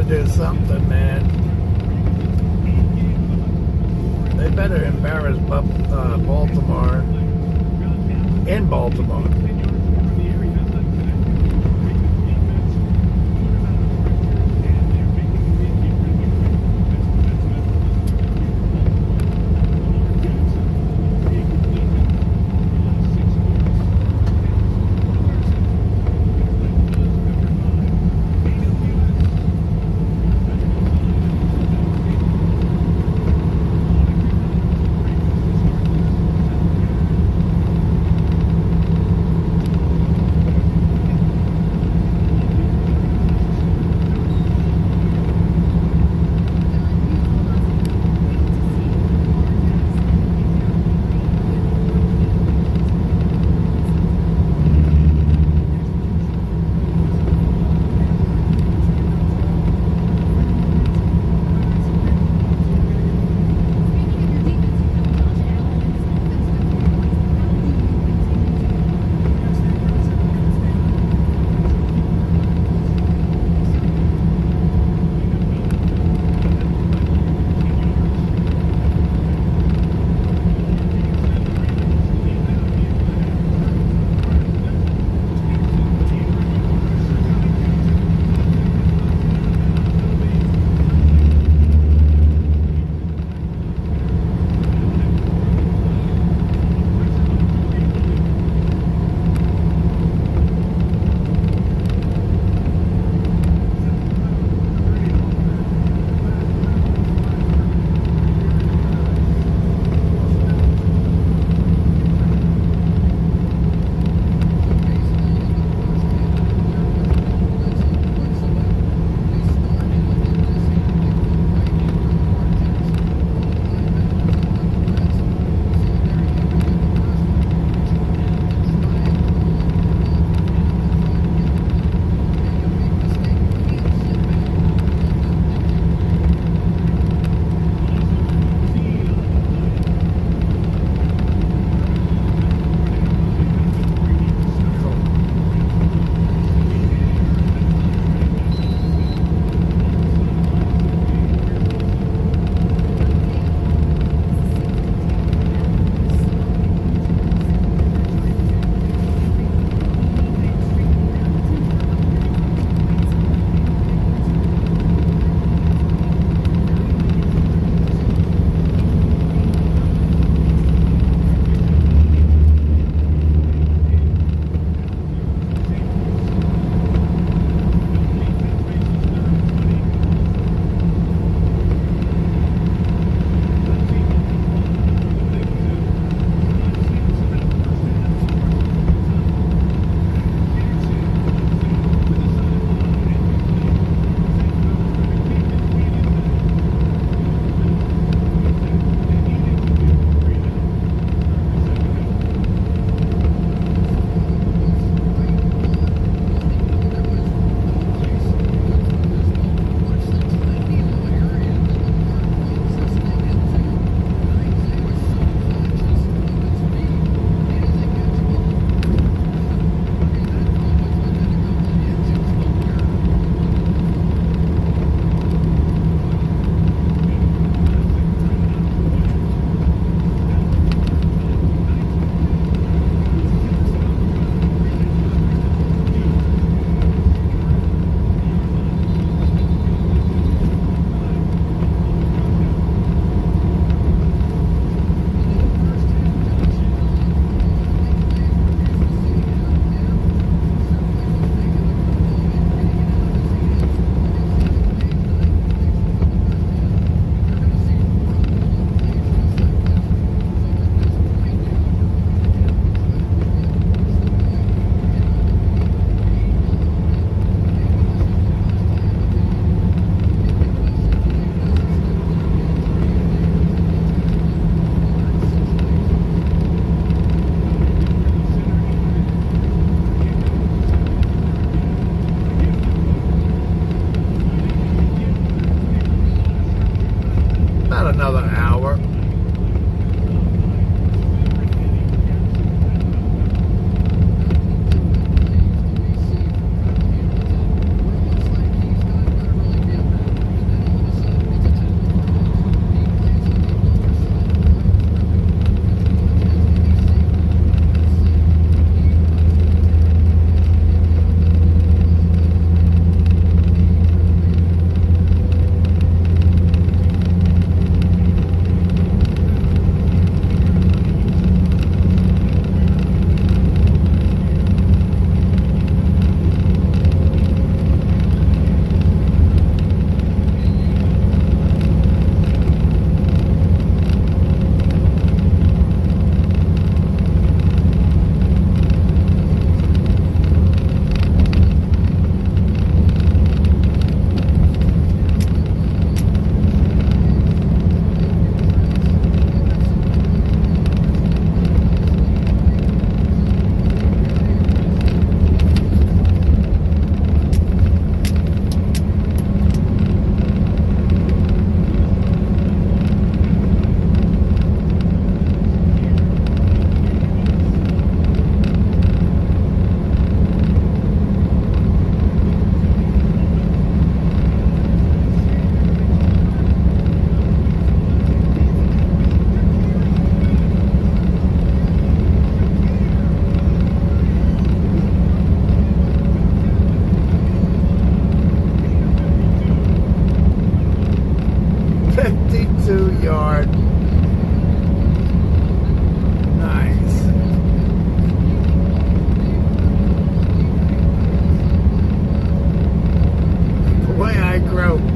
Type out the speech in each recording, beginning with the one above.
do something, man. They better embarrass Baltimore in Baltimore.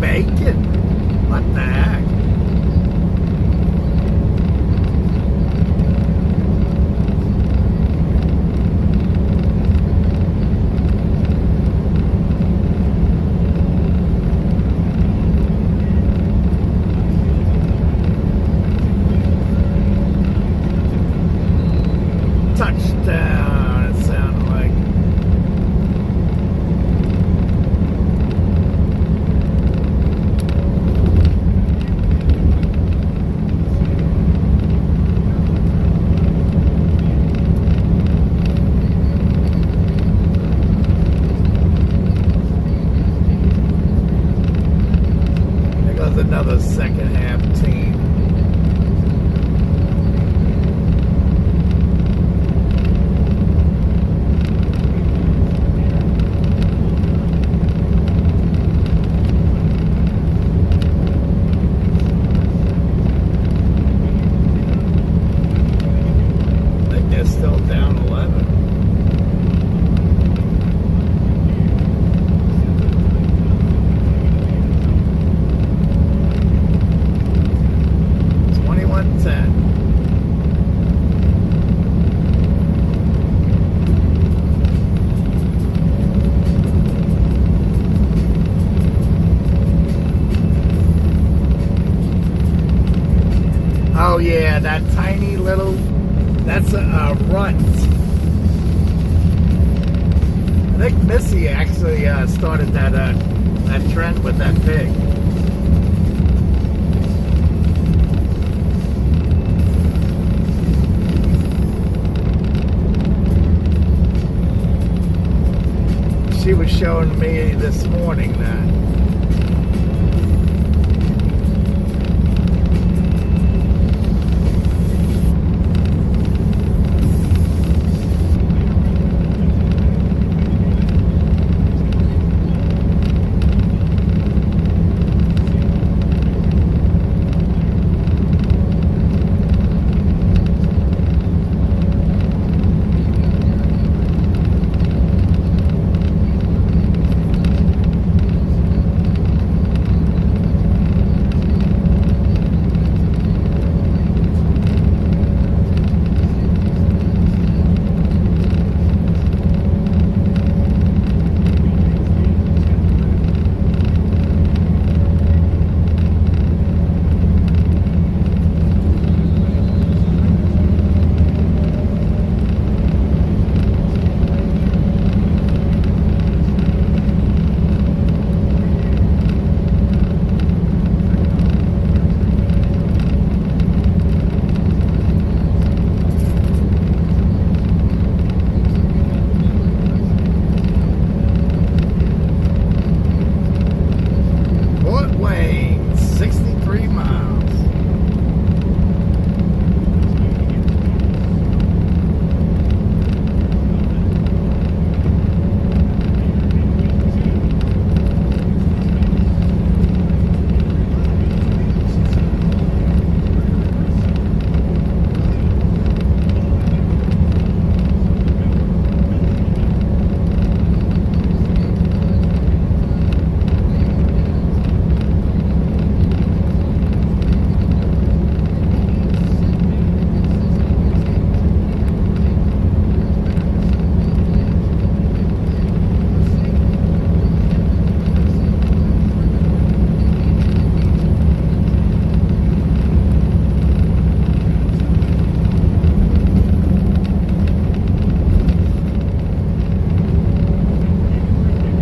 bacon. What the heck? Touchdown, it sounded like. There goes another second half team. Still down 11. Oh yeah, that tiny little, that's a runt. I think Missy actually started that trend with that pig. She was showing me this morning that.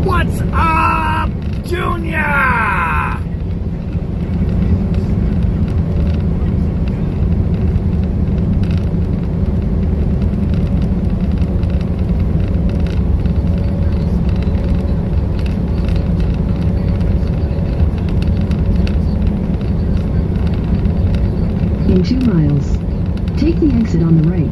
What's up, Junior? In 2 miles, take the exit on the right.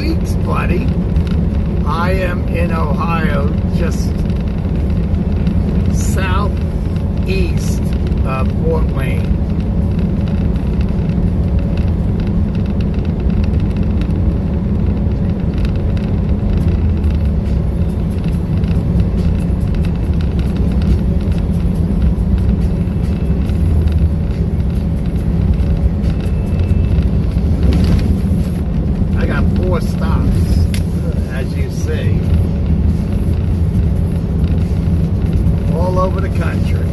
weeks, buddy. I am in Ohio, just southeast of Fort Wayne. I got 4 stops, as you see, all over the country.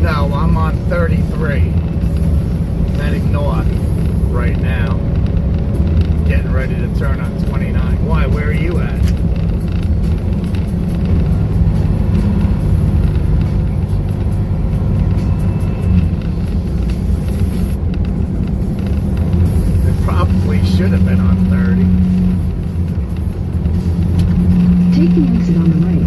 No, I'm on 33, heading north right now, getting ready to turn on 29. Why, where are you at? Probably should have been on 30. Take the exit on the right.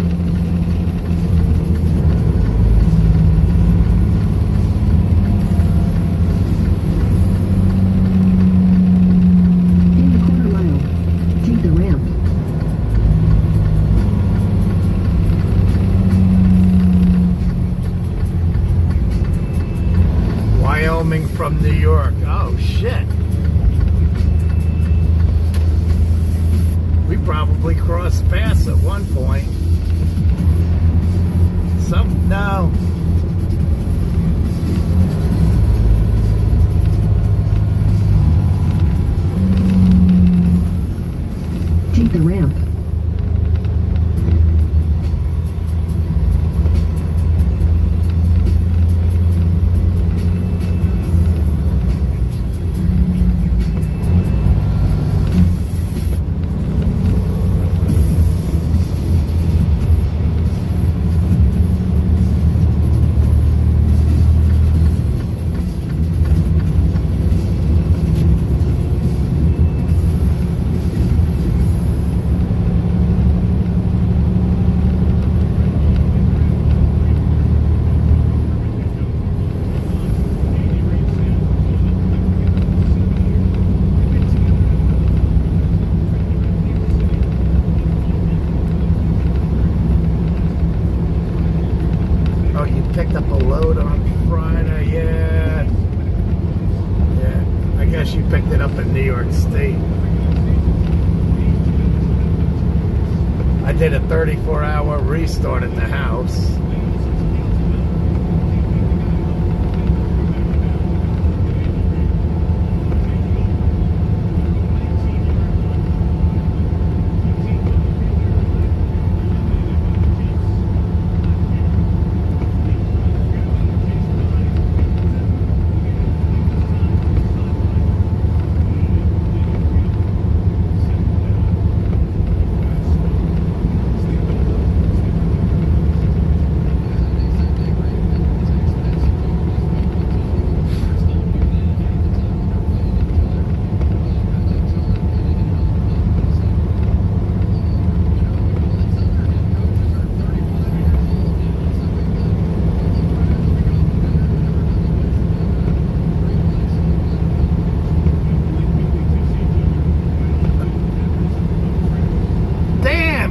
In the quarter mile, take the ramp. Wyoming from New York. Oh, shit. We probably crossed paths at one point. No. Take the ramp. Oh, you picked up a load on Friday, yeah. Yeah, I guess you picked it up in New York State. I did a 34-hour restart at the house.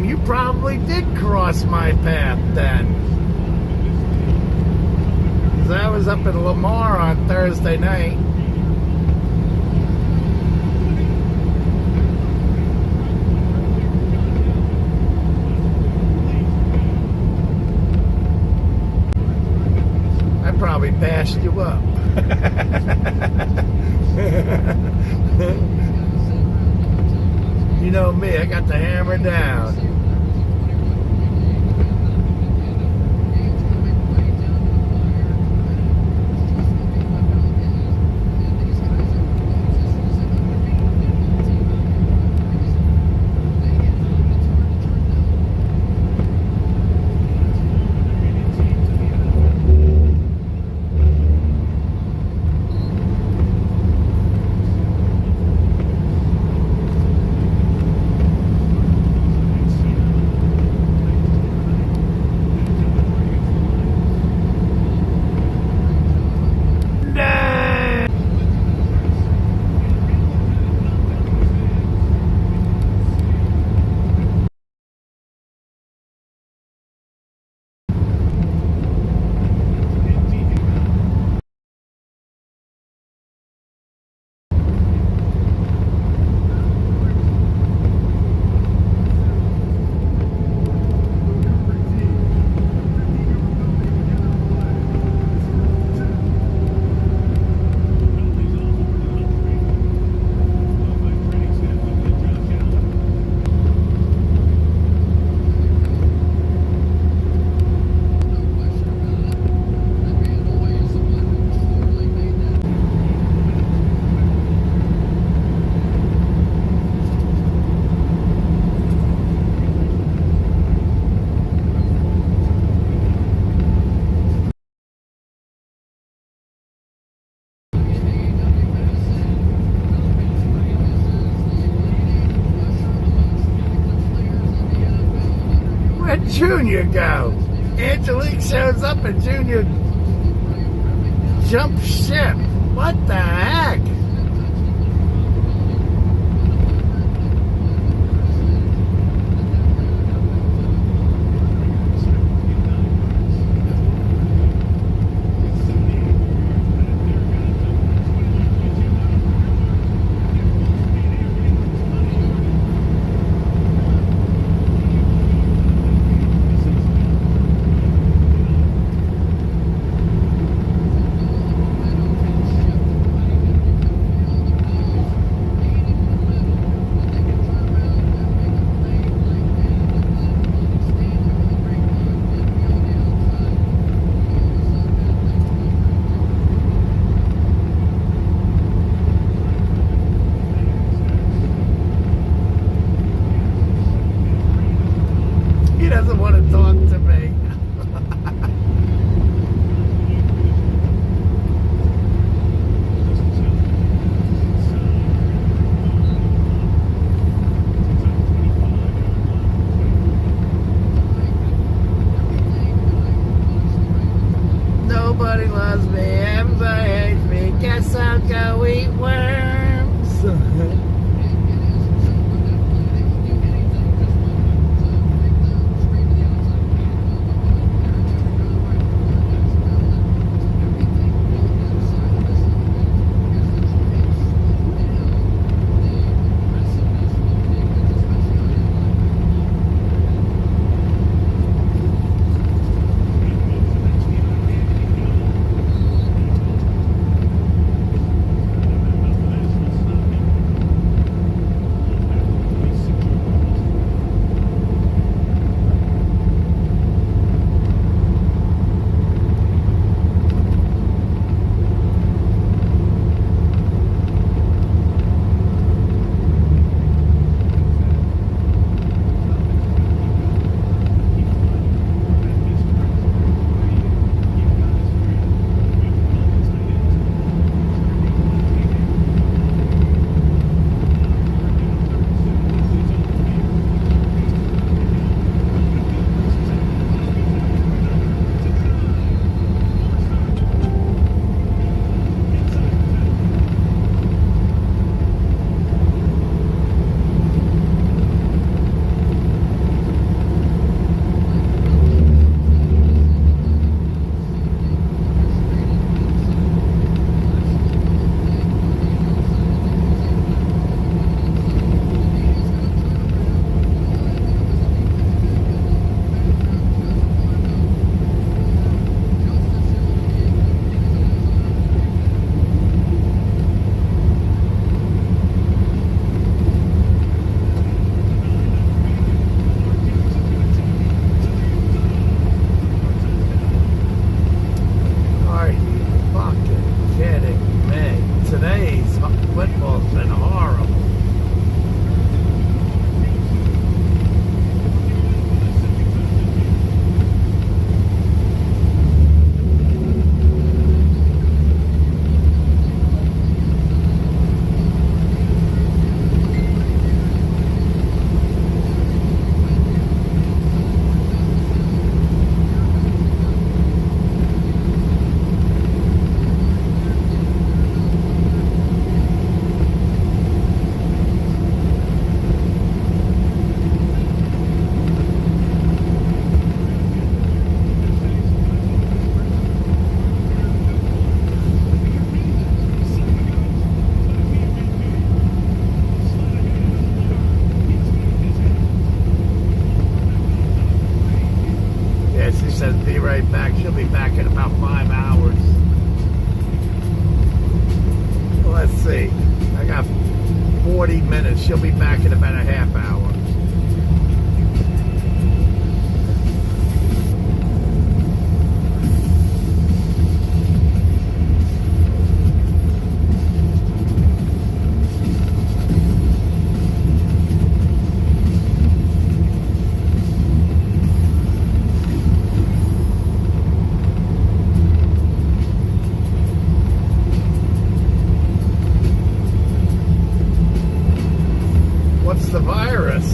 You probably did cross my path then. 'Cause I was up in Lamar on Thursday night. I probably passed you up. You know me, I got the hammer down. Where'd Junior go? Angelique shows up and Junior jumps ship. What the heck? He doesn't want to talk to me. Nobody loves me, everybody hates me. Guess I'll go eat worms. Football's been horrible. She says be right back. She'll be back in about 5 hours. Well, let's see. I got 40 minutes. She'll be back in about a half hour. What's the virus?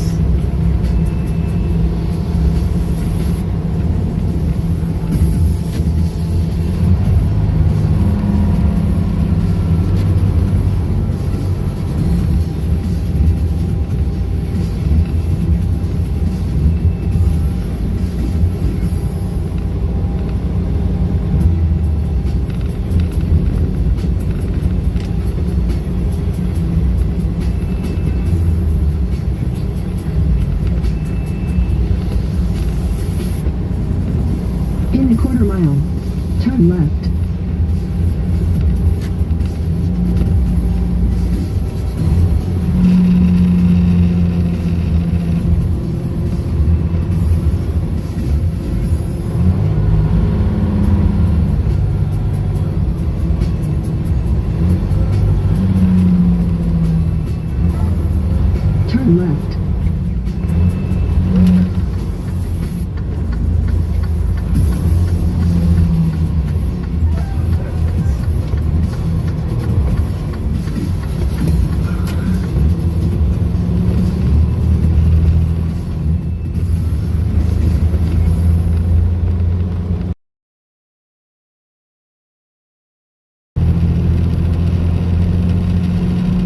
1/4 mile. Turn left. Turn left.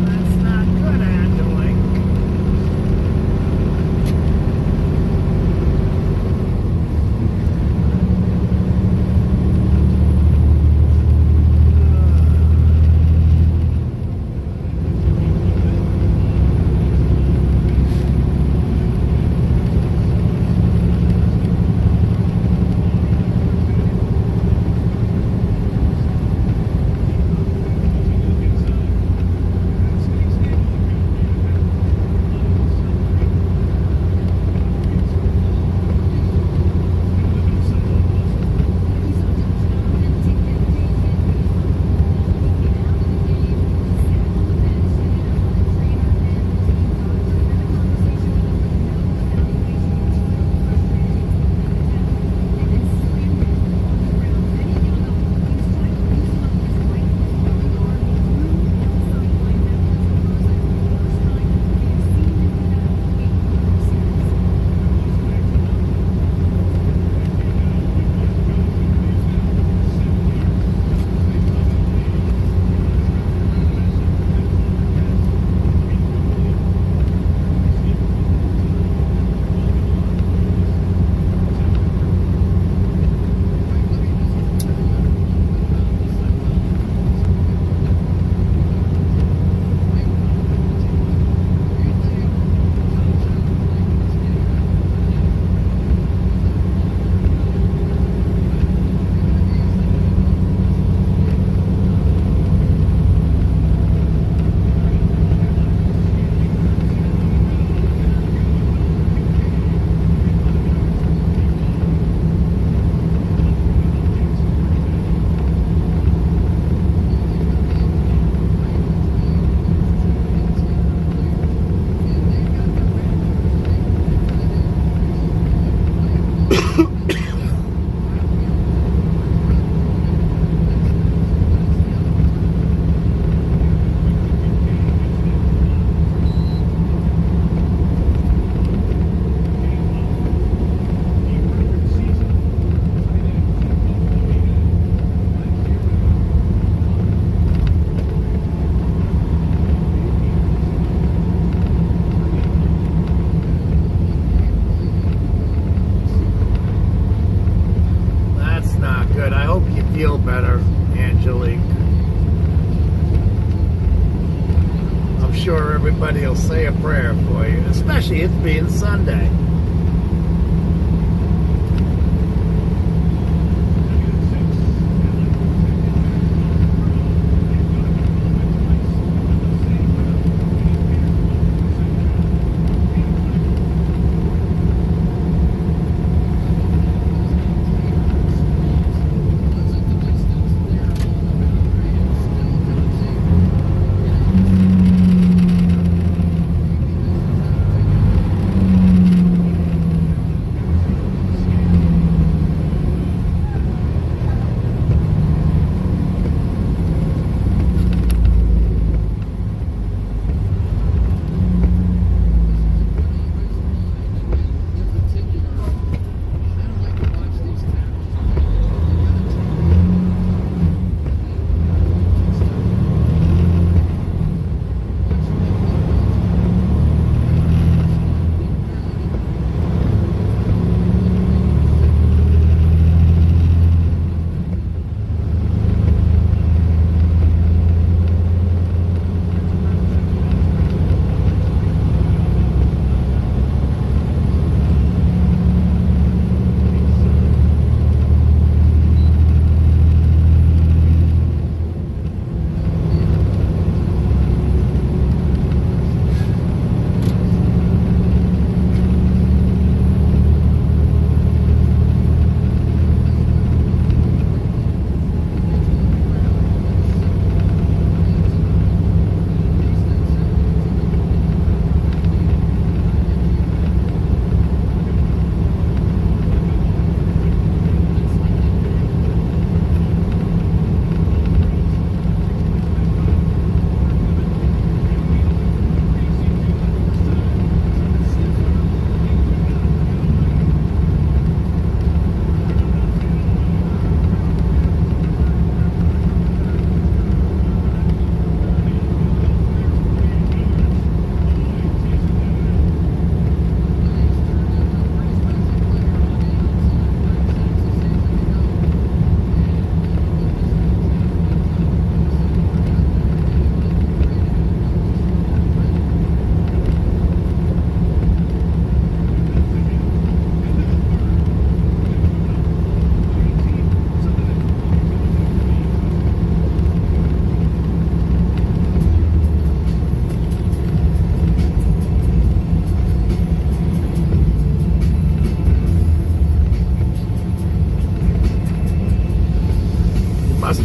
That's not good handling. feel better, Angelique. I'm sure everybody will say a prayer for you, especially it being Sunday.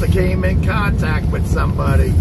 have came in contact with somebody.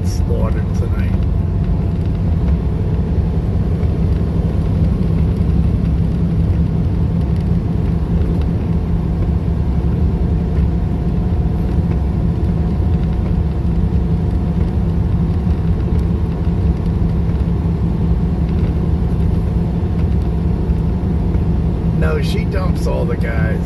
slaughtered tonight. No, she dumps all the guys.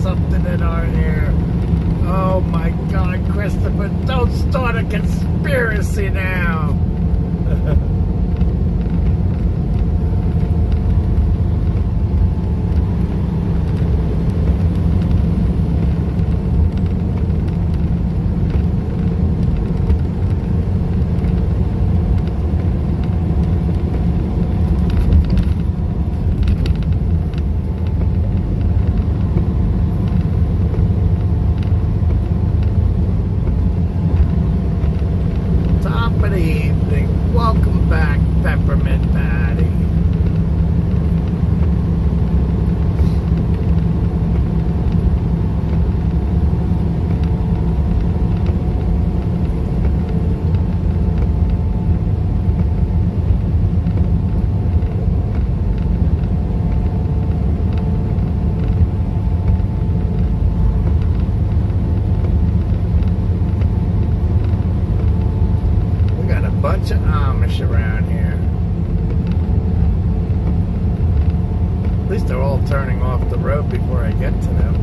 Something in our hair. Oh my God, Christopher, don't start a conspiracy now. and Patty. Bunch of Amish around here. At least they're all turning off the road before I get to them.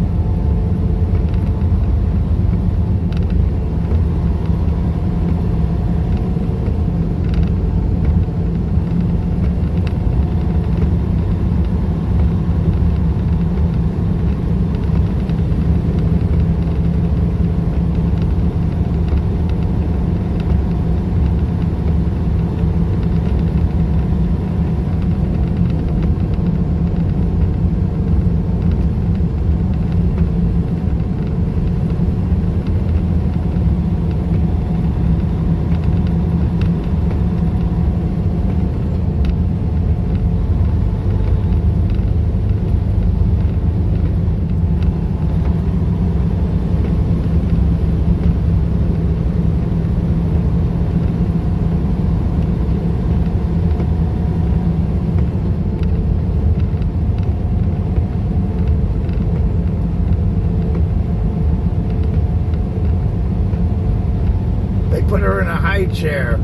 Put her in a high chair.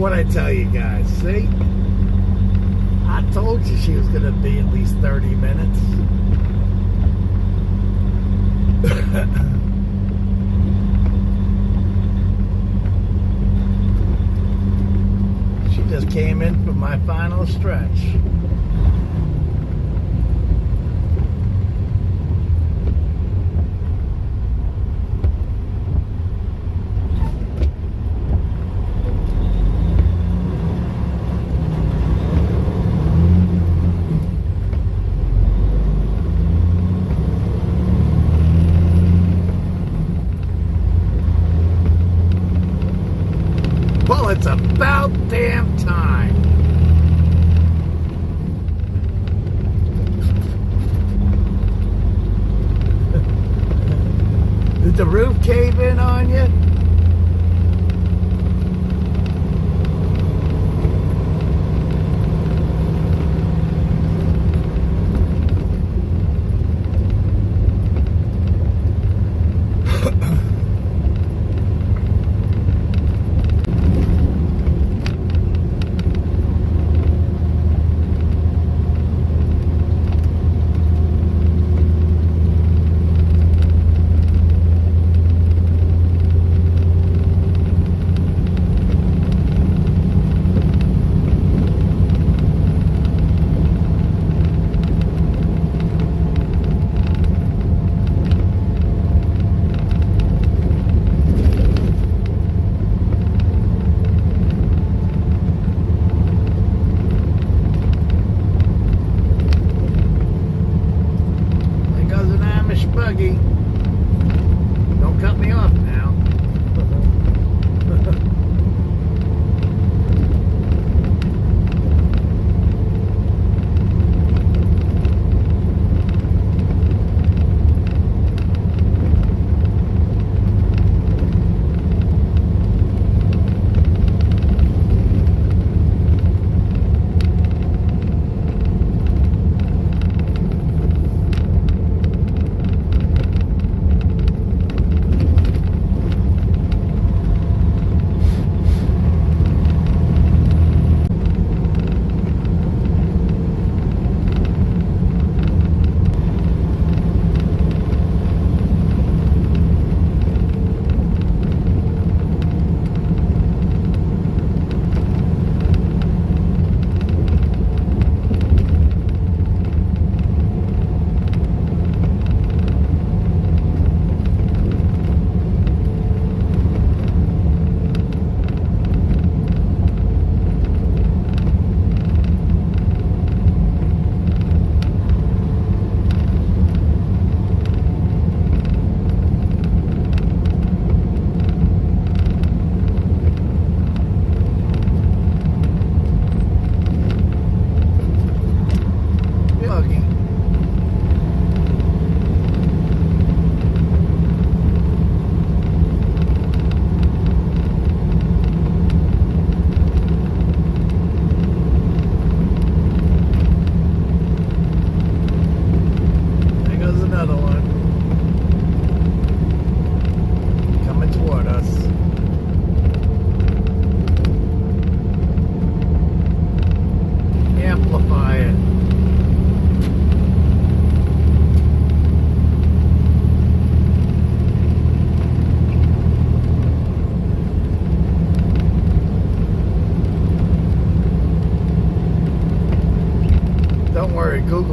What'd I tell you guys? See? I told you she was going to be at least 30 minutes. She just came in for my final stretch. Well, it's about damn time. Did the roof cave in on you?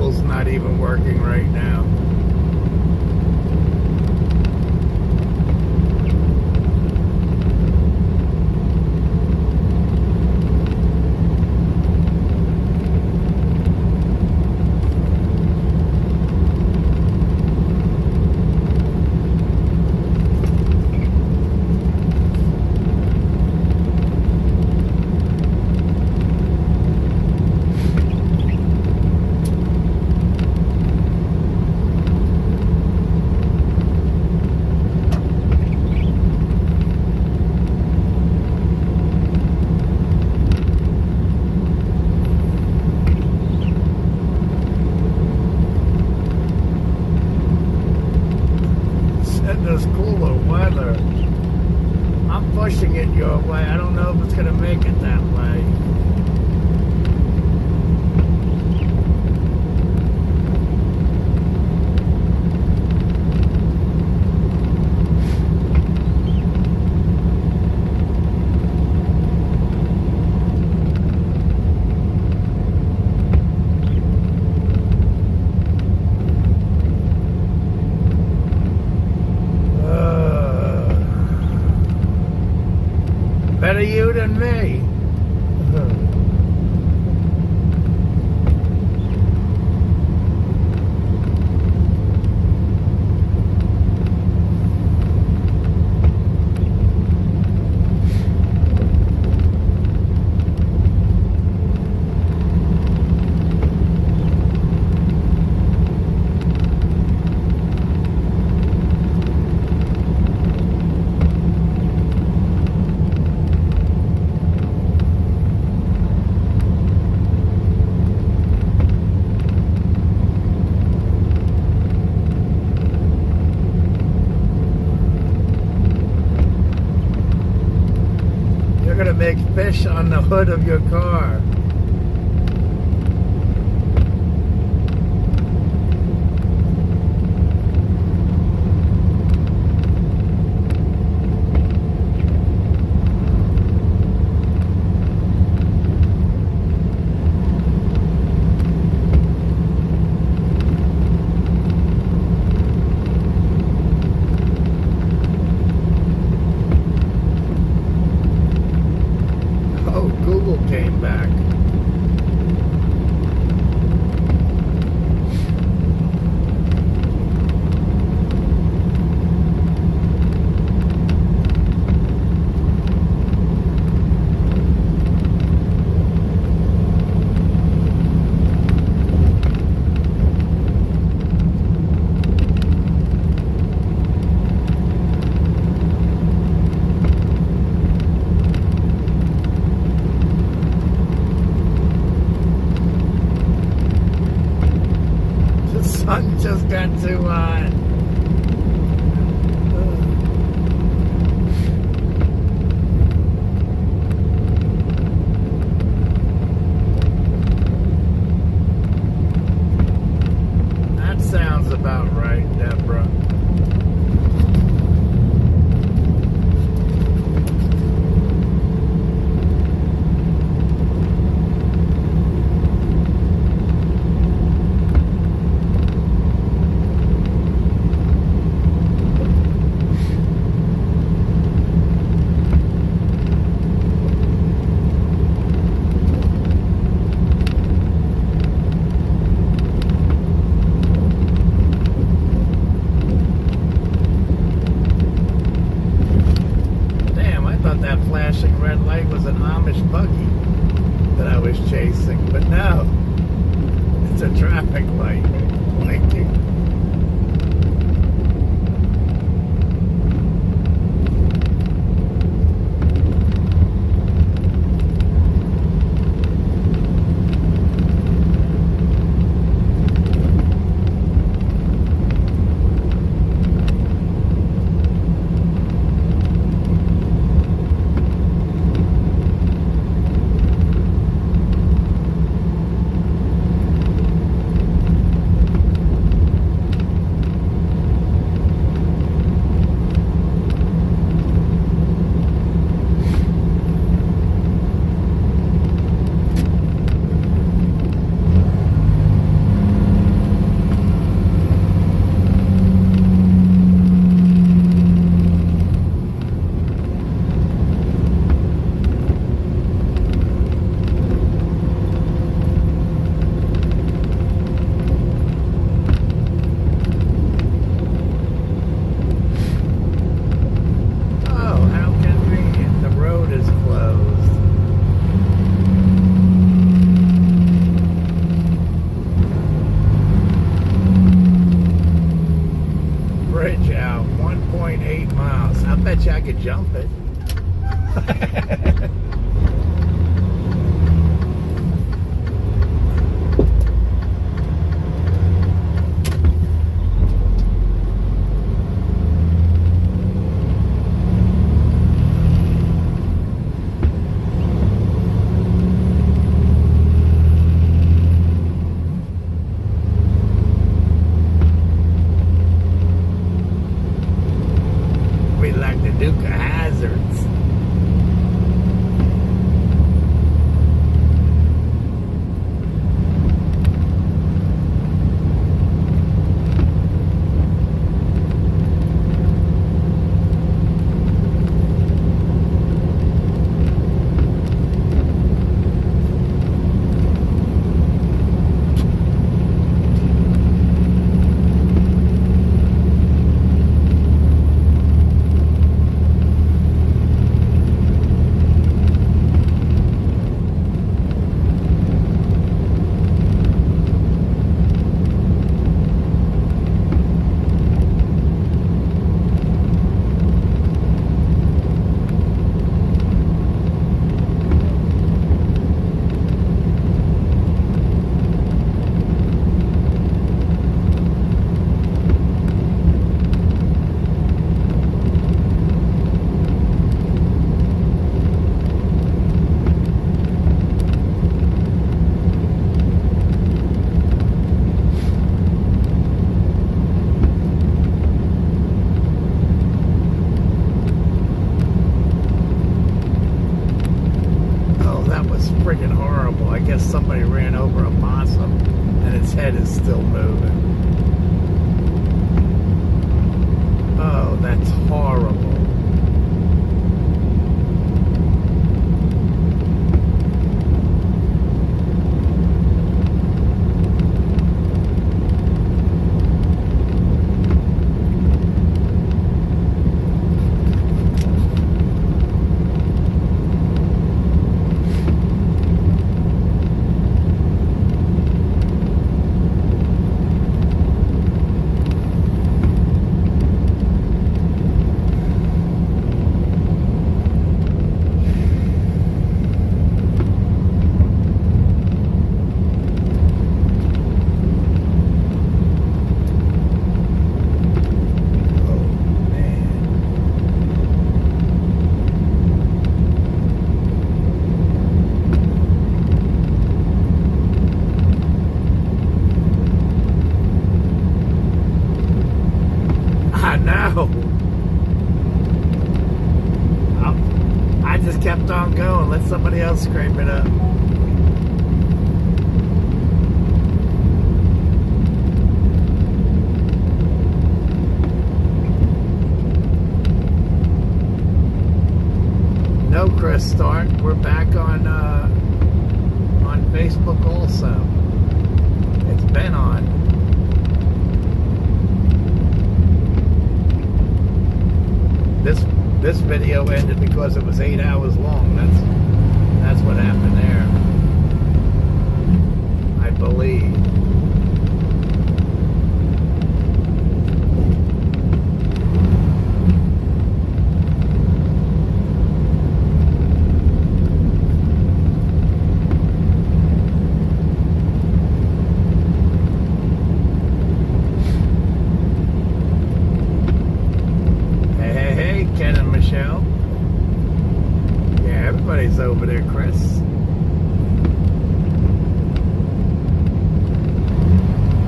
Google's not even working right now. This cooler weather. I'm pushing it your way. I don't know if it's gonna make it that way. Better you than me. You're gonna make fish on the hood of your car. Oh, Google came back. The sun just got too hot. That sounds about right, Deborah. That flashing red light was an Amish buggy that I was chasing, but no, it's a traffic light blinking. jump it. We like the Duke of Hazards. Freaking horrible. I guess somebody ran over a possum and its head is still moving. Oh, that's horrible. I just kept on going. Let somebody else scrape it up. No, Chris Stark. We're back on Facebook also. It's been on. This video ended because it was 8 hours long. That's what happened there, I believe. Everybody's over there, Chris.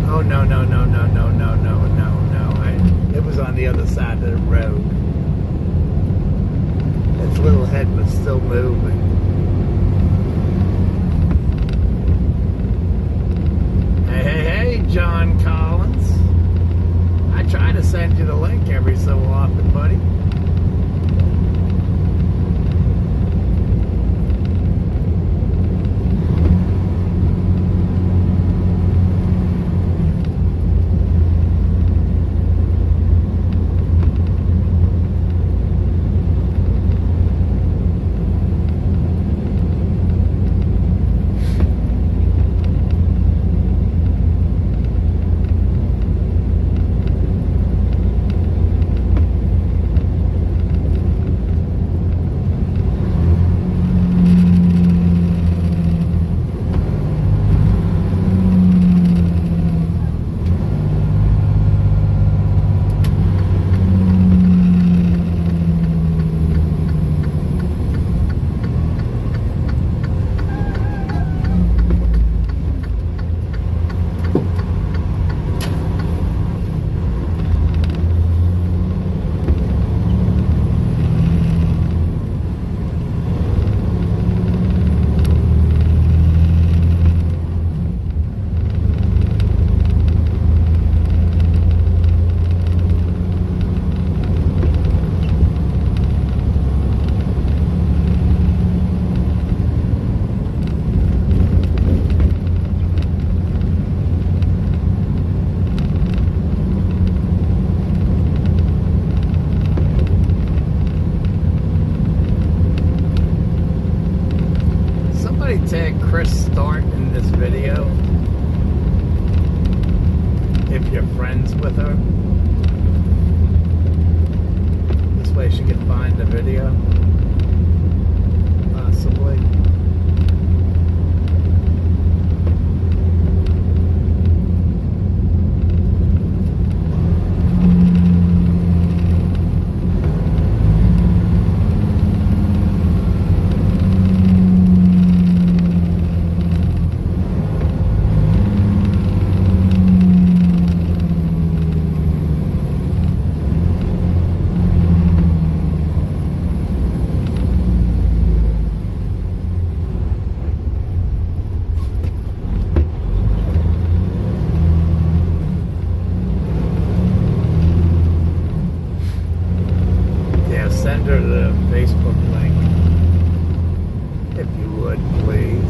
Oh, no. It was on the other side of the road. Its little head was still moving. Hey, John Collins. I try to send you the link every so often, buddy. hashtag Chris Start in this video if you're friends with her. This way she can find the video, possibly. Send her the Facebook link, if you would, please.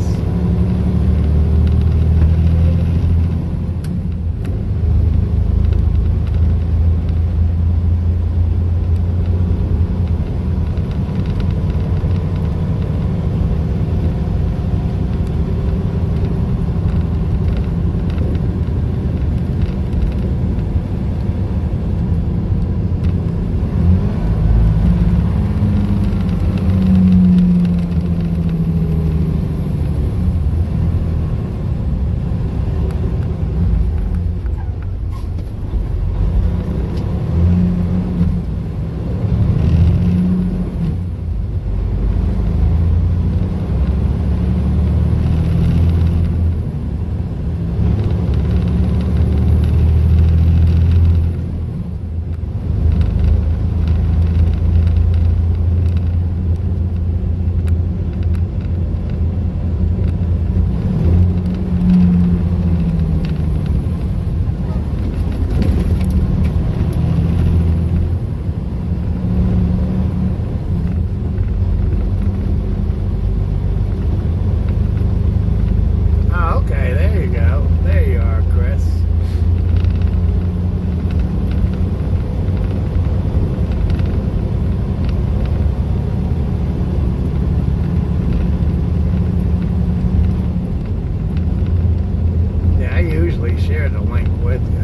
Share the link with you.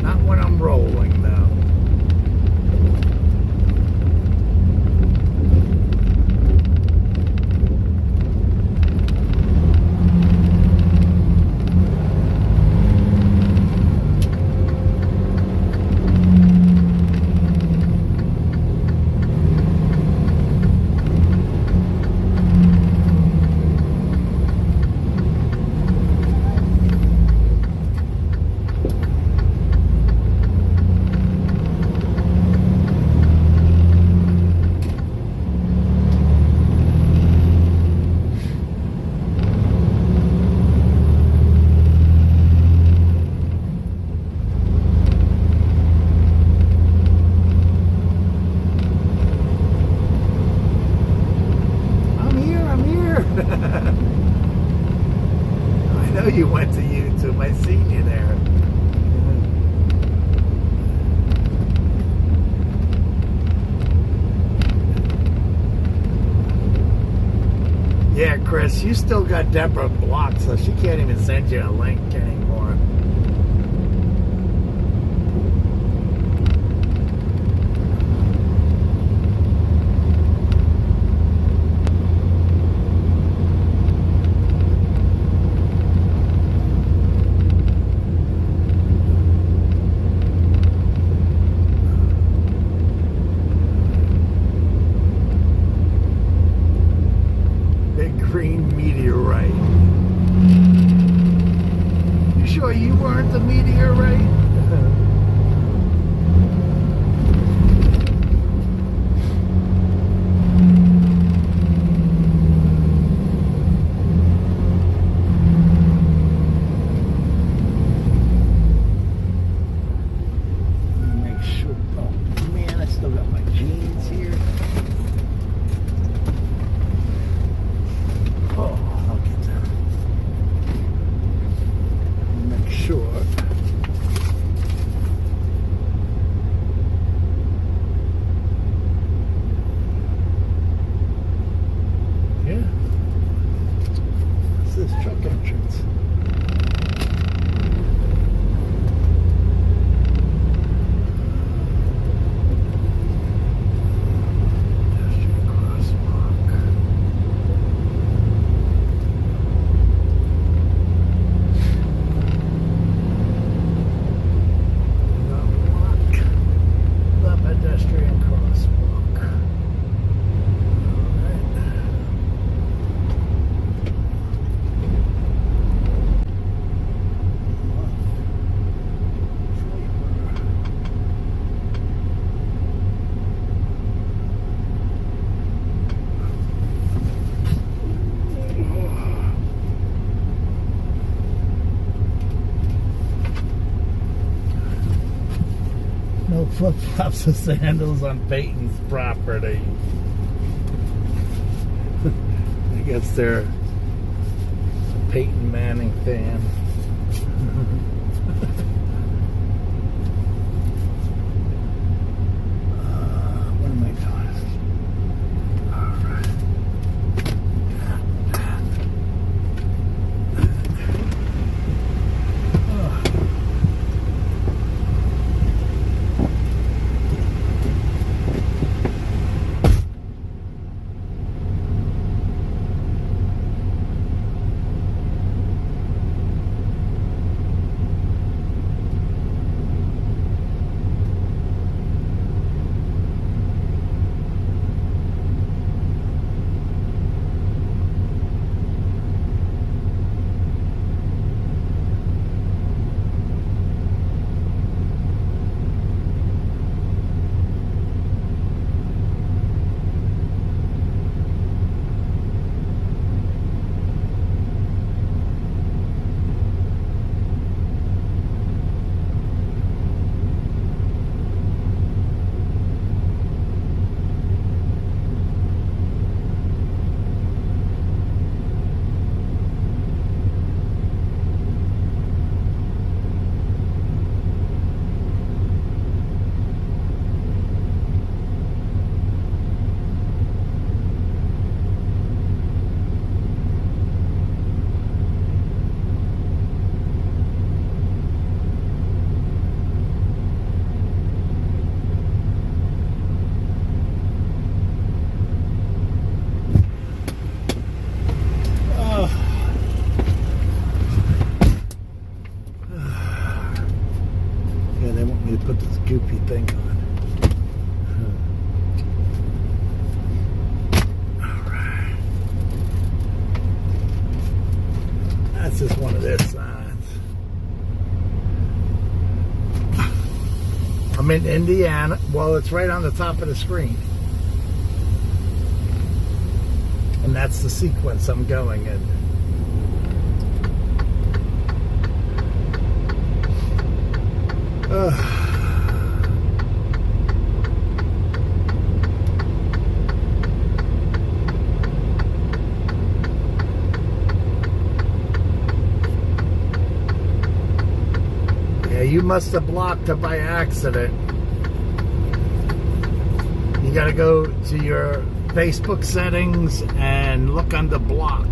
Not when I'm rolling, though. I know you went to YouTube. I seen you there. Yeah, Chris, you still got Deborah blocked, so she can't even send you a link anymore. Green meteorite. You sure you weren't the meteorite? Make sure. Oh man, I still got my jeans here. Sure. signs. Pedestrian crosswalk. Unlock the pedestrian crosswalk. Alright. No flip-flops or sandals on Peyton's property. I guess they're a Peyton Manning fan. What am I doing? Alright. Yeah, they want me to put this goopy thing on. Alright. That's just one of their signs. I'm in Indiana. Well, it's right on the top of the screen. And that's the sequence I'm going in. Yeah, you must have blocked it by accident. You gotta go to your Facebook settings and look under blocked.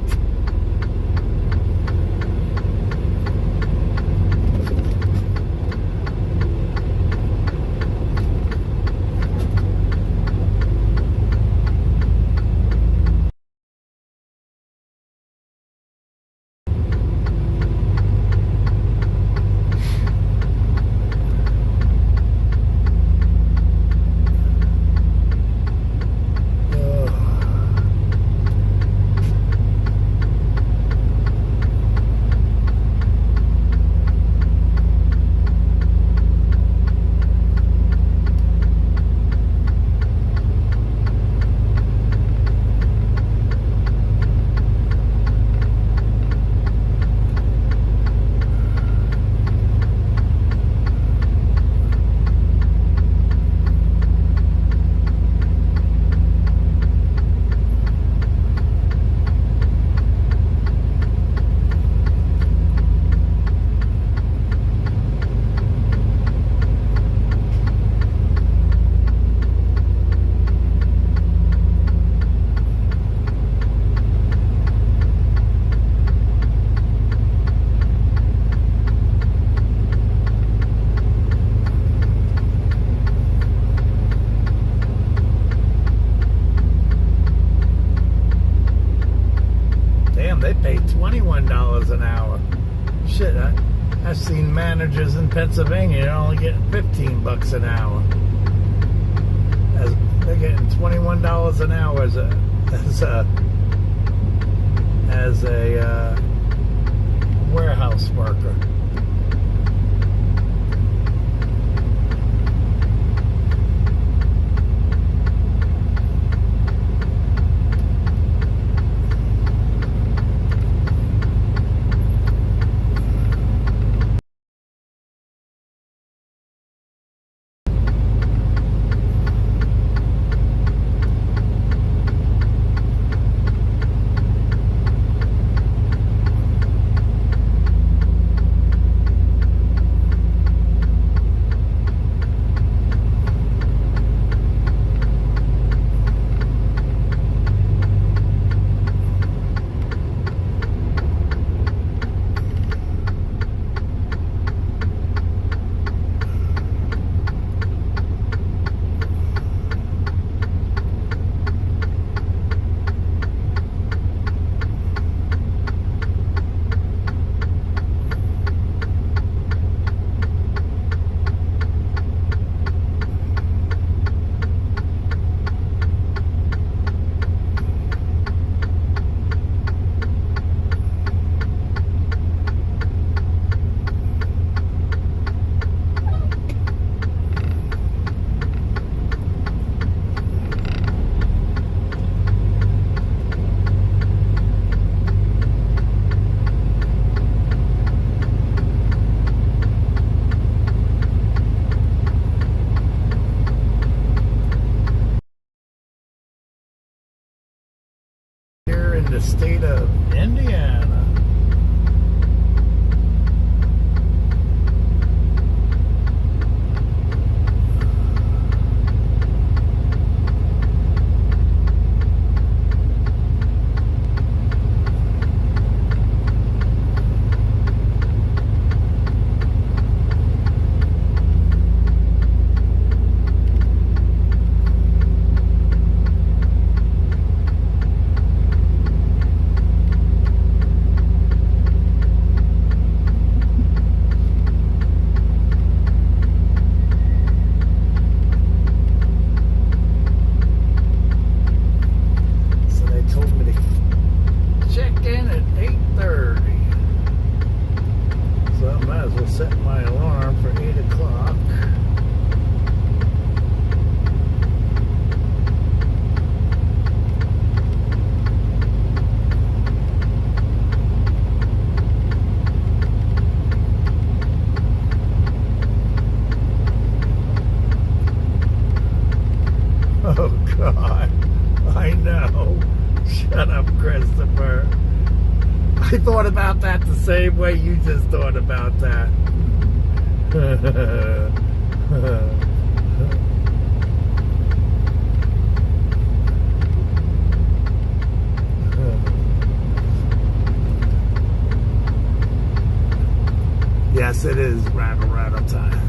I've seen managers in Pennsylvania only getting $15 an hour. They're getting $21 an hour as a warehouse worker. In the state of Indiana. Set my alarm for 8 o'clock. Oh God, I know. Shut up, Christopher. I thought about that the same way you just thought about that. Yes, it is rattle time.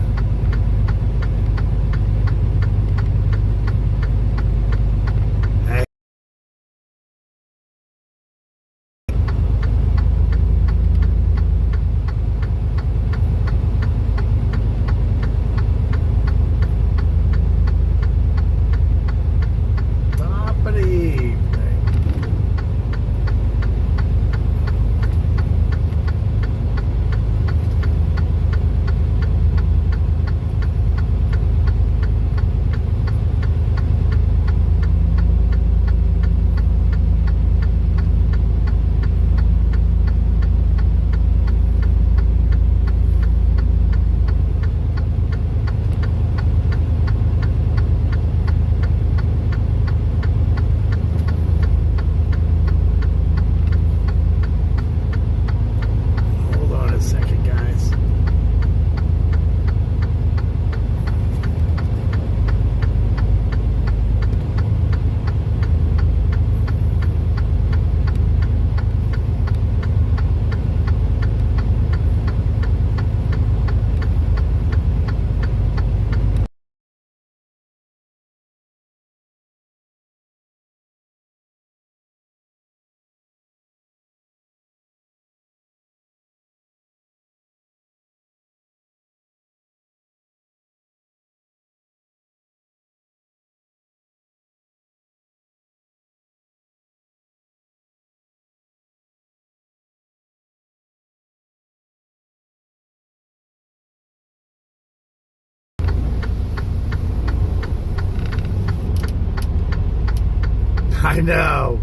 I know.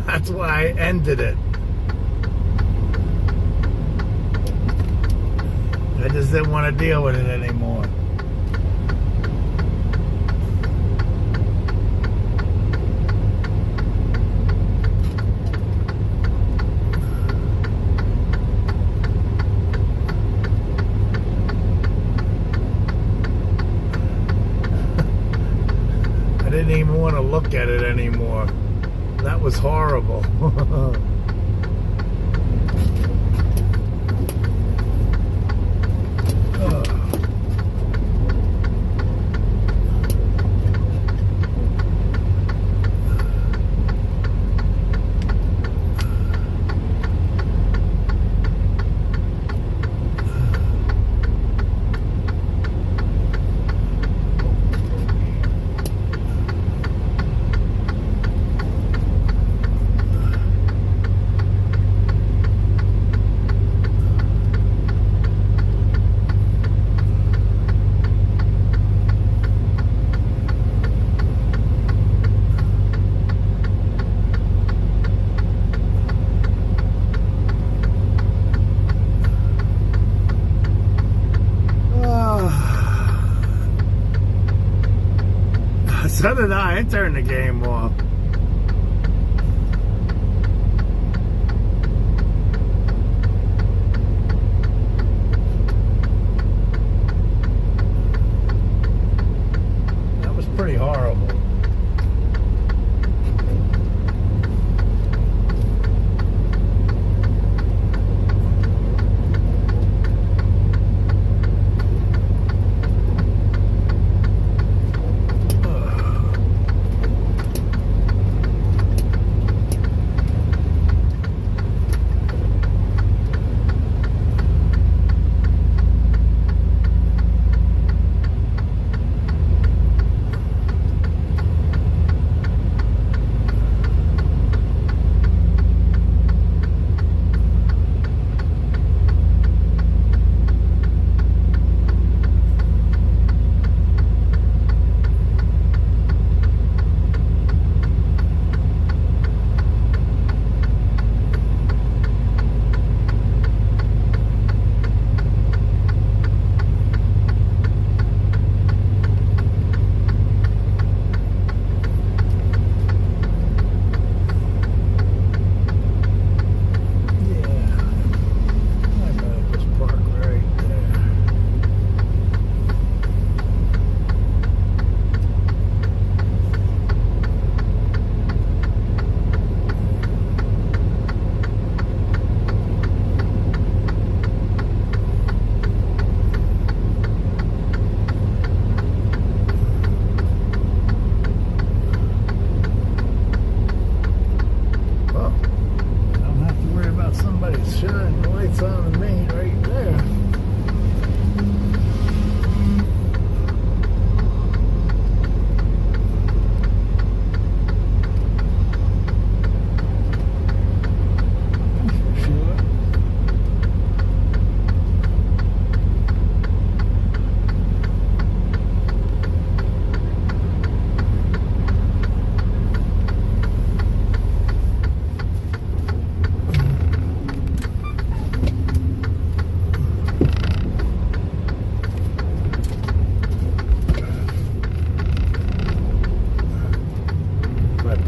That's why I ended it. I just didn't want to deal with it anymore. I didn't even want to look at it anymore. That was horrible. So did I. I turned the game off. That was pretty horrible.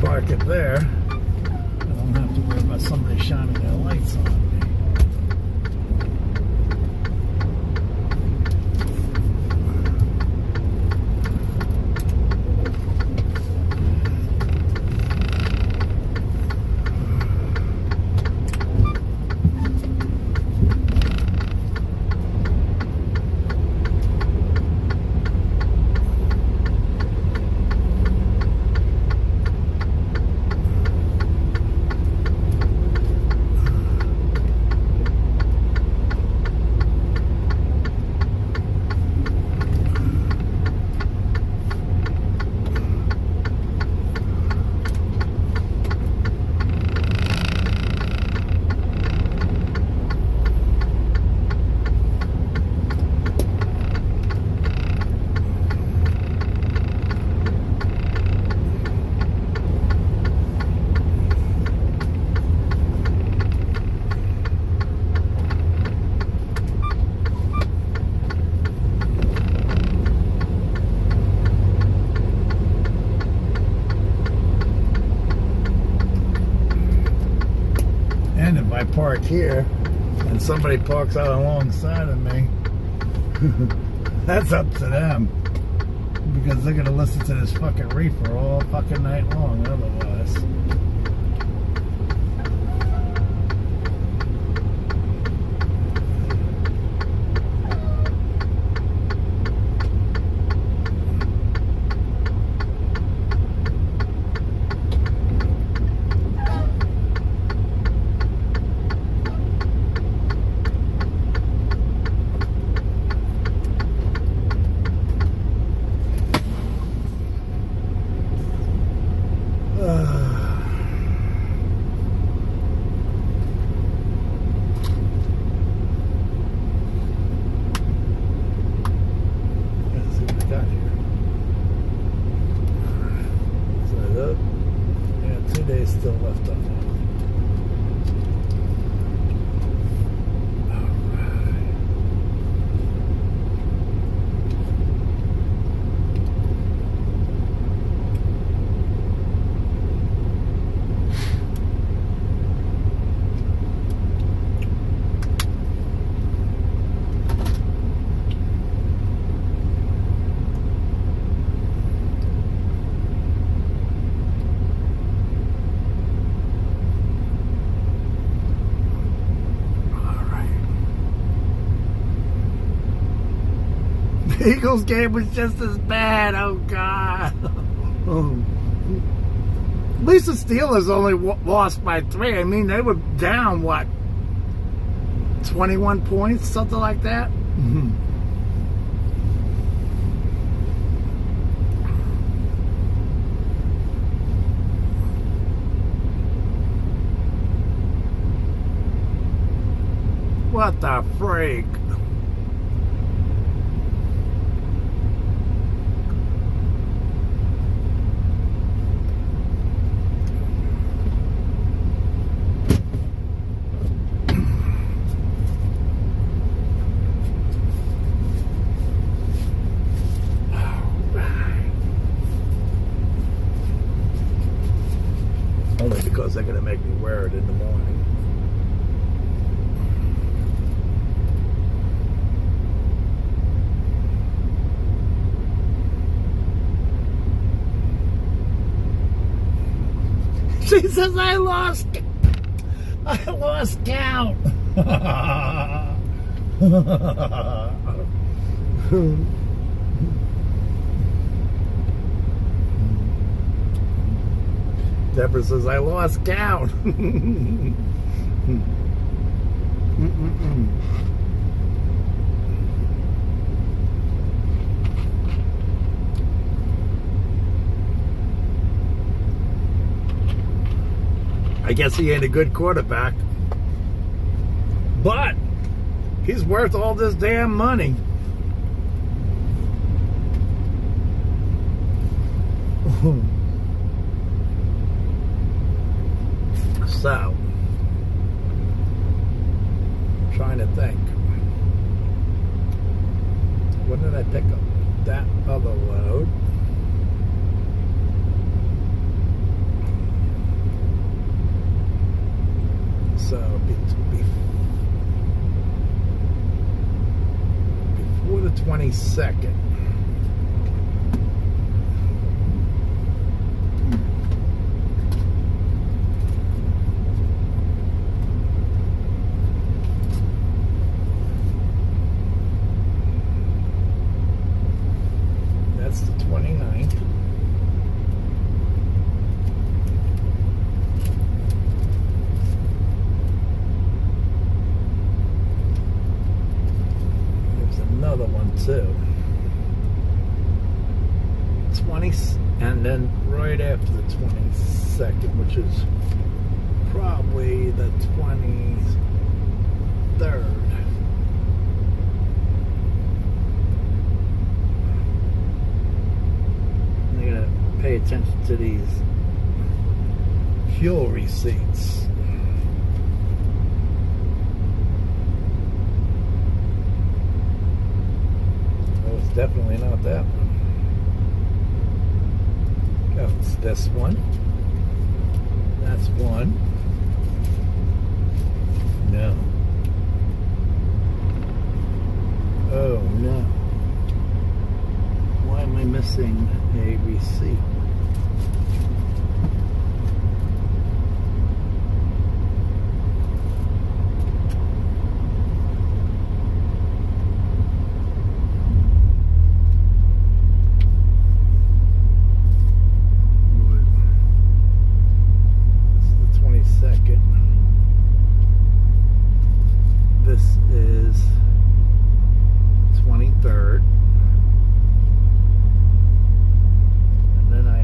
Park it there, I don't have to worry about somebody shining their lights on me. park here and somebody parks out alongside of me, that's up to them. Because they're gonna listen to this fucking reefer all fucking night long otherwise. Still left on that. The Eagles game was just as bad. Oh, God. At least the Steelers only lost by 3. I mean, they were down, what, 21 points? Something like that? What the freak? Only because they're going to make me wear it in the morning. She says I lost count. Deborah says I lost count. I guess he ain't a good quarterback, but he's worth all this damn money. So, I'm trying to think. When did I pick up that other load? So, before the 22nd. That's the 29th. Another one too. 20, and then right after the 22nd, which is probably the 23rd. You're gonna pay attention to these fuel receipts. Definitely not that one. Oh, it's this one. That's one. no. Oh no. Why am I missing a receipt? This is 23rd, and then I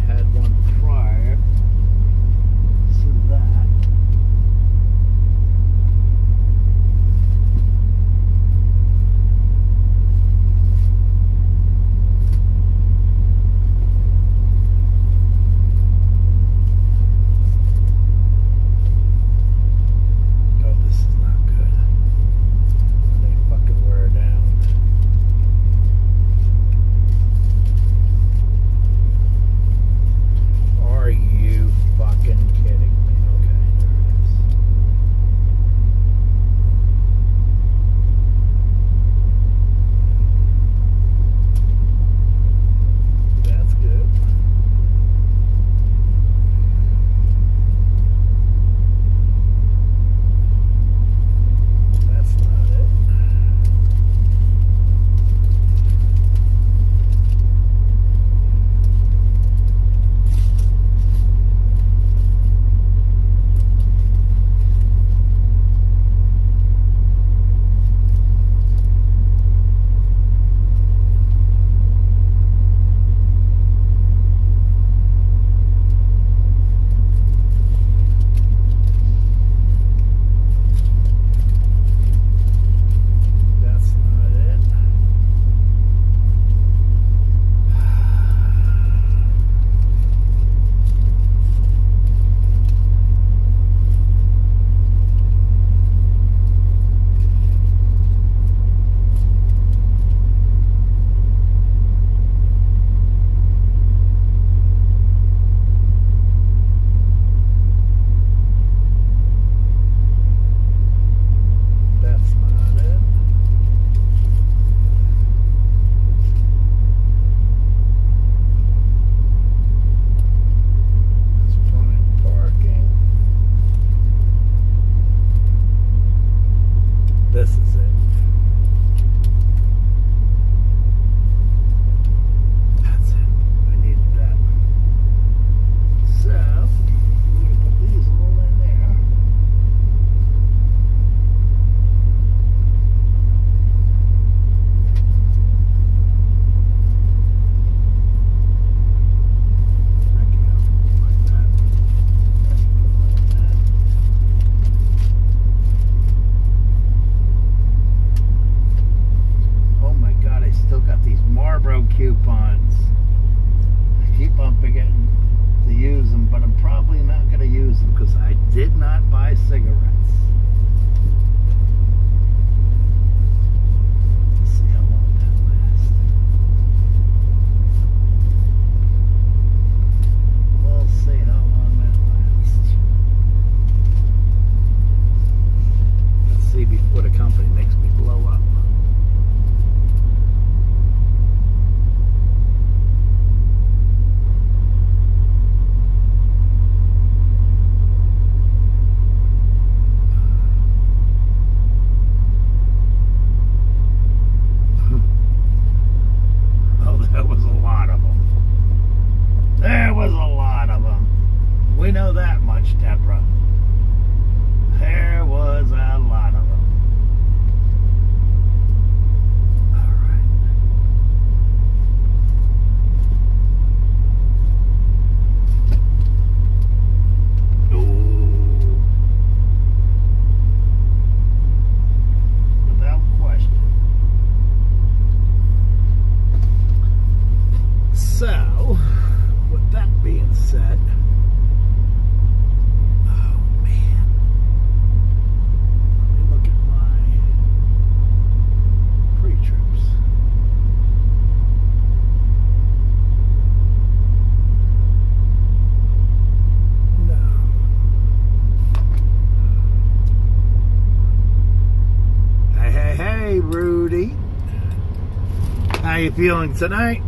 How you feeling tonight?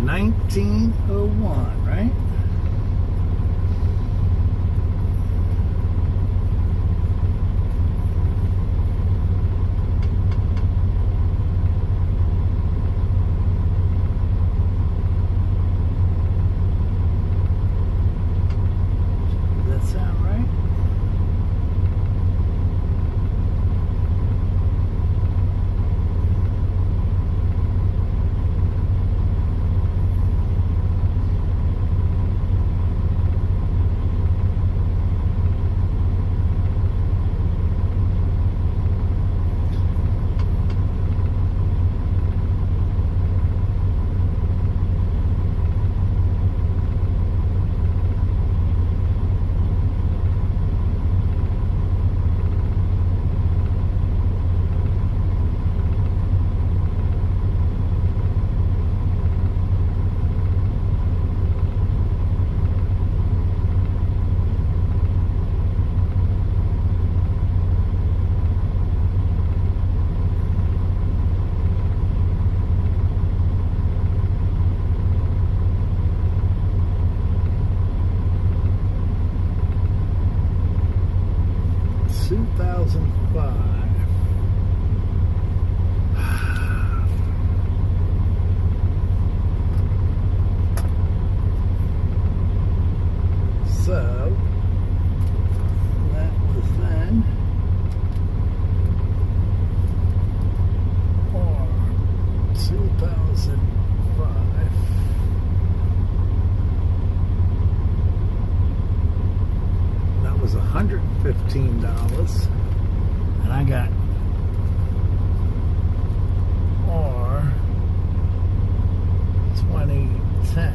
$19.01, right? Does that sound right? So that was then, or 2005. That was $115, and I got or 2010.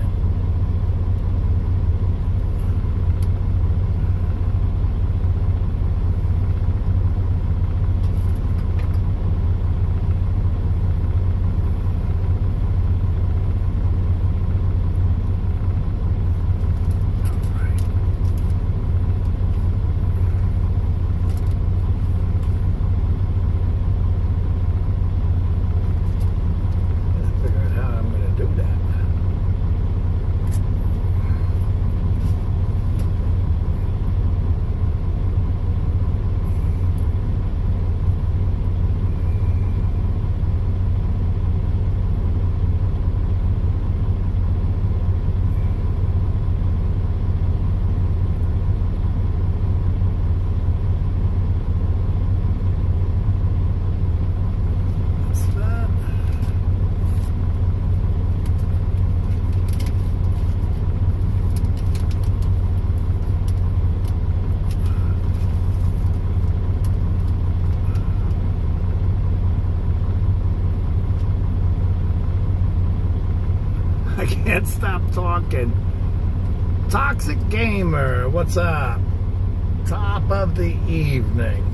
I can't stop talking. Toxic Gamer, what's up? Top of the evening.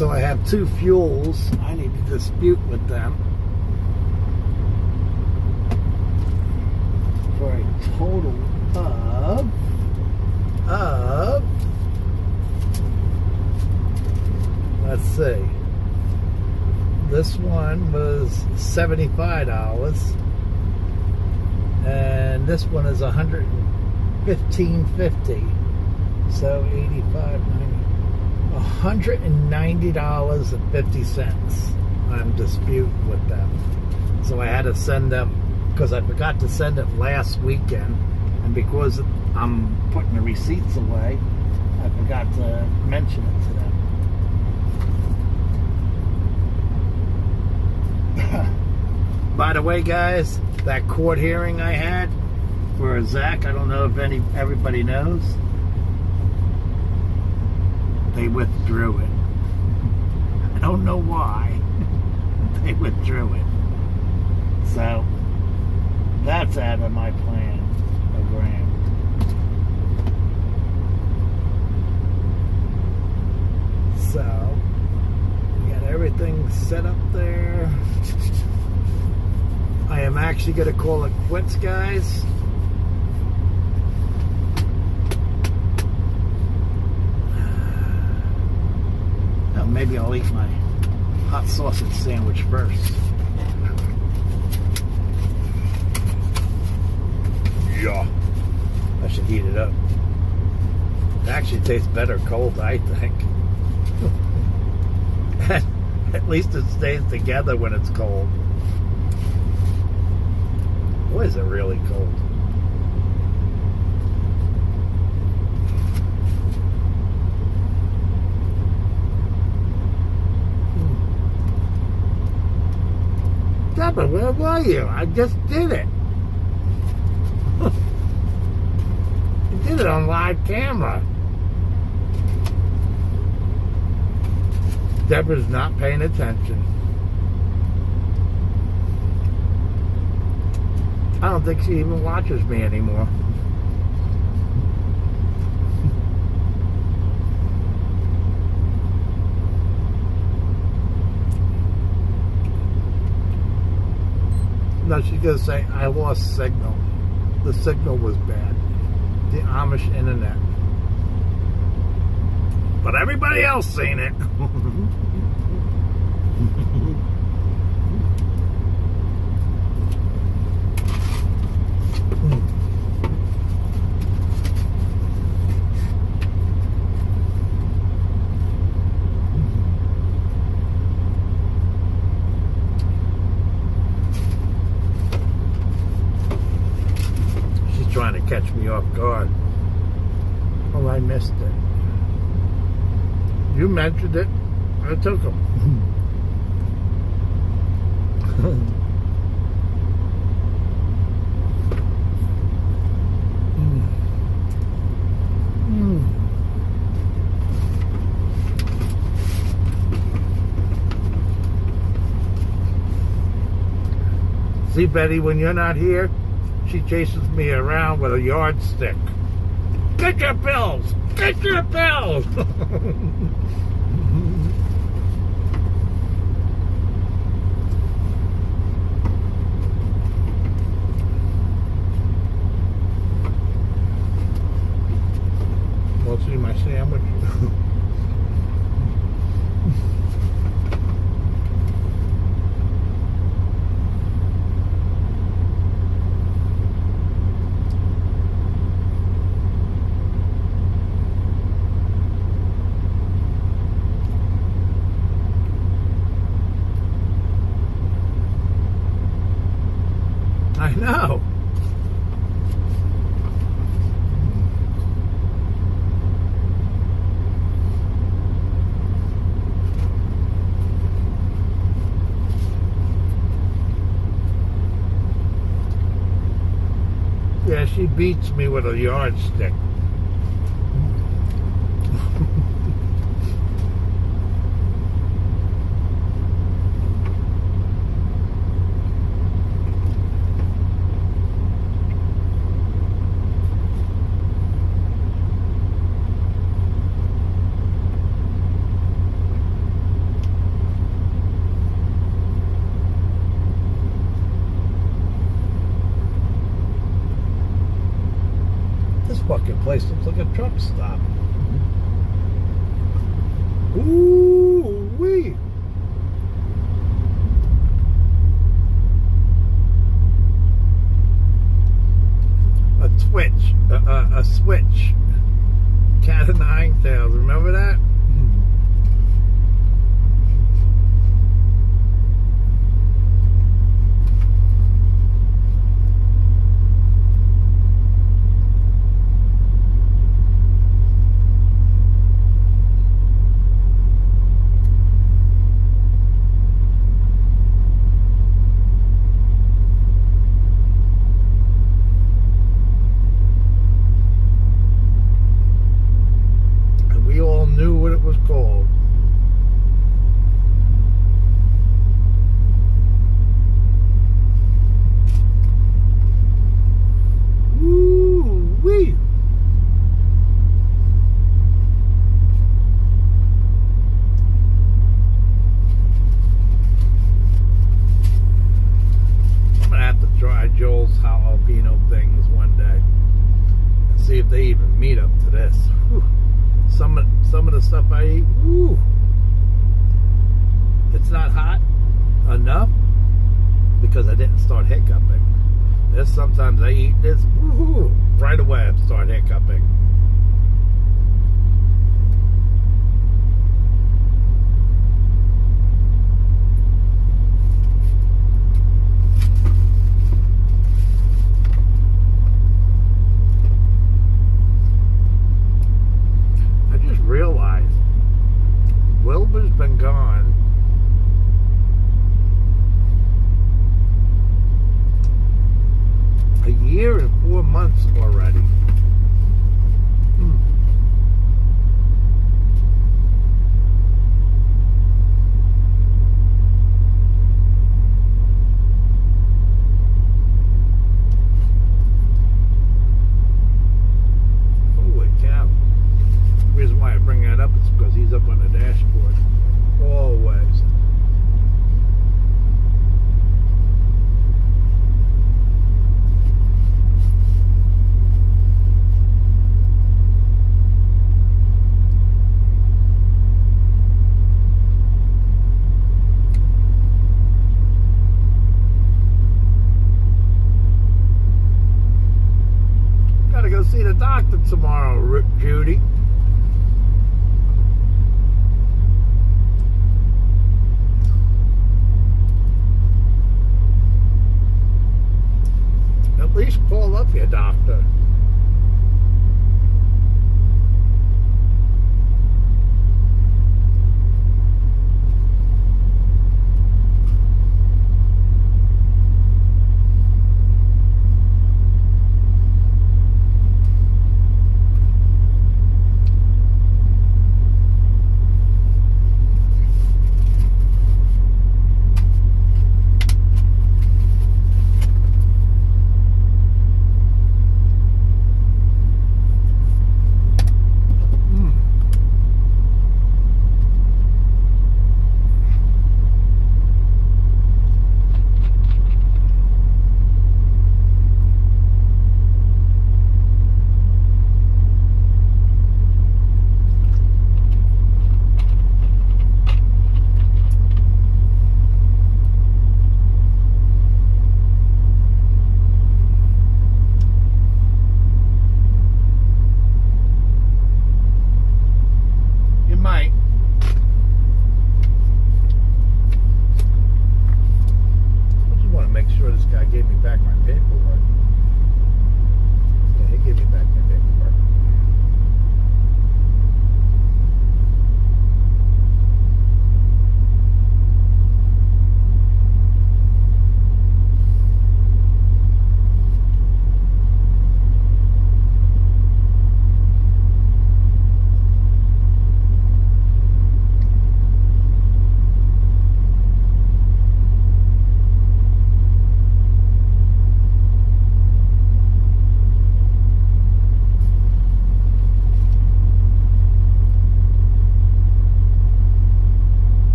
So I have two fuels I need to dispute with them for a total of let's see, this one was $75 and this one is $115.50, so $190.50 I'm disputing with them. So I had to send them, because I forgot to send it last weekend, and because I'm putting the receipts away, I forgot to mention it to them. By the way, guys, that court hearing I had for Zach, I don't know if everybody knows, they withdrew it. I don't know why. They withdrew it. So that's out of my plan, $1,000. So we got everything set up there. I am actually going to call it quits, guys. Oh, maybe I'll eat my hot sausage sandwich first. Yeah. I should heat it up. It actually tastes better cold, I think. At least it stays together when it's cold. Boy, is it really cold. Deborah, where were you? I just did it. You did it on live camera. Deborah's not paying attention. I don't think she even watches me anymore. No, she's going to say, I lost signal. The signal was bad. The Amish internet. But everybody else seen it. Trying to catch me off guard. Oh, I missed it. You mentioned it. I took them. See, Betty, when you're not here, she chases me around with a yardstick. Get your bills! Get your bills! Want to see my sandwich? I know. Yeah, she beats me with a yardstick. fucking place looks like a truck stop. Ooh wee. A switch. Cat of nine tails. Remember that? We all knew what it was called. Woo wee. I'm gonna have to try Joel's jalapeno things one day and see if they even meet up to this. Whew. Some of the stuff I eat, woo, it's not hot enough because I didn't start hiccuping. There's sometimes I eat this, woo, right away I start hiccuping. Realized Wilbur's been gone a year and 4 months already.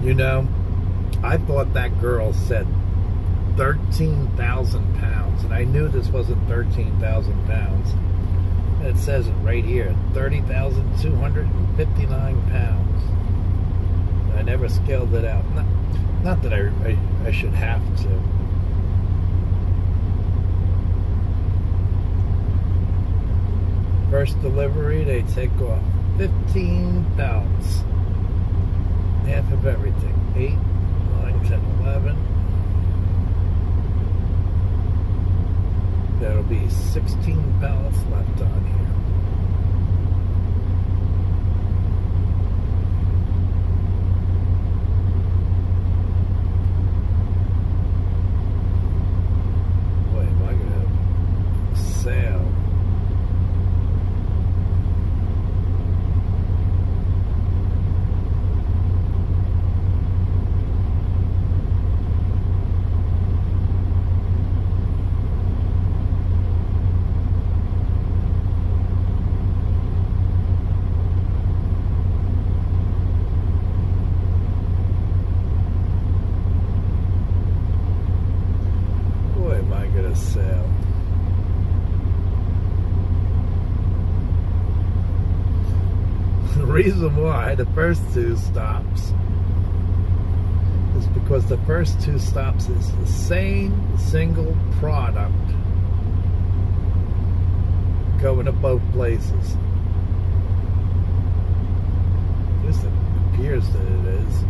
You know, I thought that girl said 13,000 pounds, and I knew this wasn't 13,000 pounds. And it says it right here, 30,259 pounds. I never scaled it out. Not that I should have to. First delivery, they take off 15 pounds. Half of everything. 8, 9, 10, 11. There'll be 16 pallets left on here. Boy, am I gonna sail. Sail. The reason why the first 2 stops is because the first 2 stops is the same single product going to both places. At least it appears that it is.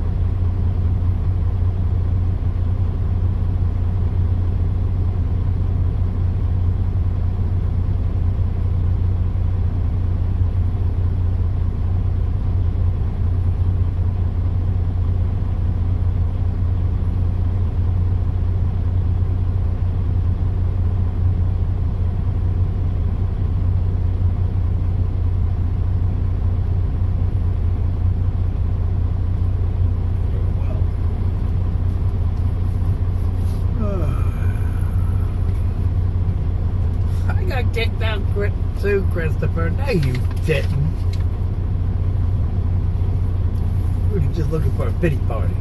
Kicked out too, Christopher. No, you didn't. We were just looking for a pity party.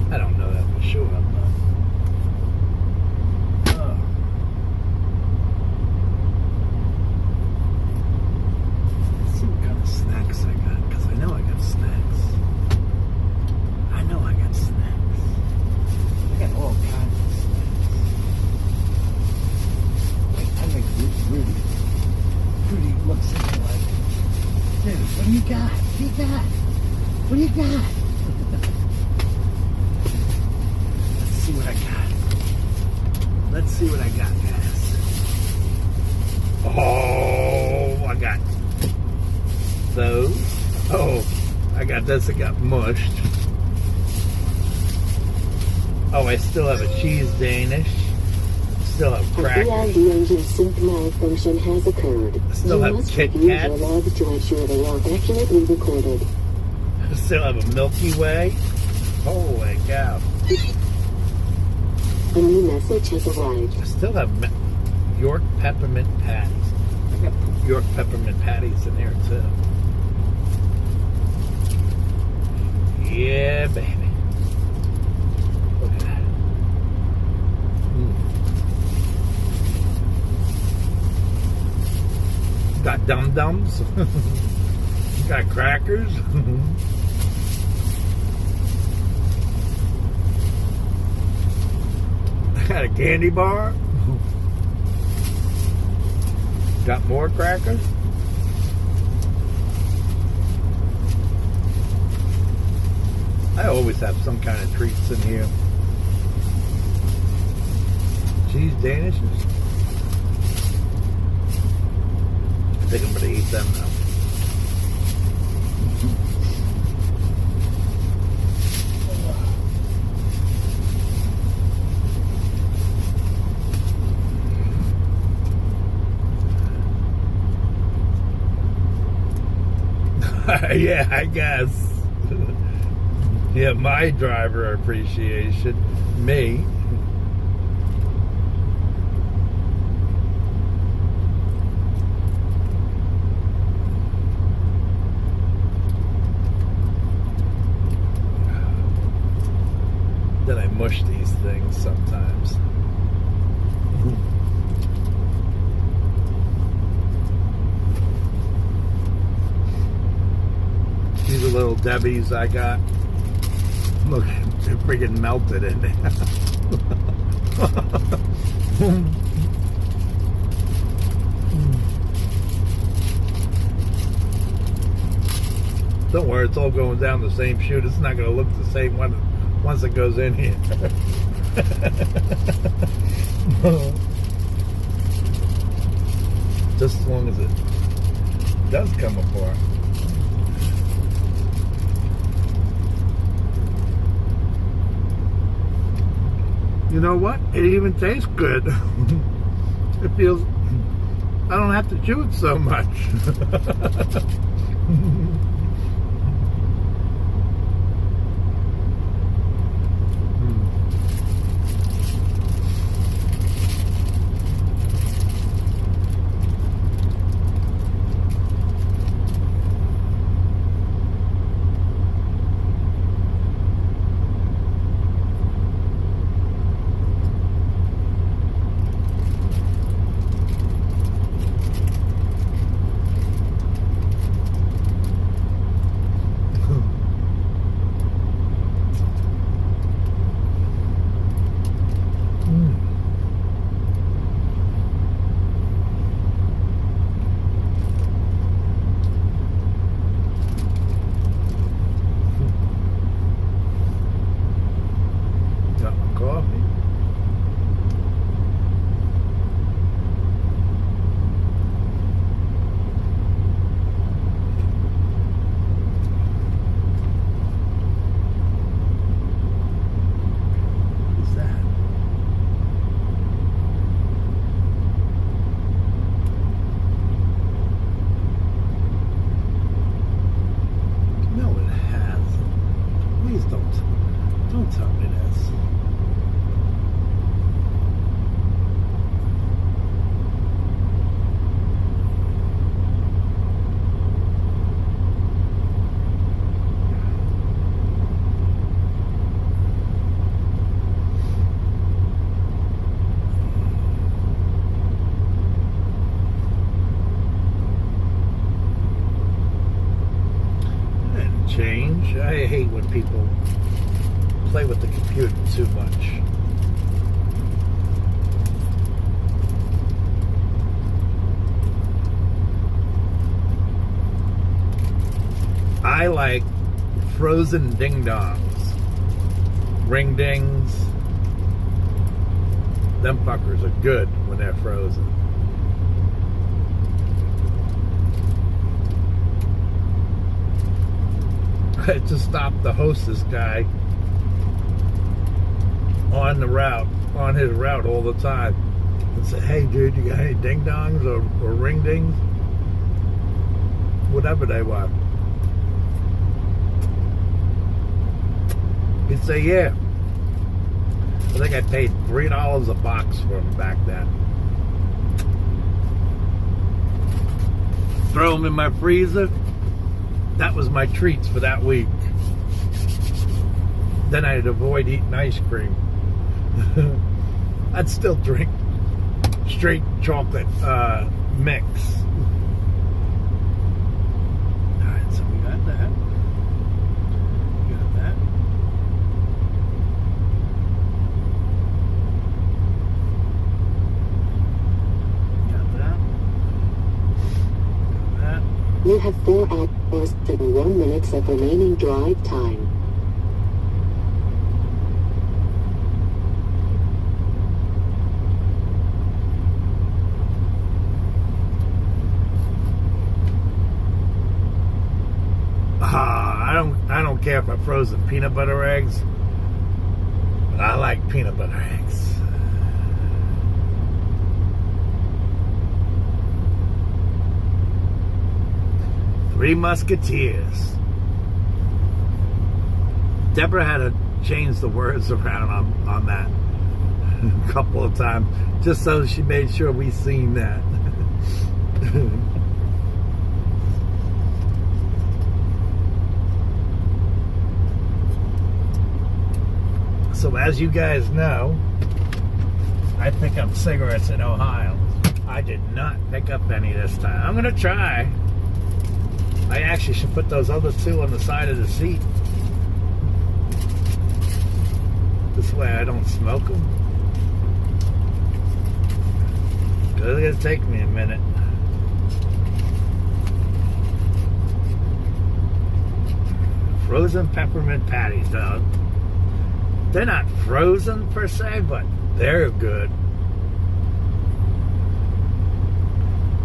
I don't know that for sure, but... Let's see what kind of snacks I got, because I know I got snacks. I know I got snacks. I got all kinds of snacks. Rudy looks at me like, dude, what do you got? What do you got? What do you got? Let's see what I got. Let's see what I got, guys. Oh, I got those. Oh, I got this. It got mushed. Oh, I still have a cheese Danish. Still have crackers. The engine sync malfunction has occurred. Still have Kit Kats. Your logs to ensure they are accurately recorded. Still have a Milky Way. Holy cow. A new message has arrived. I still have York peppermint patties. I got York peppermint patties in there too. Yeah, baby. Look at that. Got dum-dums. Got crackers. Got a candy bar. Got more crackers. I always have some kind of treats in here. Cheese Danishes. I think I'm going to eat them now. Yeah, I guess. Yeah, my driver appreciation. Me. mush these things sometimes. These are little Debbies I got. Look, they're friggin' melted in there. Don't worry, it's all going down the same chute. It's not going to look the same once it goes in here. Just as long as it does come apart. You know what? It even tastes good. It feels... I don't have to chew it so much. Don't tell me this. Change. I hate when people play with the computer too much. I like frozen ding-dongs. Ring dings. Them fuckers are good when they're frozen. I just stopped the hostess guy on his route all the time and said, "Hey dude, you got any ding dongs or ring dings? Whatever they were." He'd say, "Yeah." I think I paid $3 a box for them back then. Throw them in my freezer. That was my treats for that week. Then I'd avoid eating ice cream. I'd still drink straight chocolate mix. Alright, so we got that. Got that. Got that. Got that. You have 4 hours and 1 minute of remaining drive time. I don't care for frozen peanut butter eggs, but I like peanut butter eggs. Three Musketeers. Deborah had to change the words around on that a couple of times, just so she made sure we seen that. So as you guys know, I pick up cigarettes in Ohio. I did not pick up any this time. I'm gonna try. I actually should put those other two on the side of the seat. This way I don't smoke them. It's gonna take me a minute. Frozen peppermint patties, though. They're not frozen per se, but they're good.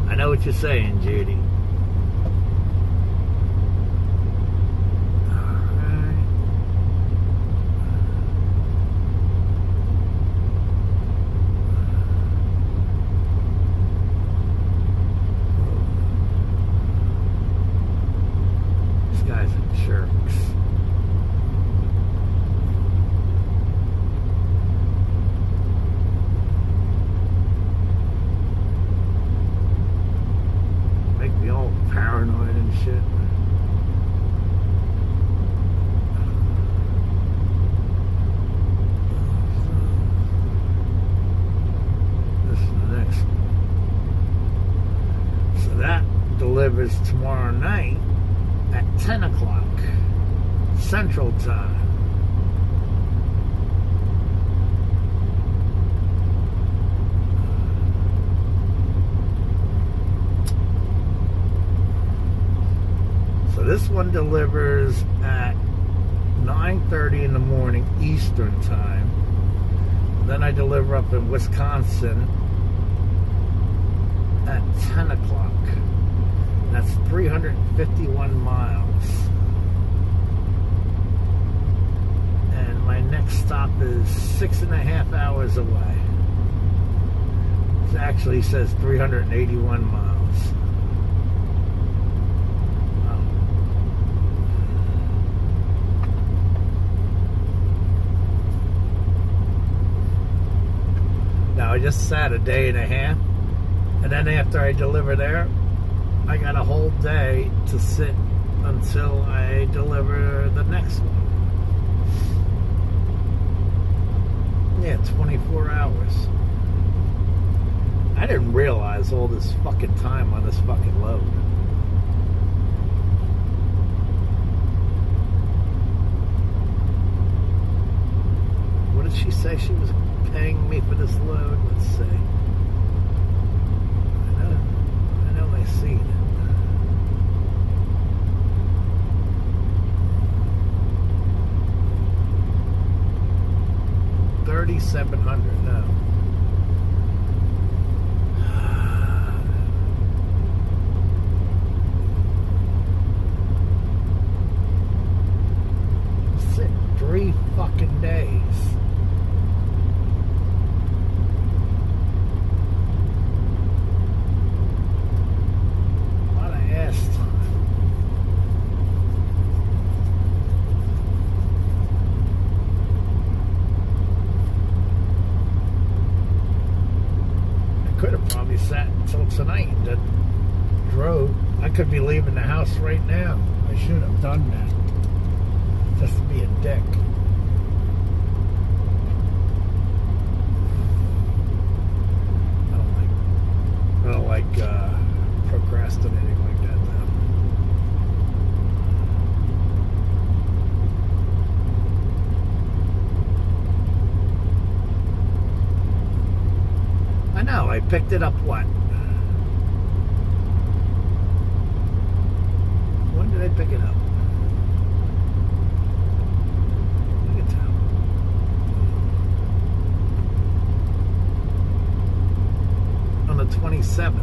I know what you're saying, Judy. Delivers tomorrow night at 10 o'clock Central Time. So this one delivers at 9:30 in the morning Eastern Time. Then I deliver up in Wisconsin at 10 o'clock. That's 351 miles. And my next stop is 6.5 hours away. It actually says 381 miles. Now I just sat a day and a half, and then after I deliver there, I got a whole day to sit until I deliver the next one. Yeah, 24 hours. I didn't realize all this fucking time on this fucking load. What did she say she was paying me for this load? Let's see. I know I seen it. 3,700, no. Sit 3 fucking days. A lot of ass time. Could have probably sat until tonight and then drove. I could be leaving the house right now. I should have done that. Just to be a dick. I don't like procrastinating like that now. I know, I picked it up what? When did I pick it up? Look at that. On the 27th.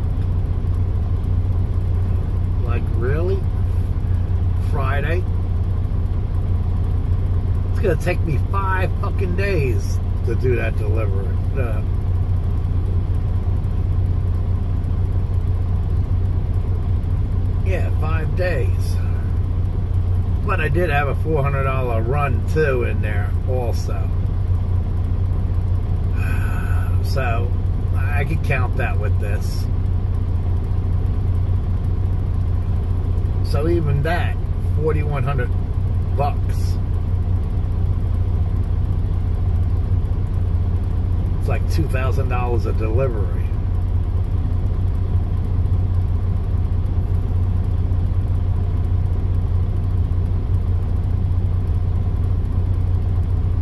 Like, really? Friday? It's gonna take me 5 fucking days to do that delivery. Yeah, 5 days. But I did have a $400 run too in there also. So I could count that with this. So even that, $4,100. It's like $2,000 a delivery.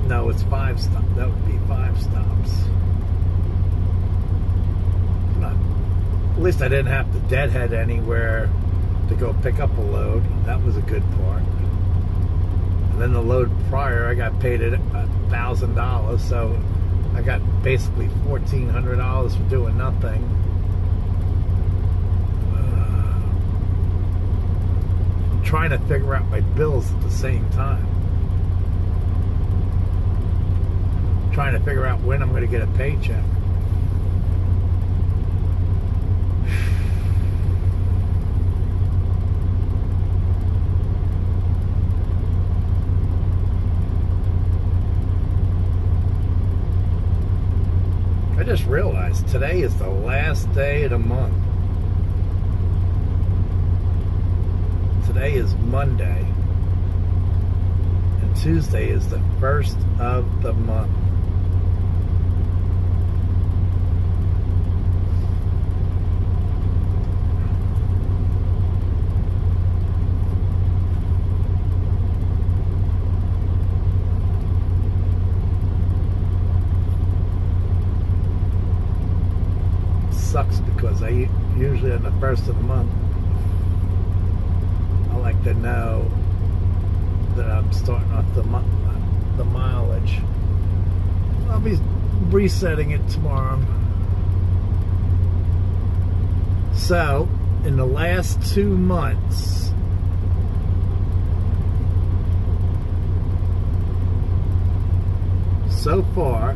No, it's 5 stops. That would be 5 stops. Not, at least I didn't have to deadhead anywhere to go pick up a load. That was a good part. And then the load prior, I got paid $1,000, so I got basically $1,400 for doing nothing. I'm trying to figure out my bills at the same time. Trying to figure out when I'm going to get a paycheck. I just realized today is the last day of the month. Today is Monday, and Tuesday is the first of the month. Sucks because I usually on the first of the month I like to know that I'm starting off the mileage. I'll be resetting it tomorrow. So in the last 2 months, so far,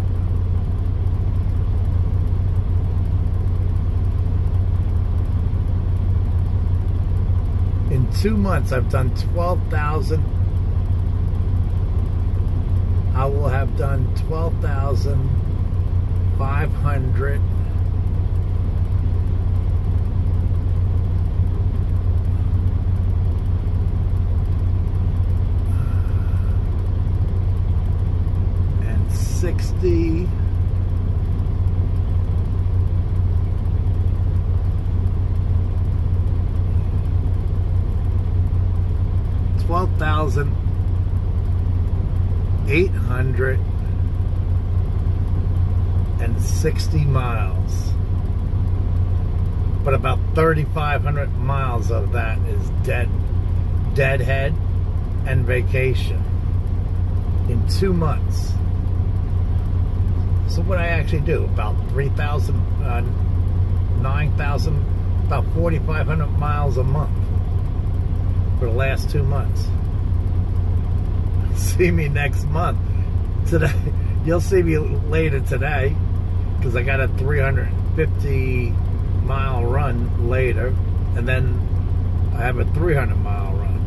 in 2 months, I've done 12,000. I will have done 12,500. And 60. 12,860 miles. But about 3,500 miles of that is deadhead and vacation in 2 months. So what I actually do, about 3,000, 9,000, about 4,500 miles a month for the last 2 months. See me next month. Today, you'll see me later today because I got a 350 mile run later, and then I have a 300 mile run.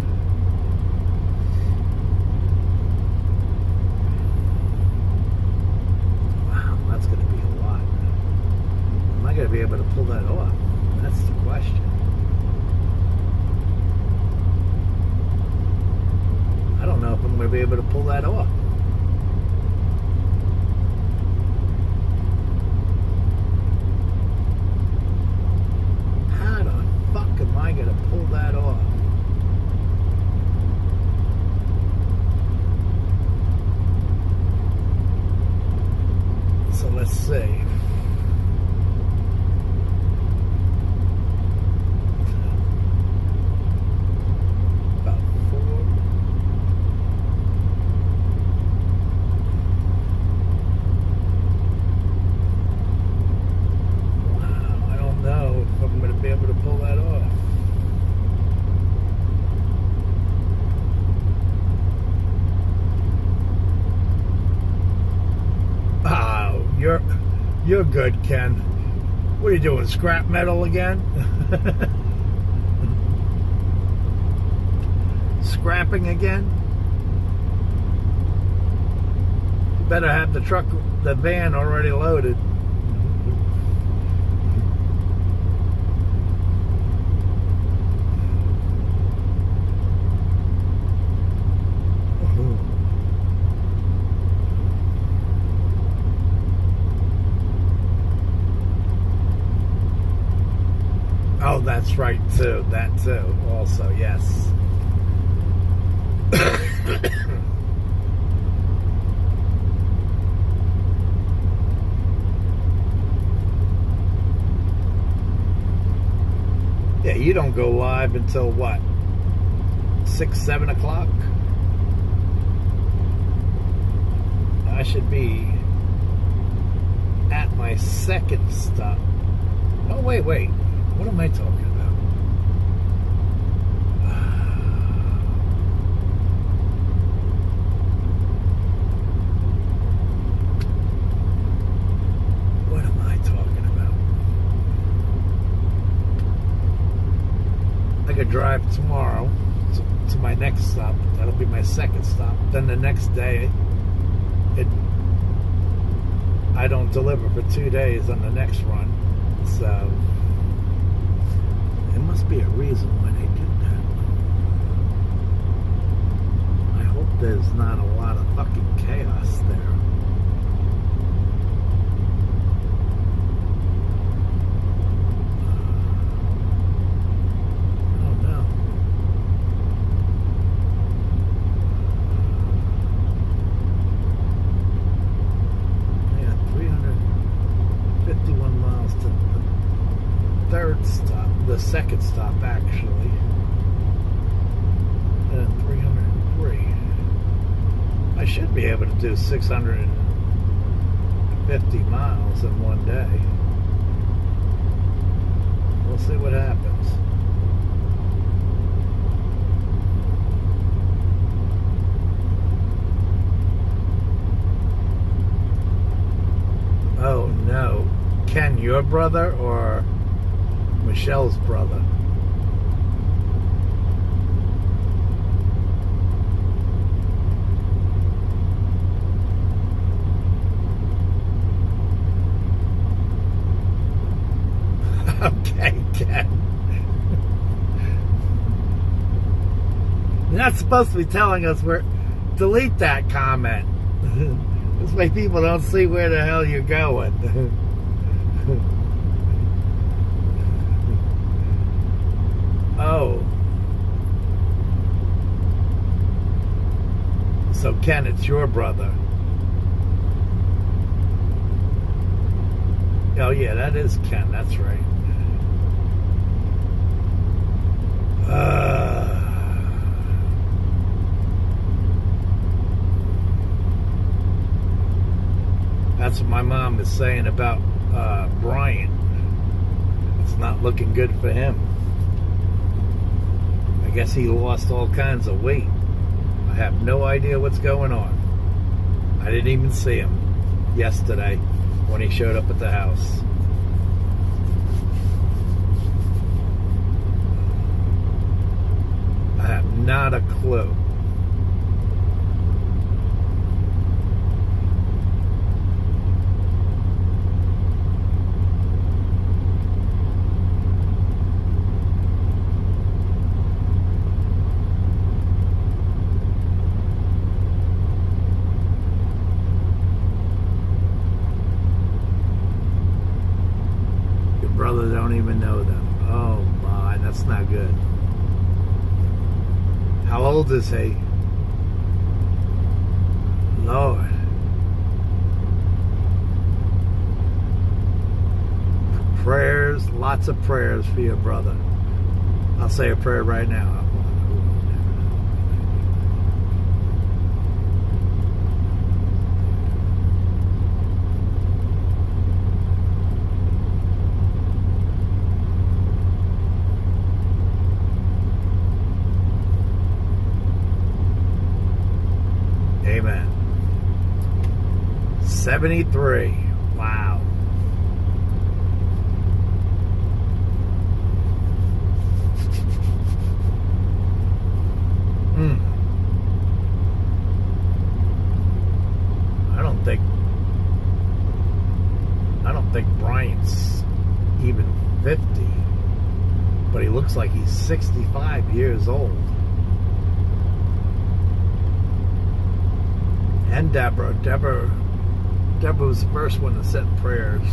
Wow, that's going to be a lot. Am I going to be able to pull that off? That's the question. I don't know if I'm going to be able to pull that off. How the fuck am I going to pull that off? So let's see. You're good, Ken. What are you doing, scrap metal again? Scrapping again? You better have the van already loaded. Oh, that's right too. That too. Also, yes. Yeah, you don't go live until what? 6, 7 o'clock? I should be at my second stop. Oh, wait. What am I talking about? What am I talking about? I could drive tomorrow to my next stop. That'll be my second stop. Then the next day, I don't deliver for 2 days on the next run. So there must be a reason why they did that. I hope there's not a lot of fucking chaos there. Oh no. Yeah, 351 miles to the third stop, the second stop actually, and 303. I should be able to do 650 miles in one day. We'll see what happens. Oh no. Ken, your brother or Michelle's brother? Okay, Ken. You're not supposed to be telling us where. Delete that comment. This way people don't see where the hell you're going. Oh. So Ken, it's your brother. Oh yeah, that is Ken, that's right. That's what my mom is saying about Brian. It's not looking good for him. I guess he lost all kinds of weight. I have no idea what's going on. I didn't even see him yesterday when he showed up at the house. I have not a clue. Brother don't even know them. Oh my, that's not good. How old is he? Lord. Prayers, lots of prayers for your brother. I'll say a prayer right now. Amen. 73. Wow. I don't think Bryant's even 50, but he looks like he's 65 years old. And Deborah was the first one that said prayers.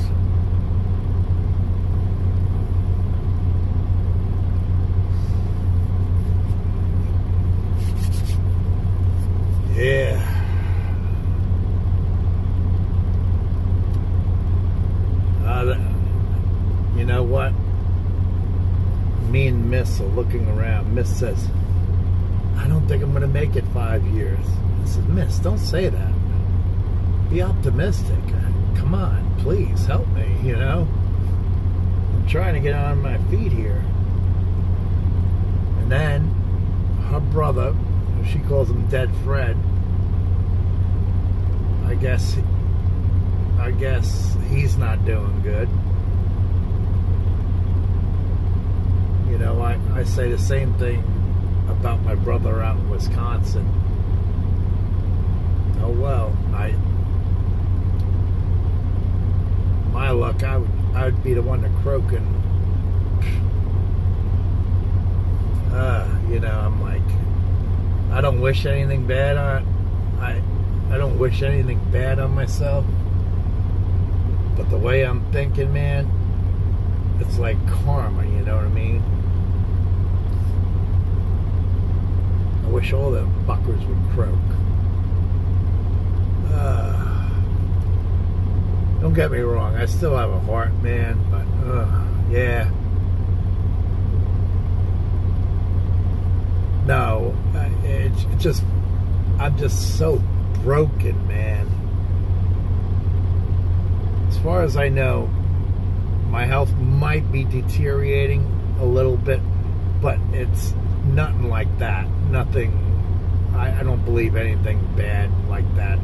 Miss or looking around. Miss says, I don't think I'm going to make it 5 years. I said, Miss, don't say that. Be optimistic. Come on, please help me, you know. I'm trying to get on my feet here. And then her brother, she calls him Dead Fred, I guess he's not doing good. You know, I say the same thing about my brother out in Wisconsin. Oh well, my luck, I would be the one to croak and you know, I'm like, I don't wish anything bad on I don't wish anything bad on myself, but the way I'm thinking, man, it's like karma, you know what I mean? I wish all them fuckers would croak. Don't get me wrong, I still have a heart, man, but yeah. No, it's just, I'm just so broken, man. As far as I know, my health might be deteriorating a little bit, but it's nothing like that. Nothing, I don't believe anything bad like that.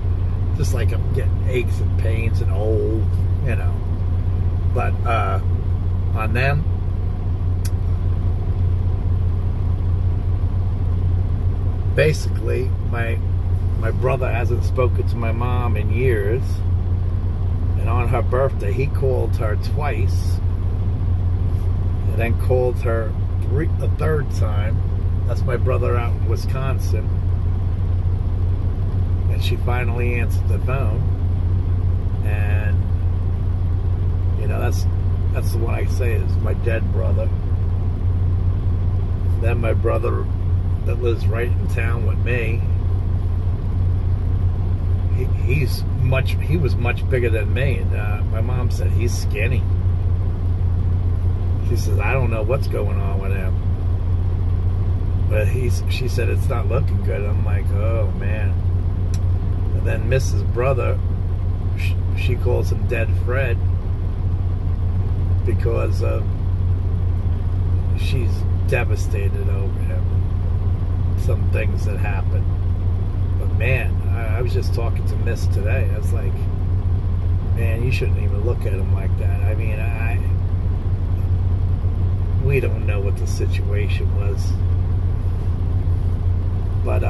Just like I'm getting aches and pains and old, you know. But on them, basically, my brother hasn't spoken to my mom in years, and on her birthday he called her twice, and then called her a third time. That's my brother out in Wisconsin, and she finally answered the phone, and you know, that's the one I say is my dead brother. Then my brother that lives right in town with me, he was much bigger than me, and my mom said he's skinny. She says, I don't know what's going on with him, but she said it's not looking good. I'm like, oh man. And then Mrs. Brother, she calls him Dead Fred because she's devastated over him, some things that happened. But man, I was just talking to Miss today. I was like, man, you shouldn't even look at him like that. I mean, we don't know what the situation was, but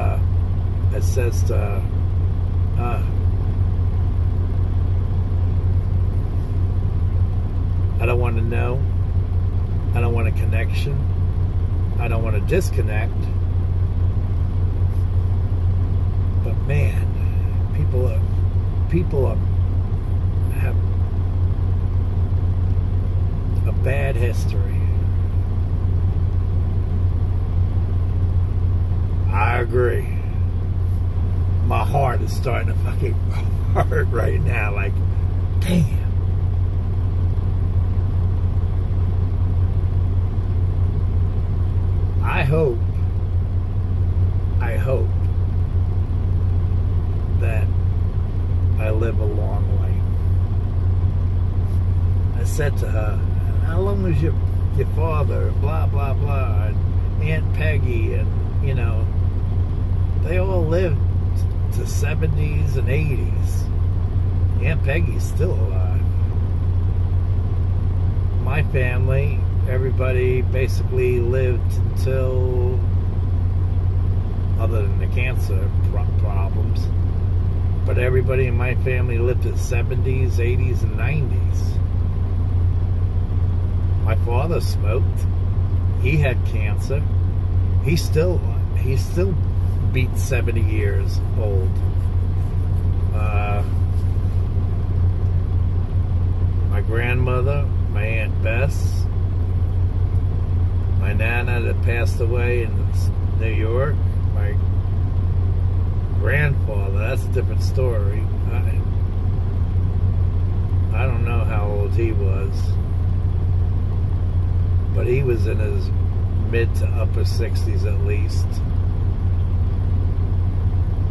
it says to I don't want to know. I don't want a connection. I don't want to disconnect. But man, people have a bad history. I agree. My heart is starting to fucking hurt right now. Like, damn. I hope that I live a long life. I said to her, how long was your father, blah, blah, blah, and Aunt Peggy, and, you know, they all lived to 70s and 80s. Aunt Peggy's still alive. My family, everybody basically lived until, other than the cancer problems, but everybody in my family lived at 70s, 80s, and 90s. My father smoked. He had cancer. He still beat 70 years old. My grandmother, my Aunt Bess, my Nana that passed away in New York, my grandfather, that's a different story. I don't know how old he was, but he was in his mid to upper 60s at least.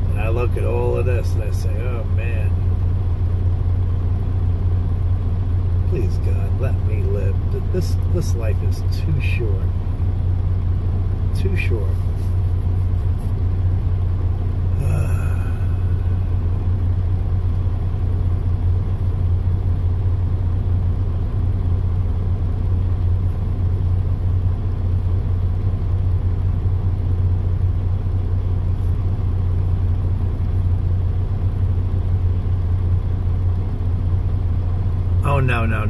And I look at all of this and I say, oh man, please God, let me live. This life is too short. Too short. Oh, no. No.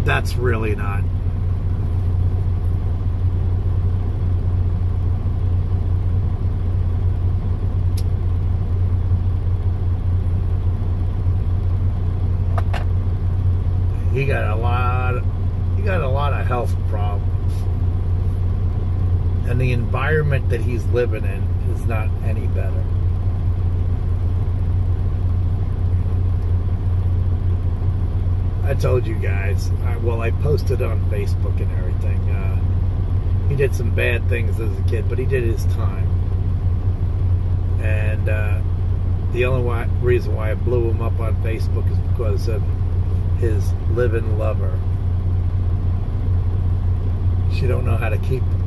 That's really not. He got a lot of health problems. And the environment that he's living in is not any better. I told you guys, I posted on Facebook and everything. He did some bad things as a kid, but he did his time. And the only reason why I blew him up on Facebook is because of his living lover. She don't know how to keep him.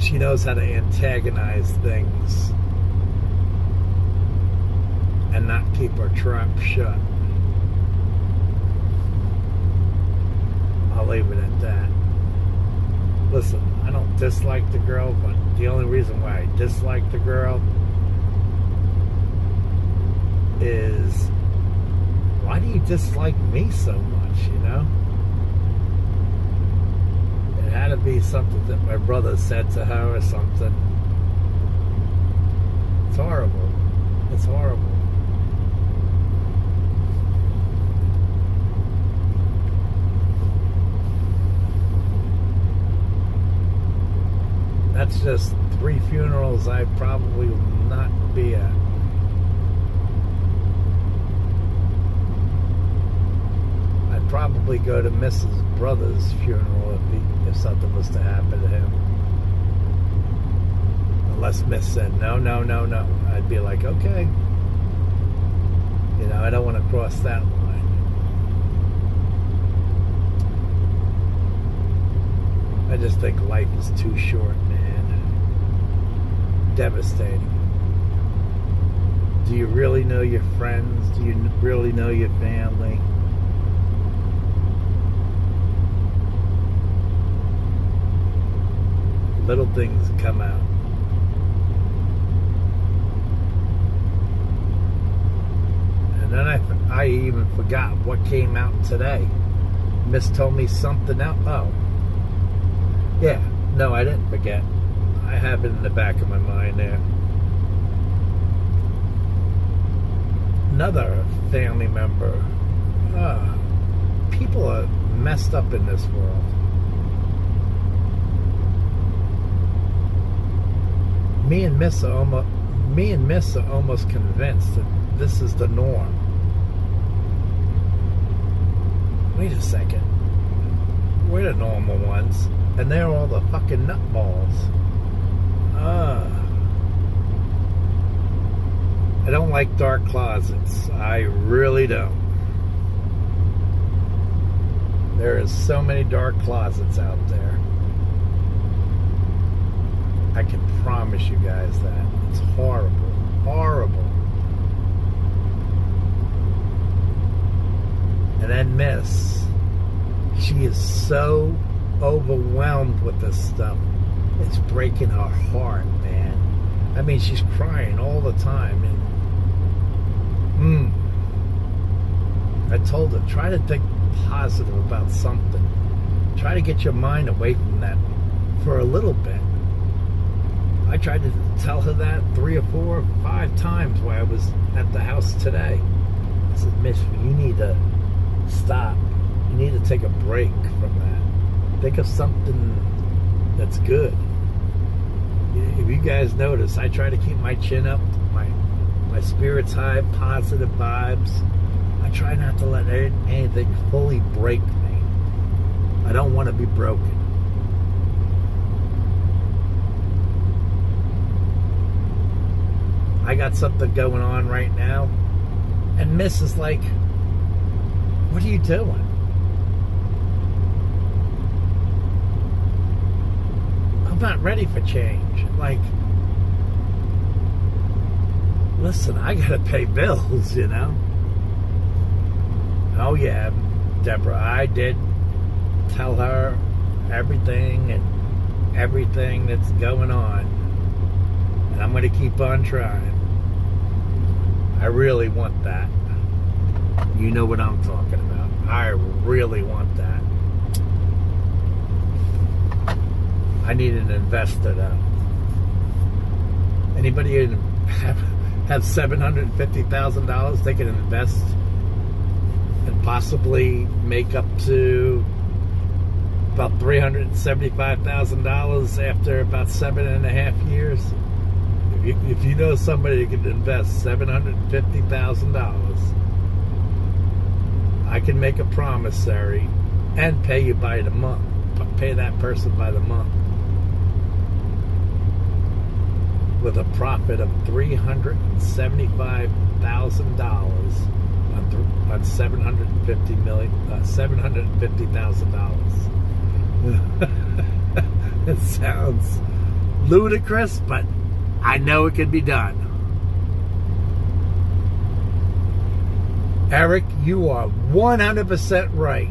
She knows how to antagonize things and not keep her trap shut. I'll leave it at that. Listen, I don't dislike the girl, but the only reason why I dislike the girl is, why do you dislike me so much, you know? It had to be something that my brother said to her or something. It's horrible. It's horrible. That's just 3 funerals I probably will not be at. I'd probably go to Mrs. Brother's funeral if something was to happen to him. Unless Miss said, no. I'd be like, okay. You know, I don't want to cross that line. I just think life is too short, man. Devastating. Do you really know your friends? Do you really know your family? Little things come out. And then I even forgot what came out today. Miss told me something else. Oh. Yeah. No, I didn't forget. I have it in the back of my mind there. Another family member. People are messed up in this world. Me and Miss are almost convinced that this is the norm. Wait a second. We're the normal ones, and they're all the fucking nutballs. I don't like dark closets. I really don't. There is so many dark closets out there. I can promise you guys that. It's horrible. Horrible. And then Miss, she is so overwhelmed with this stuff. It's breaking her heart, man. I mean, she's crying all the time. And I told her, try to think positive about something. Try to get your mind away from that for a little bit. I tried to tell her that 3 or 4 or 5 times while I was at the house today. I said, Miss, you need to stop. You need to take a break from that. Think of something that's good. If you guys notice, I try to keep my chin up, my spirits high, positive vibes. I try not to let anything fully break me. I don't want to be broken. I got something going on right now, and Miss is like, what are you doing? I'm not ready for change. Like, listen, I gotta pay bills, you know? Oh yeah, Deborah, I did tell her everything and everything that's going on. And I'm gonna keep on trying. I really want that. You know what I'm talking about. I really want that. I need an investor though. Anybody have $750,000 they can invest and possibly make up to about $375,000 after about 7.5 years? If you know somebody that can invest $750,000, I can make a promissory and pay you by the month. Pay that person by the month with a profit of $375,000 on $750,000. It sounds ludicrous, but I know it can be done. Eric, you are 100% right.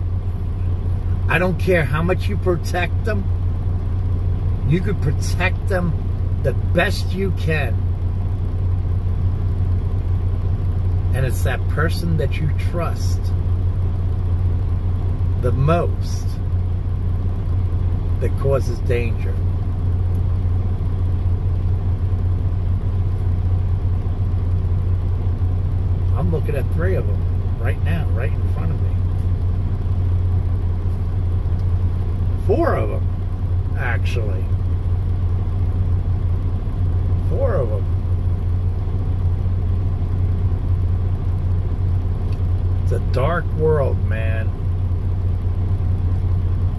I don't care how much you protect them. You could protect them the best you can. And it's that person that you trust the most that causes danger. I'm looking at 3 of them right now, right in front of me. 4 of them, actually. 4 of them. It's a dark world, man.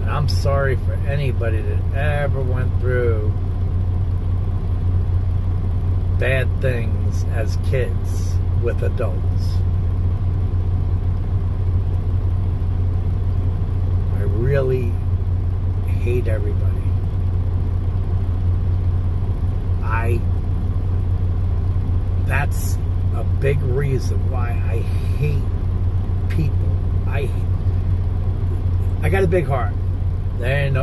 And I'm sorry for anybody that ever went through bad things as kids with adults. I really hate everybody. That's a big reason why I hate people. I got a big heart. And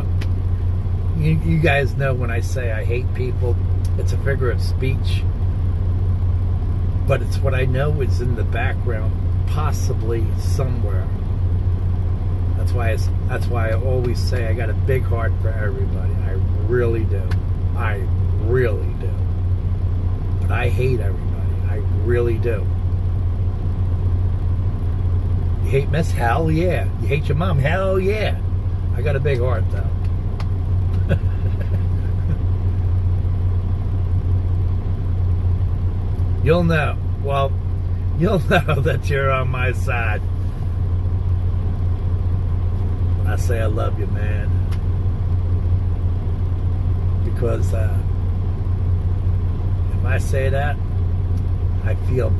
you guys know when I say I hate people, it's a figure of speech. But it's what I know is in the background, possibly somewhere. That's why I always say I got a big heart for everybody. I really do. I really do. But I hate everybody. I really do. You hate Miss? Hell yeah. You hate your mom? Hell yeah. I got a big heart though. You'll know. Well, you'll know that you're on my side when I say I love you, man. Because if I say that, I feel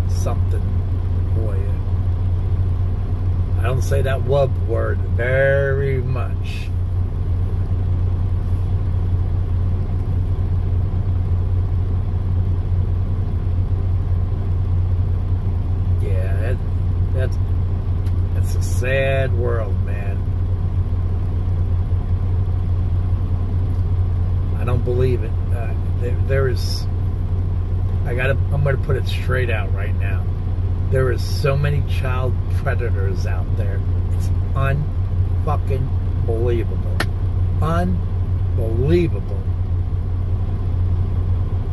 something for you. I don't say that love word very much. Yeah, that's a sad world, man. I don't believe it. I'm going to put it straight out right now. There is so many child predators out there. It's unfucking believable. Unbelievable.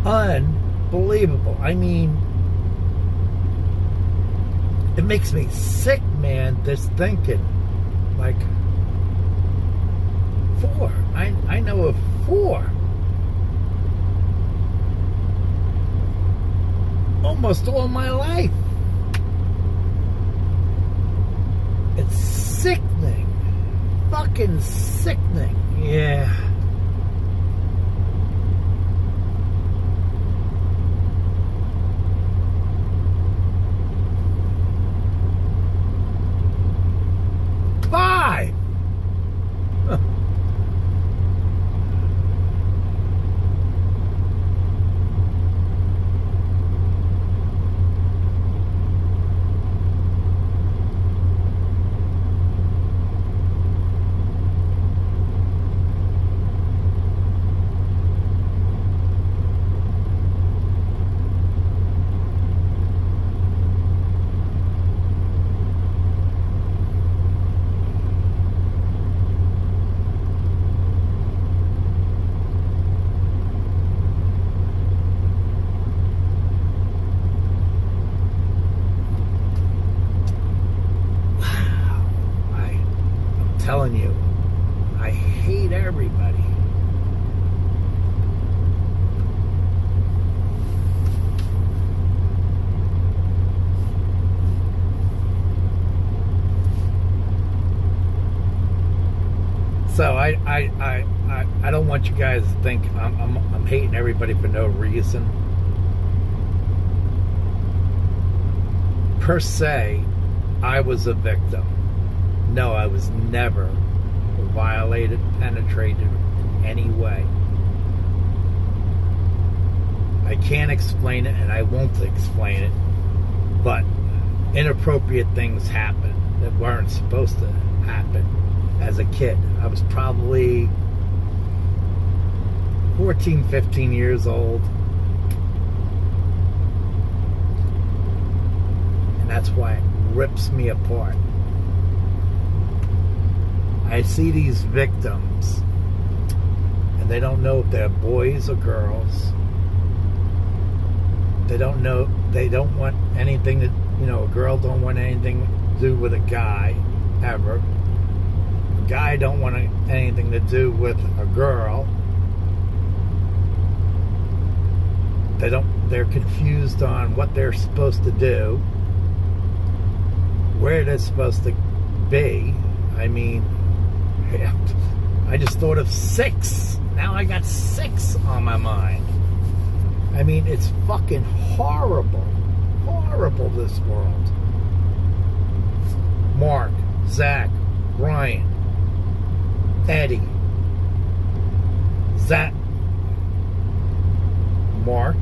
Unbelievable. I mean, it makes me sick, man, just thinking. Like, 4. I know of 4. Almost all my life. It's sickening. Fucking sickening. Yeah. Bye. Telling you, I hate everybody. So I don't want you guys to think I'm hating everybody for no reason. Per se, I was a victim. No, I was never violated, penetrated in any way. I can't explain it, and I won't explain it, but inappropriate things happen that weren't supposed to happen as a kid. I was probably 14, 15 years old. And that's why it rips me apart. I see these victims, and they don't know if they're boys or girls. They don't know. They don't want anything that, a girl don't want anything to do with a guy, ever. A guy don't want anything to do with a girl. They're confused on what they're supposed to do, where they're supposed to be. I mean, I just thought of 6. Now I got 6 on my mind. I mean, it's fucking horrible. Horrible, this world. Mark, Zach, Ryan, Eddie, Zach, Mark,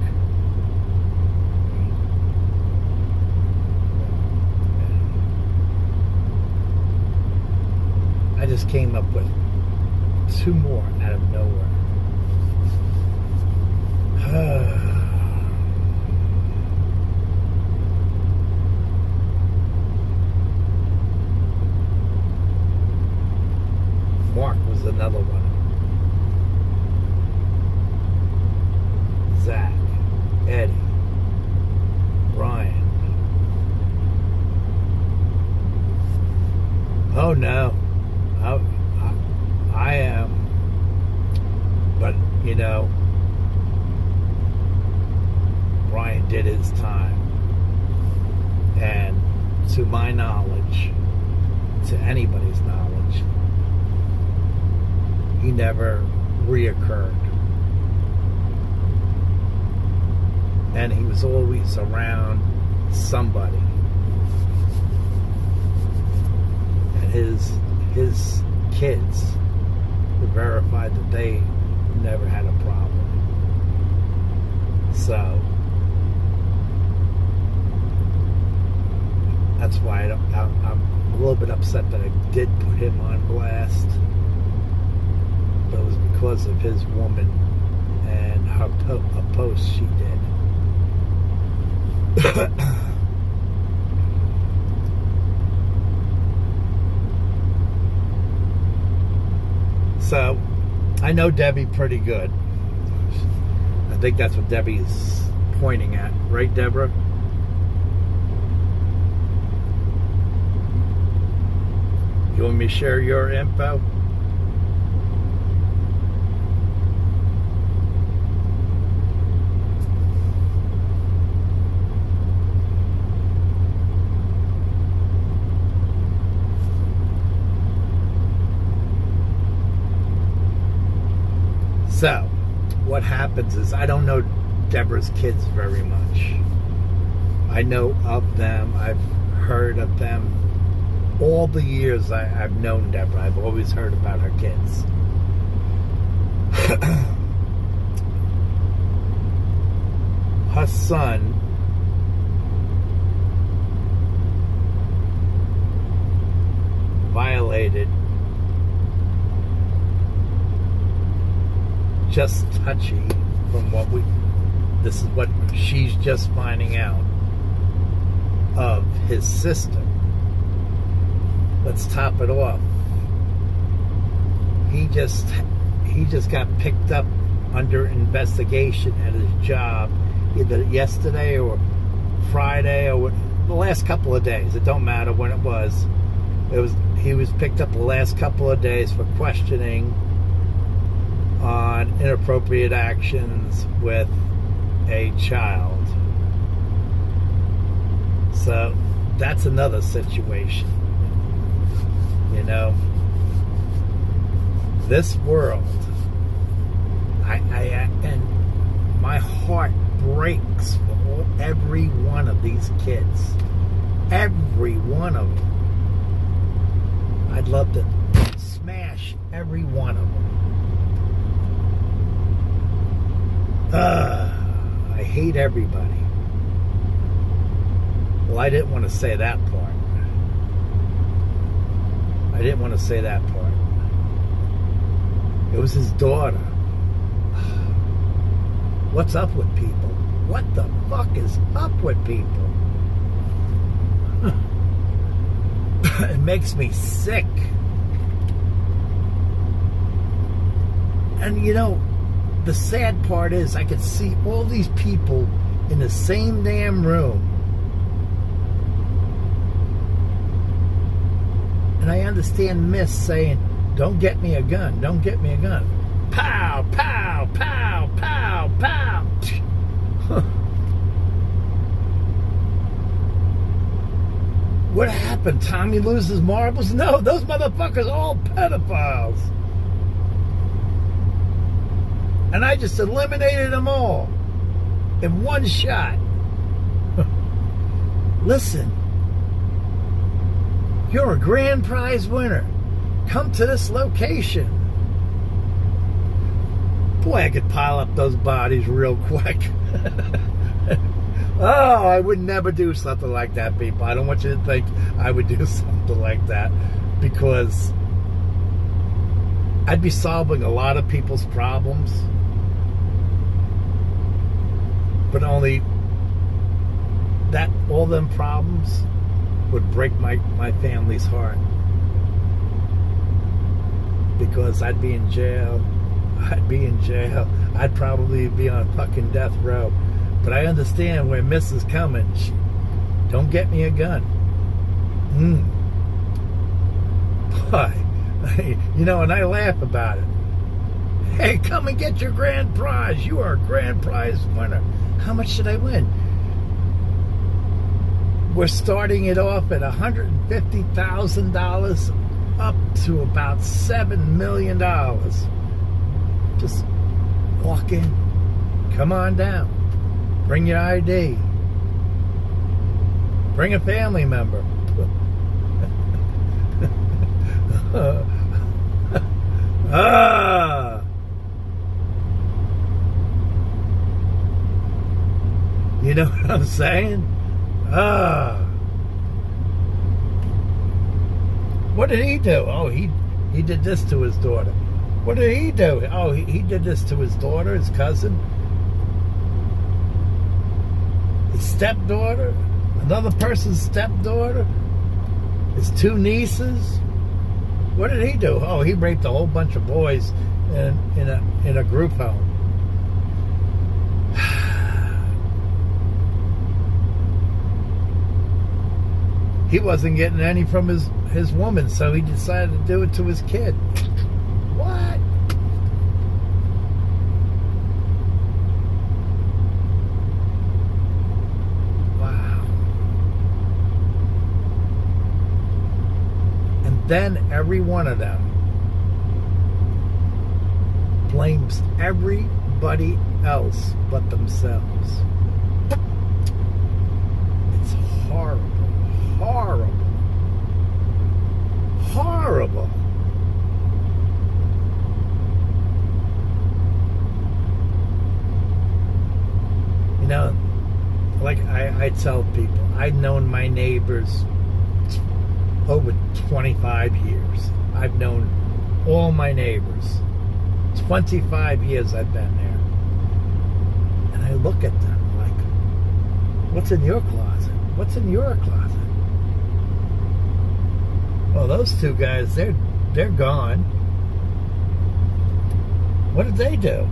I just came up with 2 more out of nowhere. Mark was another one. Zach, Eddie, Ryan. Oh no. I am, but Brian did his time, and to my knowledge, to anybody's knowledge, he never reoccurred, and he was always around somebody, and his kids verified that they never had a problem. So that's why I'm a little bit upset that I did put him on blast. But it was because of his woman and a post she did. So, I know Debbie pretty good. I think that's what Debbie's pointing at. Right, Deborah? You want me to share your info? So, what happens is, I don't know Deborah's kids very much. I know of them. I've heard of them. All the years I've known Deborah, I've always heard about her kids. Her son violated, just touchy from what this is what she's just finding out, of his sister. Let's top it off. He just got picked up under investigation at his job either yesterday or Friday or the last couple of days. It don't matter when it was. He was picked up the last couple of days for questioning on inappropriate actions with a child. So that's another situation. You know, this world, and my heart breaks for every one of these kids. Every one of them. I'd love to smash every one of them. I hate everybody. Well, I didn't want to say that part. I didn't want to say that part. It was his daughter. What's up with people? What the fuck is up with people? It makes me sick. And you know, the sad part is I could see all these people in the same damn room. And I understand Miss saying, "Don't get me a gun, don't get me a gun." Pow, pow, pow, pow, pow. What happened? Tommy loses marbles? No, those motherfuckers are all pedophiles. And I just eliminated them all in one shot. Listen, you're a grand prize winner. Come to this location. Boy, I could pile up those bodies real quick. Oh, I would never do something like that, people. I don't want you to think I would do something like that, because I'd be solving a lot of people's problems, but only that, all them problems would break my family's heart, because I'd be in jail. I'd probably be on fucking death row. But I understand where Miss is coming. Don't get me a gun. Boy, you know, and I laugh about it. Hey, come and get your grand prize. You are a grand prize winner. How much should I win? We're starting it off at $150,000 up to about $7 million. Just walk in. Come on down. Bring your ID. Bring a family member. You know what I'm saying? What did he do? Oh, he did this to his daughter. What did he do? Oh, he did this to his daughter, his cousin, his stepdaughter, another person's stepdaughter, his two nieces. What did he do? Oh, he raped a whole bunch of boys in a group home. He wasn't getting any from his woman, so he decided to do it to his kid. What? Wow. And then every one of them blames everybody else but themselves. It's horrible, horrible, horrible. You know, like I tell people, I've known my neighbors over 25 years. I've known all my neighbors. 25 years I've been there. And I look at them like, what's in your closet? What's in your closet? Well, those two guys, they're gone. What did they do?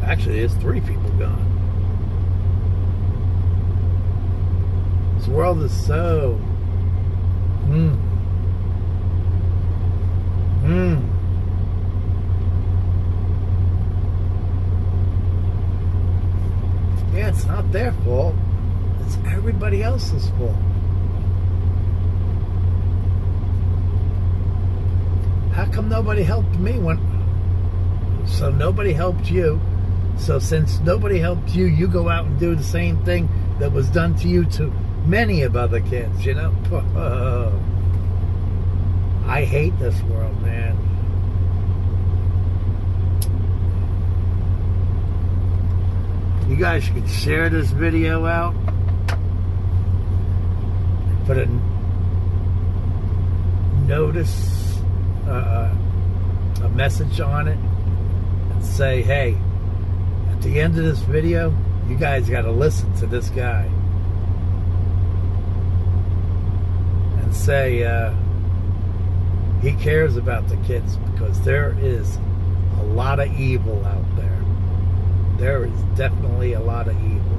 Actually, there's 3 people gone. This world is so... Yeah, it's not their fault. It's everybody else's fault. How come nobody helped me when... So nobody helped you. So since nobody helped you, you go out and do the same thing that was done to you to many of other kids, you know? I hate this world, man. You guys should share this video out. Put a notice, a message on it, and say, hey, at the end of this video, you guys got to listen to this guy. And say, he cares about the kids, because there is a lot of evil out there. There is definitely a lot of evil.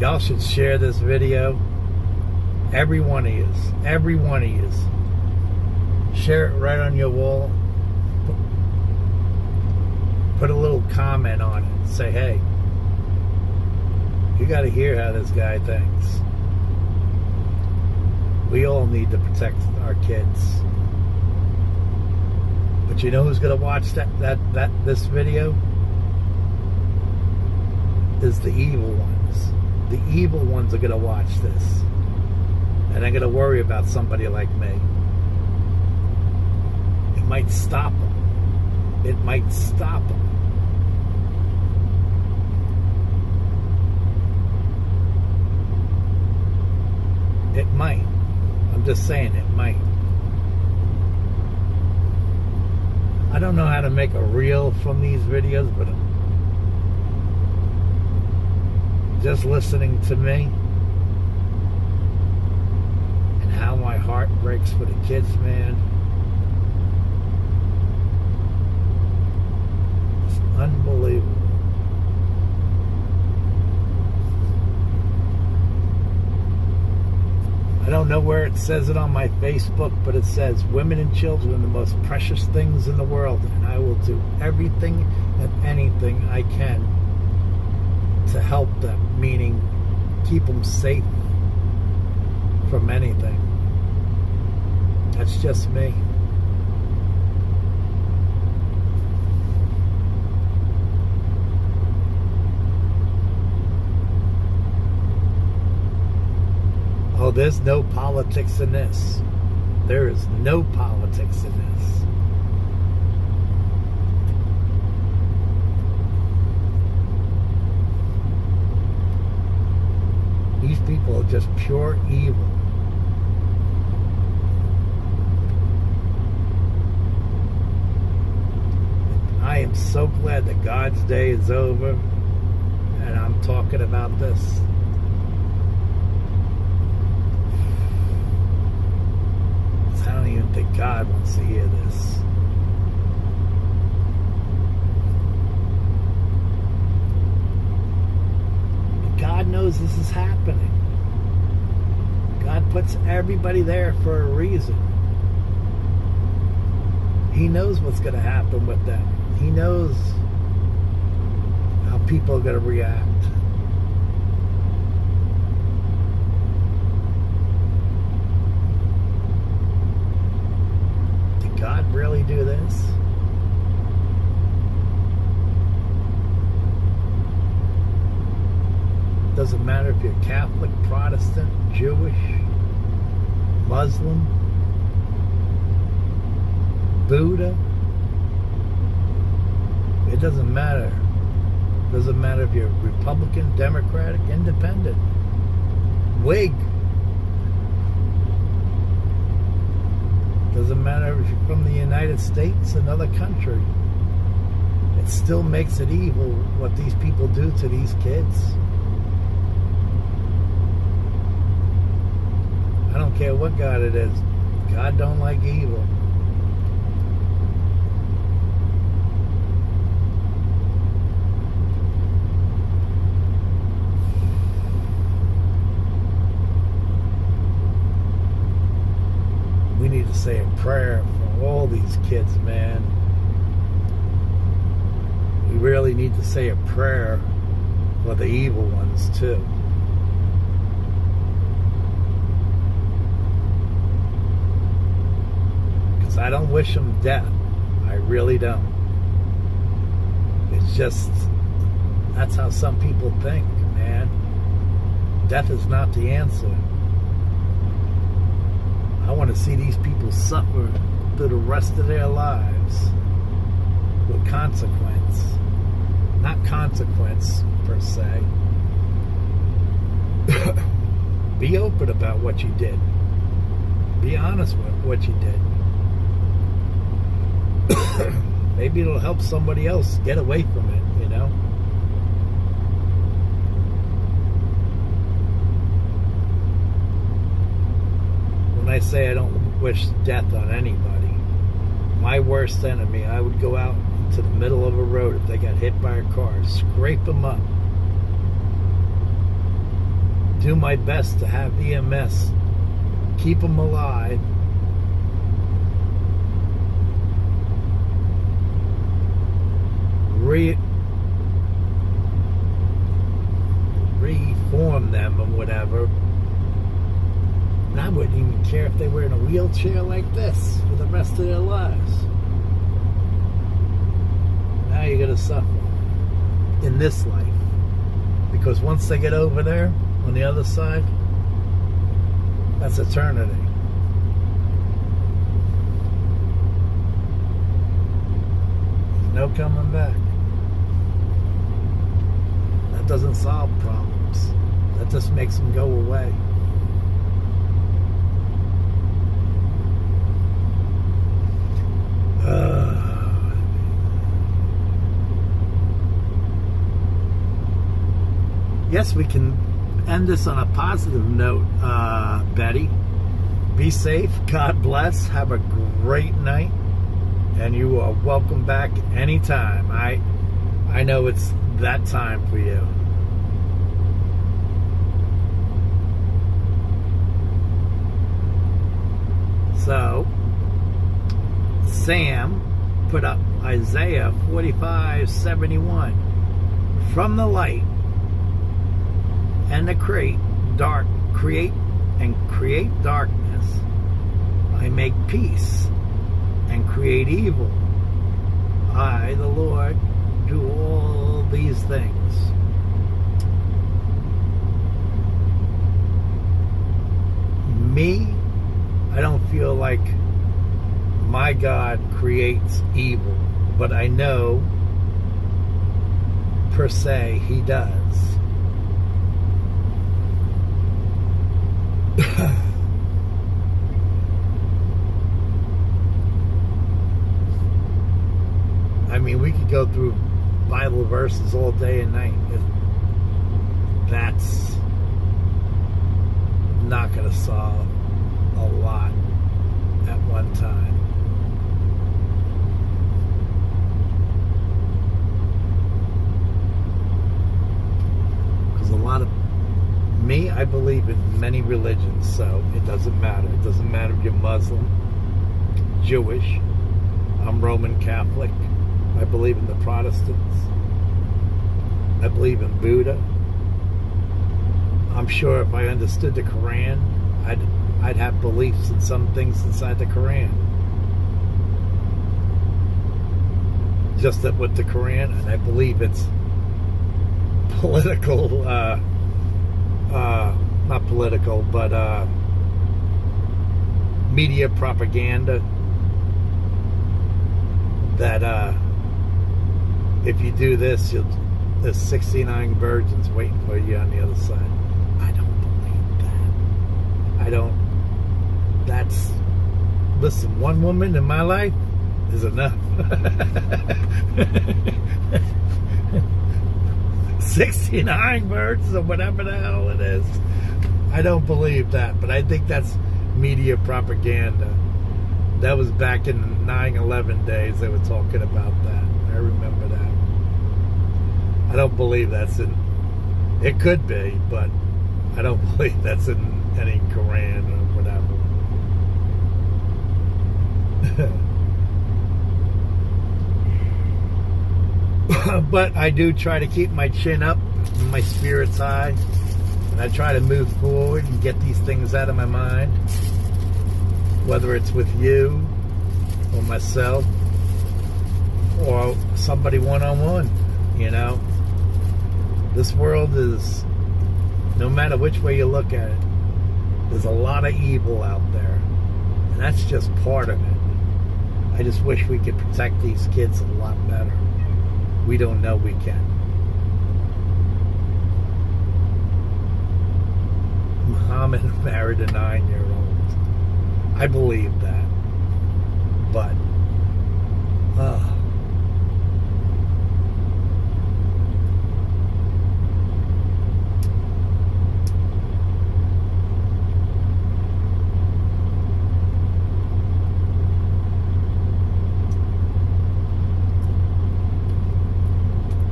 Y'all should share this video. Every one of you. Every one of you. Share it right on your wall. Put a little comment on it. Say, hey, you got to hear how this guy thinks. We all need to protect our kids. But you know who's going to watch this video? Is the evil ones. The evil ones are going to watch this. And they're going to worry about somebody like me. It might stop them. It might stop them. It might. I'm just saying it might. I don't know how to make a reel from these videos, but just listening to me and how my heart breaks for the kids, man. It's unbelievable. I don't know where it says it on my Facebook, but it says women and children are the most precious things in the world, and I will do everything and anything I can to help them, meaning keep them safe from anything. That's just me. Oh, there's no politics in this. There is no politics in this. These people are just pure evil. I am so glad that God's day is over and I'm talking about this. I don't even think God wants to hear this. But God knows this is happening. God puts everybody there for a reason. He knows what's going to happen with them. He knows how people are going to react. Doesn't matter if you're Catholic, Protestant, Jewish, Muslim, Buddha. It doesn't matter. It doesn't matter if you're Republican, Democratic, Independent, Whig. Doesn't matter if you're from the United States, another country. It still makes it evil what these people do to these kids. I don't care what God it is. God don't like evil. We need to say a prayer for all these kids, man. We really need to say a prayer for the evil ones, too. Because I don't wish them death. I really don't. It's just, that's how some people think, man. Death is not the answer. I want to see these people suffer through the rest of their lives with consequence. Not consequence, per se. Be open about what you did. Be honest with what you did. Maybe it'll help somebody else get away from it, you know? When I say I don't wish death on anybody, my worst enemy, I would go out into the middle of a road if they got hit by a car, scrape them up, do my best to have EMS keep them alive, reform them or whatever. And I wouldn't even care if they were in a wheelchair like this for the rest of their lives. Now you're going to suffer in this life. Because once they get over there, on the other side, that's eternity. There's no coming back. That doesn't solve problems. That just makes them go away. Yes, we can end this on a positive note, Betty. Be safe. God bless. Have a great night. And you are welcome back anytime. I know it's that time for you. So, Sam put up Isaiah 45:71. From the light and the create darkness, I make peace and create evil. I, the Lord, do all these things. Me, I don't feel like my God creates evil, but I know per se He does. I mean, we could go through Bible verses all day and night. That's not going to solve a lot at one time. Because a lot of me, I believe in many religions, so it doesn't matter. It doesn't matter if you're Muslim, Jewish. I'm Roman Catholic. I believe in the Protestants. I believe in Buddha. I'm sure if I understood the Quran, I'd have beliefs in some things inside the Quran. Just that with the Quran, and I believe it's political not political, but media propaganda that if you do this, there's 69 virgins waiting for you on the other side. I don't believe that. I don't. That's, listen, one woman in my life is enough. 69 virgins or whatever the hell it is. I don't believe that, but I think that's media propaganda. That was back in 9/11 days. They were talking about that. I remember that. I don't believe that's in. It could be, but I don't believe that's in any Quran or whatever. But I do try to keep my chin up, and my spirits high, and I try to move forward and get these things out of my mind, whether it's with you or myself or somebody one-on-one. You know, this world is, no matter which way you look at it, there's a lot of evil out there, and that's just part of it. I just wish we could protect these kids a lot better. We don't know we can. Muhammad married a 9-year-old. I believe that. But,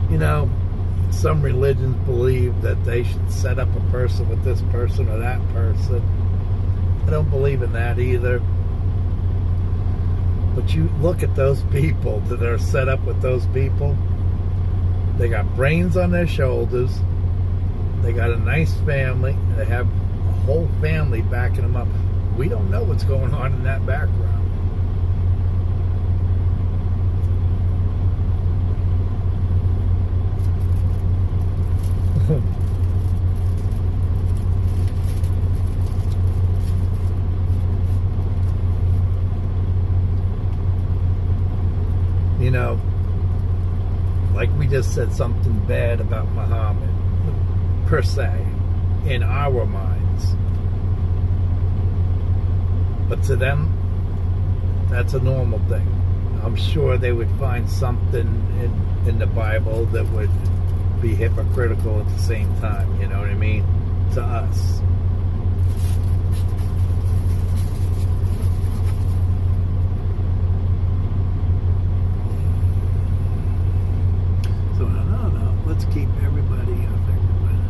you know, some religions believe that they should set up a person with this person or that person. I don't believe in that either. But you look at those people that are set up with those people. They got brains on their shoulders. They got a nice family. They have a whole family backing them up. We don't know what's going on in that background. You know, like we just said something bad about Muhammad, per se, in our minds. But to them, that's a normal thing. I'm sure they would find something in the Bible that would be hypocritical at the same time, you know what I mean? To us. So, no, let's keep everybody up, everybody.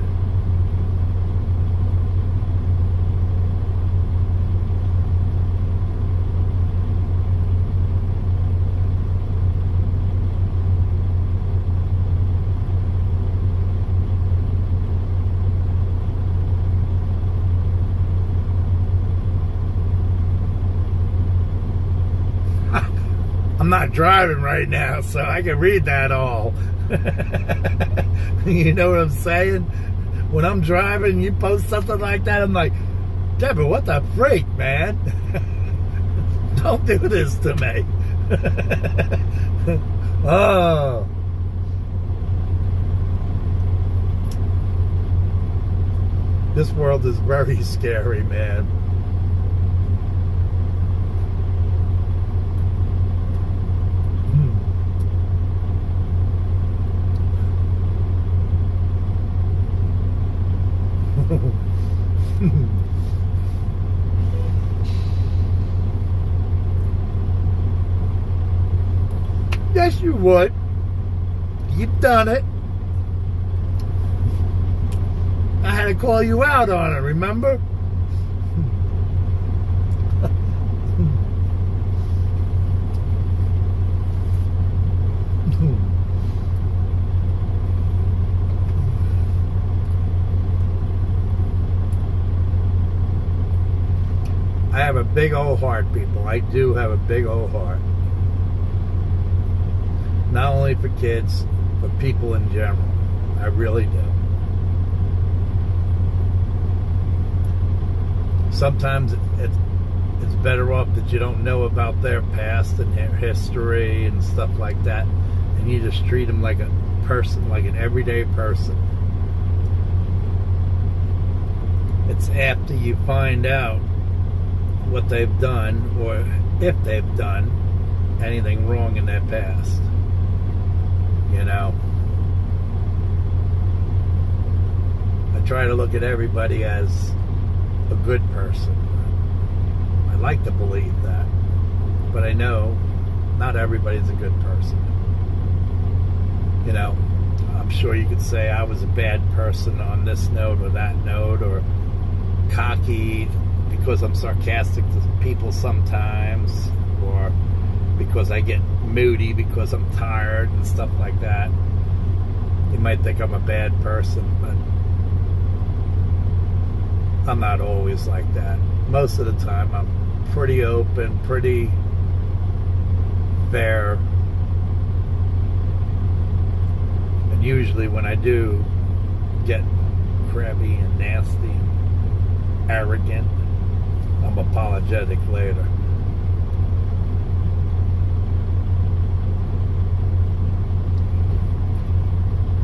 I'm not driving right now, so I can read that all. You know what I'm saying? When I'm driving, you post something like that, I'm like, Deborah, what the freak, man? Don't do this to me. Oh. This world is very scary, man. Yes, you would. You've done it. I had to call you out on it, remember? I have a big old heart, people. I do have a big old heart. Not only for kids, but people in general. I really do. sometimes it's better off that you don't know about their past and their history and stuff like that, and you just treat them like a person, like an everyday person. It's after you find out what they've done, or if they've done anything wrong in their past, you know. I try to look at everybody as a good person. I like to believe that, but I know not everybody's a good person. You know, I'm sure you could say I was a bad person on this note or that note, or cocky because I'm sarcastic to people sometimes, or because I get moody because I'm tired and stuff like that. You might think I'm a bad person, but I'm not always like that. Most of the time I'm pretty open, pretty fair. And usually when I do get crabby and nasty and arrogant, I'm apologetic later.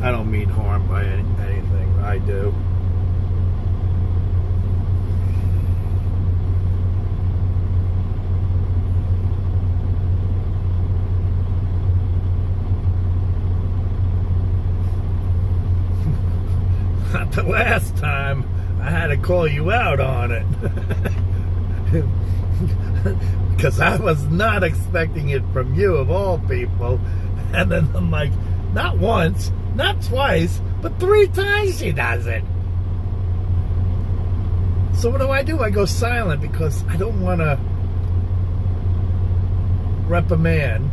I don't mean harm by anything. I do. Not the last time. I had to call you out on it. Because I was not expecting it from you, of all people. And then I'm like, not once, not twice, but 3 times she does it. So what do? I go silent because I don't want to reprimand.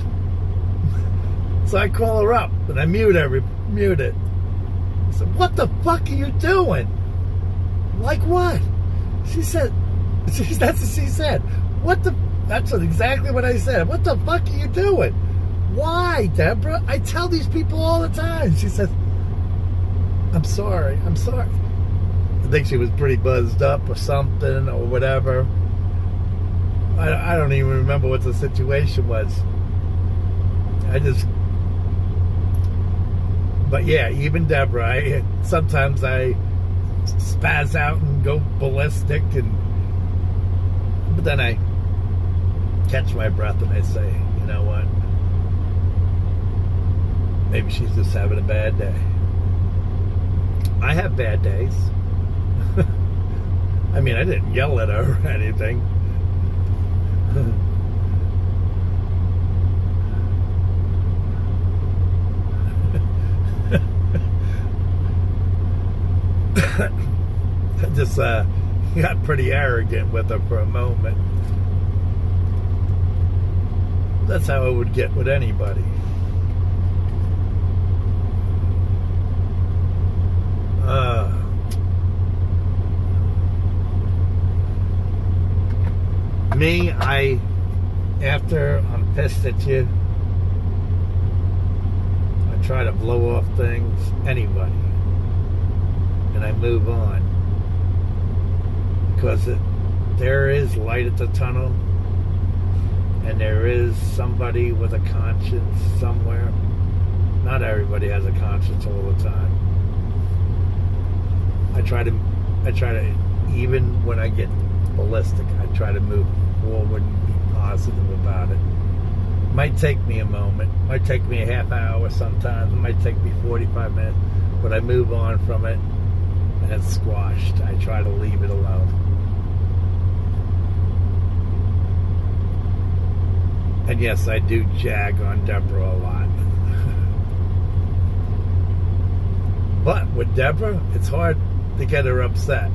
So I call her up and I mute it. I said, what the fuck are you doing? Like what? She said, that's what she said. That's exactly what I said. What the fuck are you doing? Why, Deborah? I tell these people all the time. She says, I'm sorry. I think she was pretty buzzed up or something or whatever. I don't even remember what the situation was. But yeah, even Deborah, sometimes I spaz out and go ballistic, but then I catch my breath and I say, you know what? Maybe she's just having a bad day. I have bad days. I mean, I didn't yell at her or anything. I just got pretty arrogant with her for a moment. That's how I would get with anybody. Me, after I'm pissed at you, I try to blow off things, anybody, and I move on. Because there is light at the tunnel, and there is somebody with a conscience somewhere. Not everybody has a conscience all the time. I try to, even when I get ballistic, I try to move forward and be positive about it. Might take me a moment, might take me a half hour sometimes, it might take me 45 minutes, but I move on from it and it's squashed. I try to leave it alone. And yes, I do jag on Deborah a lot. But with Deborah, it's hard to get her upset.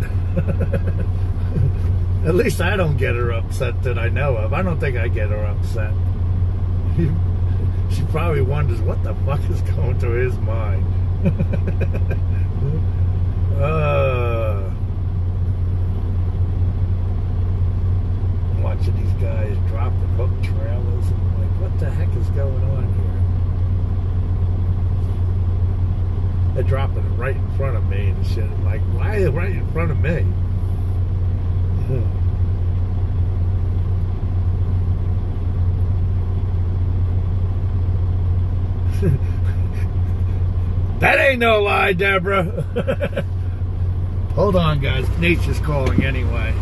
At least I don't get her upset that I know of. I don't think I get her upset. She probably wonders what the fuck is going through his mind. I'm watching these guys dropping hook trailers, and I'm like, what the heck is going on here? They're dropping it right in front of me and shit. I'm like, why right in front of me? That ain't no lie, Deborah. Hold on, guys. Nature's calling anyway.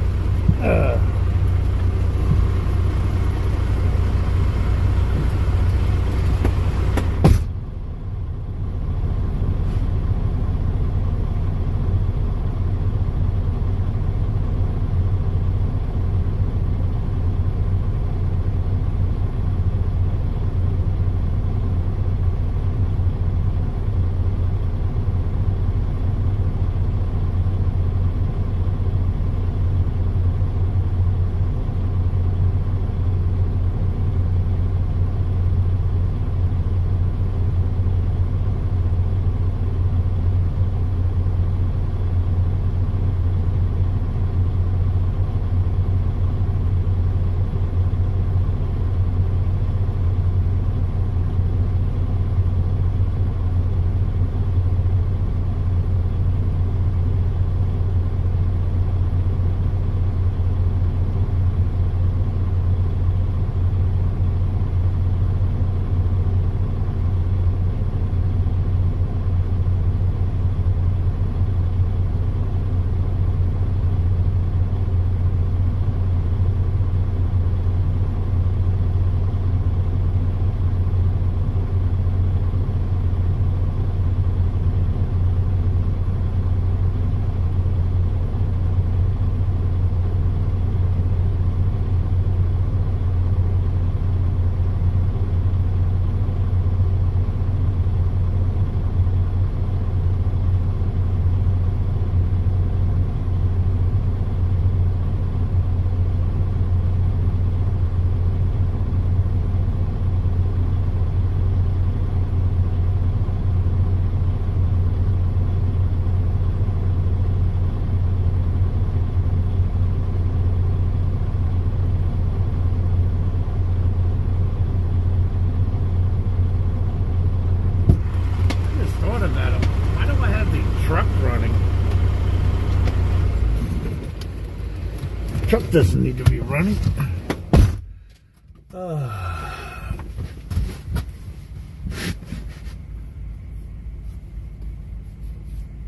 Truck doesn't need to be running.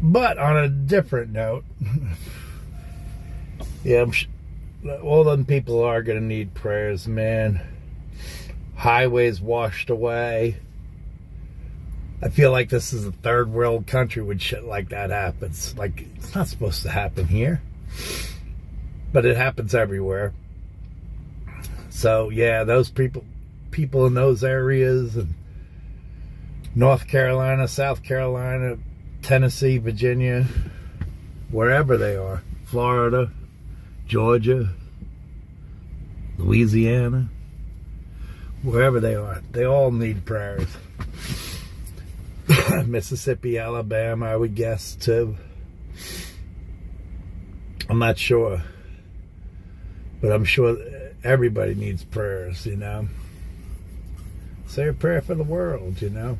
But on a different note, yeah, all them people are going to need prayers, man. Highways washed away. I feel like this is a third world country when shit like that happens. Like, it's not supposed to happen here. But it happens everywhere. So, yeah, those people in those areas, and North Carolina, South Carolina, Tennessee, Virginia, wherever they are, Florida, Georgia, Louisiana, wherever they are, they all need prayers. Mississippi, Alabama, I would guess, too. I'm not sure. But I'm sure everybody needs prayers, you know. Say a prayer for the world, you know.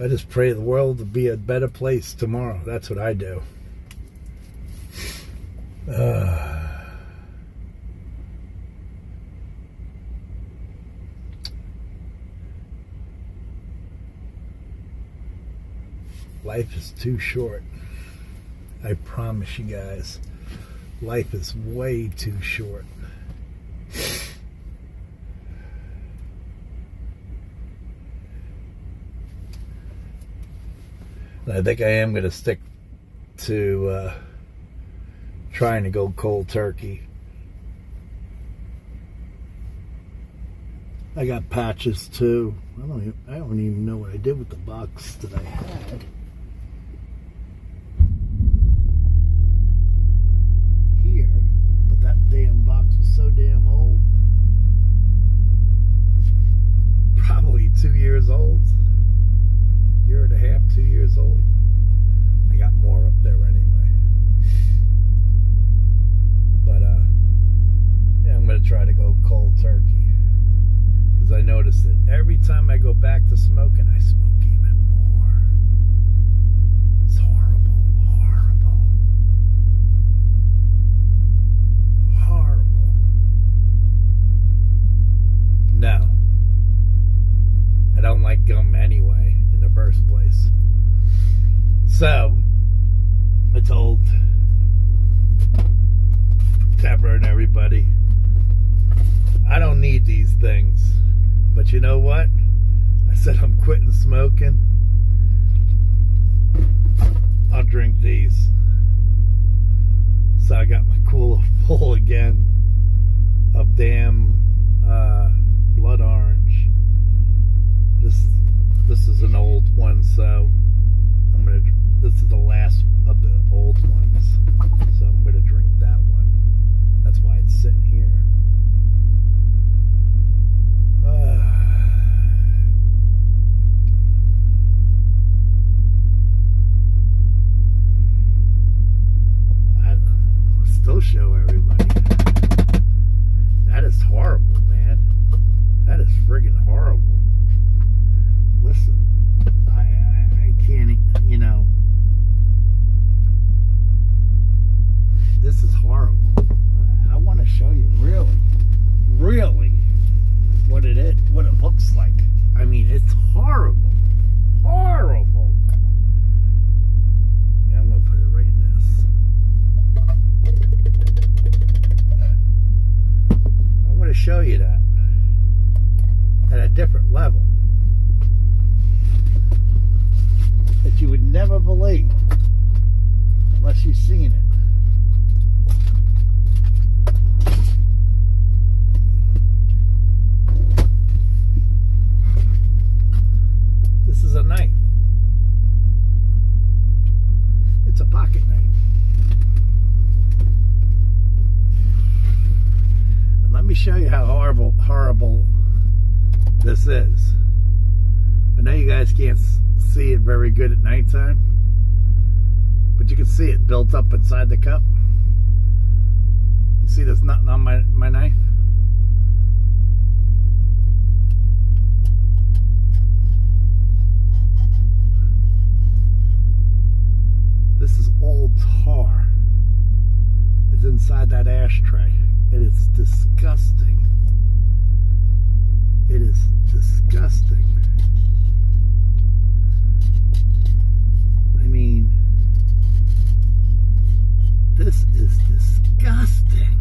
I just pray the world to be a better place tomorrow. That's what I do. Life is too short. I promise you guys. Life is way too short. And I think I am going to stick to trying to go cold turkey. I got patches too. I don't even know what I did with the box that I had. Damn box was so damn old. Probably 2 years old. Year and a half, 2 years old. I got more up there anyway. But yeah, I'm gonna try to go cold turkey. Because I noticed that every time I go back to smoking, I smoke even more. my cooler full again of damn blood orange. This is an old one, so this is the last of the old ones, so I'm gonna drink that one. That's why it's sitting here. I'll still show everybody. That is horrible, man. That is friggin' horrible. Listen, I can't, you know. This is horrible. I want to show you really what it is, what it looks like. I mean, it's horrible. Horrible. Yeah, I'm going to put it right in this. I'm going to show you that at a different level that you would never believe unless you've seen it. This is a knife. It's a pocket knife. And let me show you how horrible this is. I know you guys can't see it very good at nighttime, but you can see it built up inside the cup. You see there's nothing on my knife? This is all tar. It's inside that ashtray. It is disgusting. It is disgusting. I mean, this is disgusting.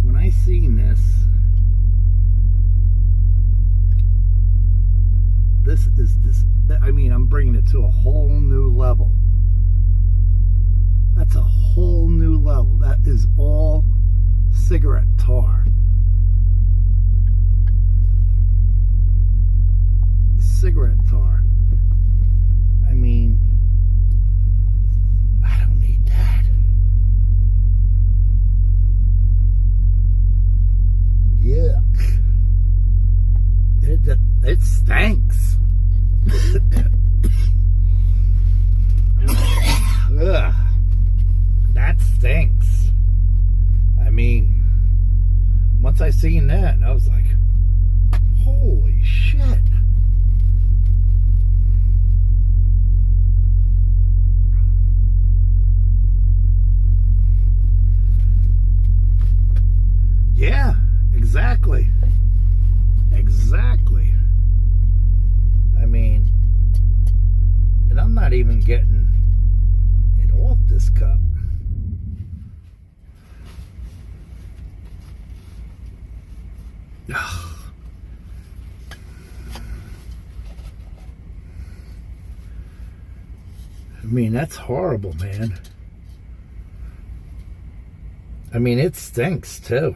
When I seen this is this. I mean, I'm bringing it to a whole new level. That's a whole new level. That is all cigarette tar. Cigarette tar. I mean, I don't need that. Yuck. It stinks. Ugh. That stinks. I mean, once I seen that, I was like, holy shit. Yeah, exactly. Exactly. I mean, and I'm not even getting it off this cup. I mean, that's horrible, man. I mean, it stinks too.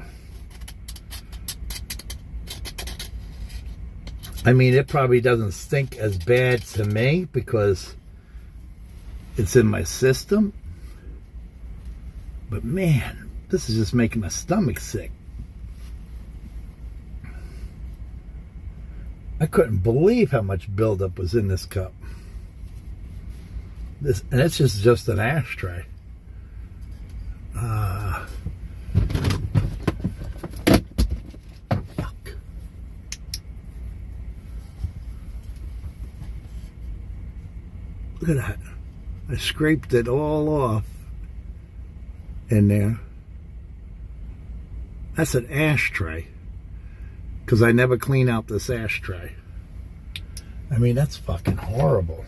I mean, it probably doesn't stink as bad to me because it's in my system. But man, this is just making my stomach sick. I couldn't believe how much buildup was in this cup. And it's just an ashtray. Look at that. I scraped it all off in there. That's an ashtray. Because I never clean out this ashtray. I mean, that's fucking horrible.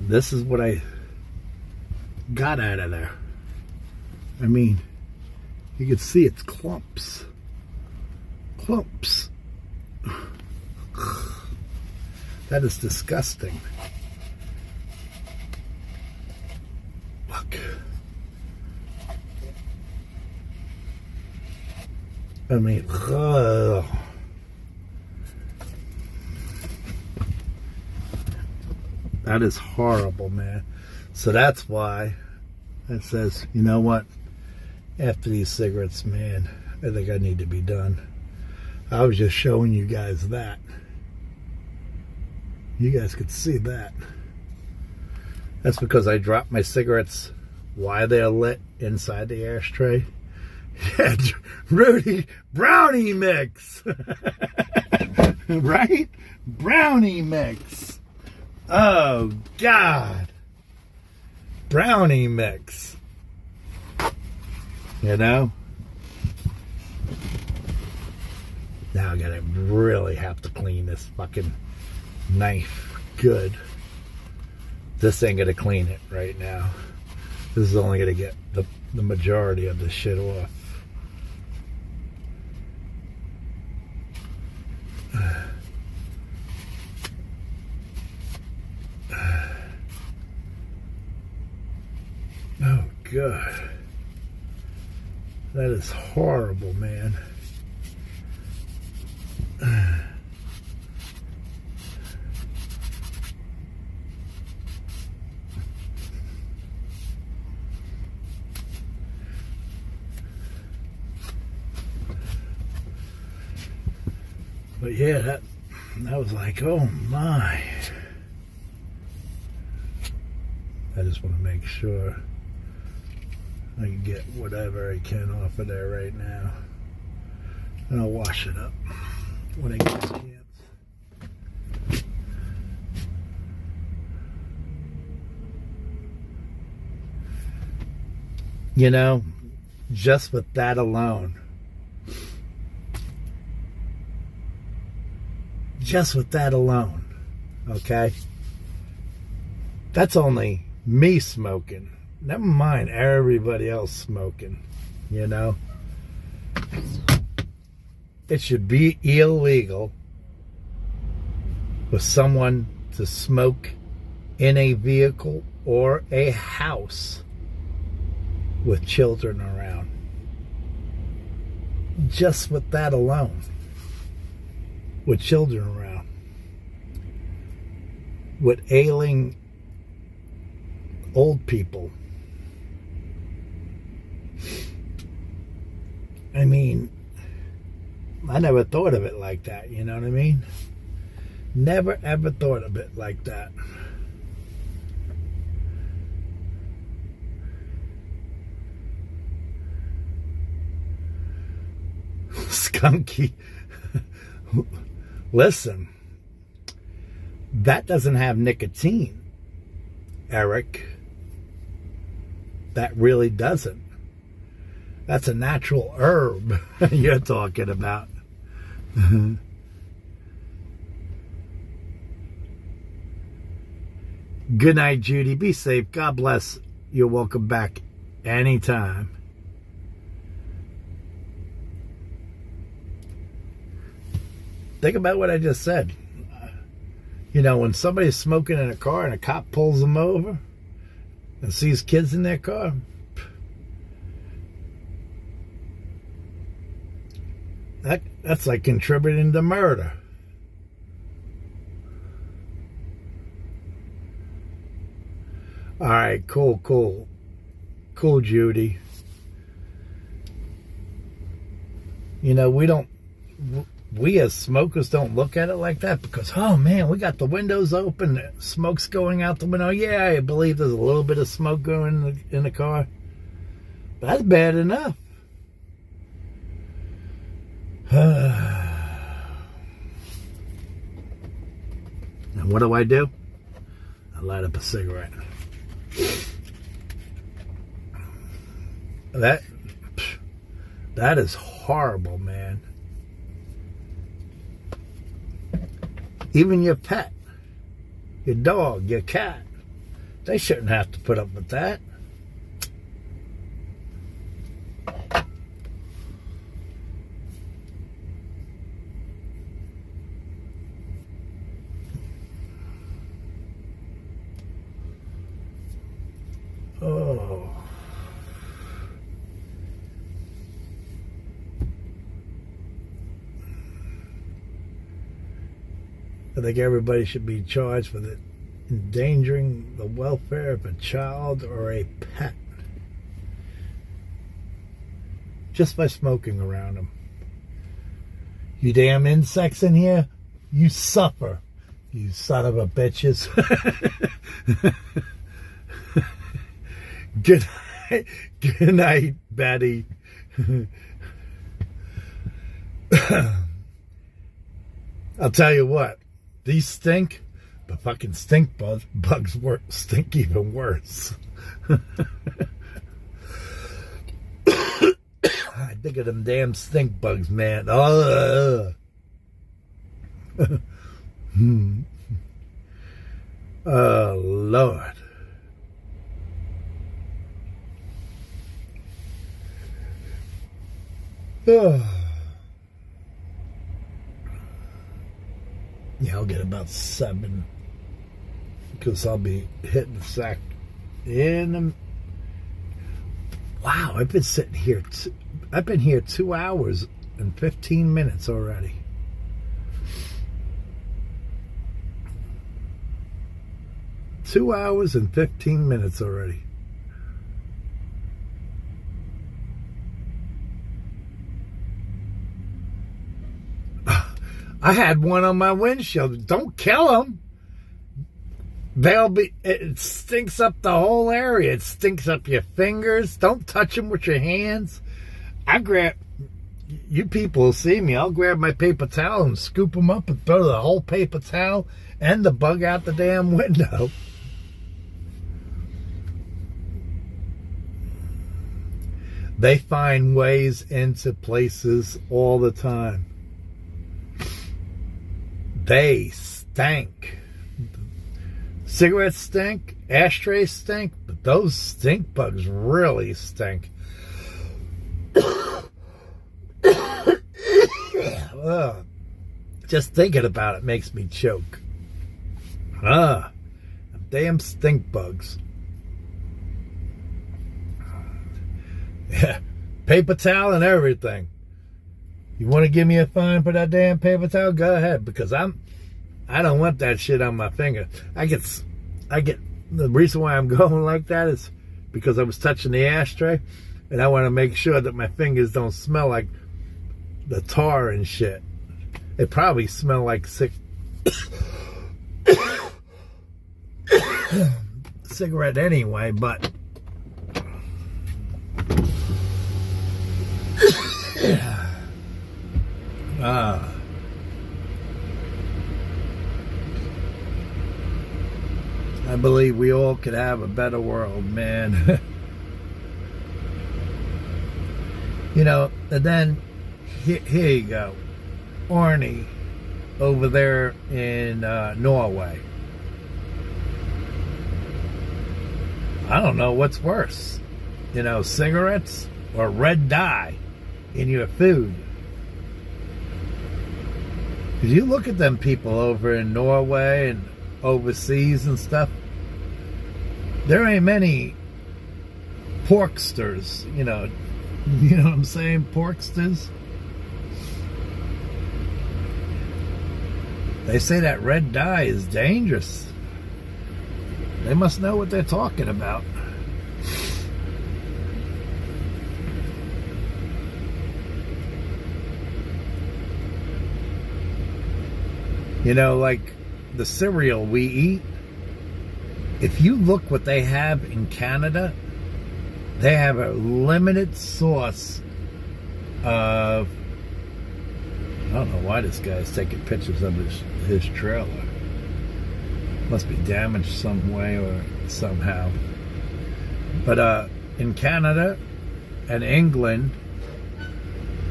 This is what I got out of there. I mean, you can see it's clumps. clumps. That is disgusting. Look. I mean, ugh. That is horrible, man. So that's why it says, you know what? After these cigarettes, man, I think I need to be done. I was just showing you guys that. You guys could see that. That's because I dropped my cigarettes while they're lit inside the ashtray. Yeah, Rudy, brownie mix. Right? Brownie mix. Oh, God. Brownie mix. You know? Now I gotta really have to clean this fucking knife good. This ain't gonna clean it right now. This is only gonna get the majority of this shit off. Oh, God. That is horrible, man. But yeah, that was like, oh my. I just want to make sure I can get whatever I can off of there right now. And I'll wash it up when I get a chance. You know, just with that alone, okay? That's only me smoking. Never mind everybody else smoking, you know? It should be illegal for someone to smoke in a vehicle or a house with children around. Just with that alone. With children around. With ailing old people. I mean, I never thought of it like that, you know what I mean? Never ever thought of it like that. Skunky. Listen, that doesn't have nicotine, Eric. That really doesn't. That's a natural herb you're talking about. Good night, Judy. Be safe. God bless. You're welcome back anytime. Think about what I just said. You know, when somebody's smoking in a car and a cop pulls them over and sees kids in their car, that's like contributing to murder. All right, cool, Judy. You know, we as smokers don't look at it like that because, oh man, we got the windows open, smoke's going out the window. Yeah, I believe there's a little bit of smoke going in the car. But that's bad enough. And what do? I light up a cigarette. That is horrible, man. Even your pet, your dog, your cat, they shouldn't have to put up with that. Oh. I think everybody should be charged for endangering the welfare of a child or a pet just by smoking around them. You damn insects in here, you suffer, you son of a bitches. Good night, good night, Betty. I'll tell you what, these stink, but fucking stink bugs stink even worse. I think of them damn stink bugs, man. Oh, oh Lord. Oh. Yeah, I'll get about 7 because I'll be hitting the sack in them. Wow, I've been sitting here. I've been here 2 hours and 15 minutes already. Two hours and 15 minutes already. I had one on my windshield. Don't kill them. It stinks up the whole area. It stinks up your fingers. Don't touch them with your hands. You people will see me. I'll grab my paper towel and scoop them up and throw the whole paper towel and the bug out the damn window. They find ways into places all the time. They stink. Cigarettes stink, ashtrays stink, but those stink bugs really stink. Just thinking about it makes me choke. Damn stink bugs. Yeah, paper towel and everything. You want to give me a fine for that damn paper towel? Go ahead, because I don't want that shit on my finger. I get the reason why I'm going like that is because I was touching the ashtray, and I want to make sure that my fingers don't smell like the tar and shit. It probably smell like cigarette anyway, but I believe we all could have a better world, man. You know, and then here you go. Arnie over there in Norway. I don't know what's worse. You know, cigarettes or red dye in your food. Because you look at them people over in Norway and overseas and stuff, there ain't many porksters, you know what I'm saying, porksters. They say that red dye is dangerous. They must know what they're talking about. You know, like the cereal we eat, if you look what they have in Canada, they have a limited source of, I don't know why this guy's taking pictures of his trailer. Must be damaged some way or somehow. But in Canada and England,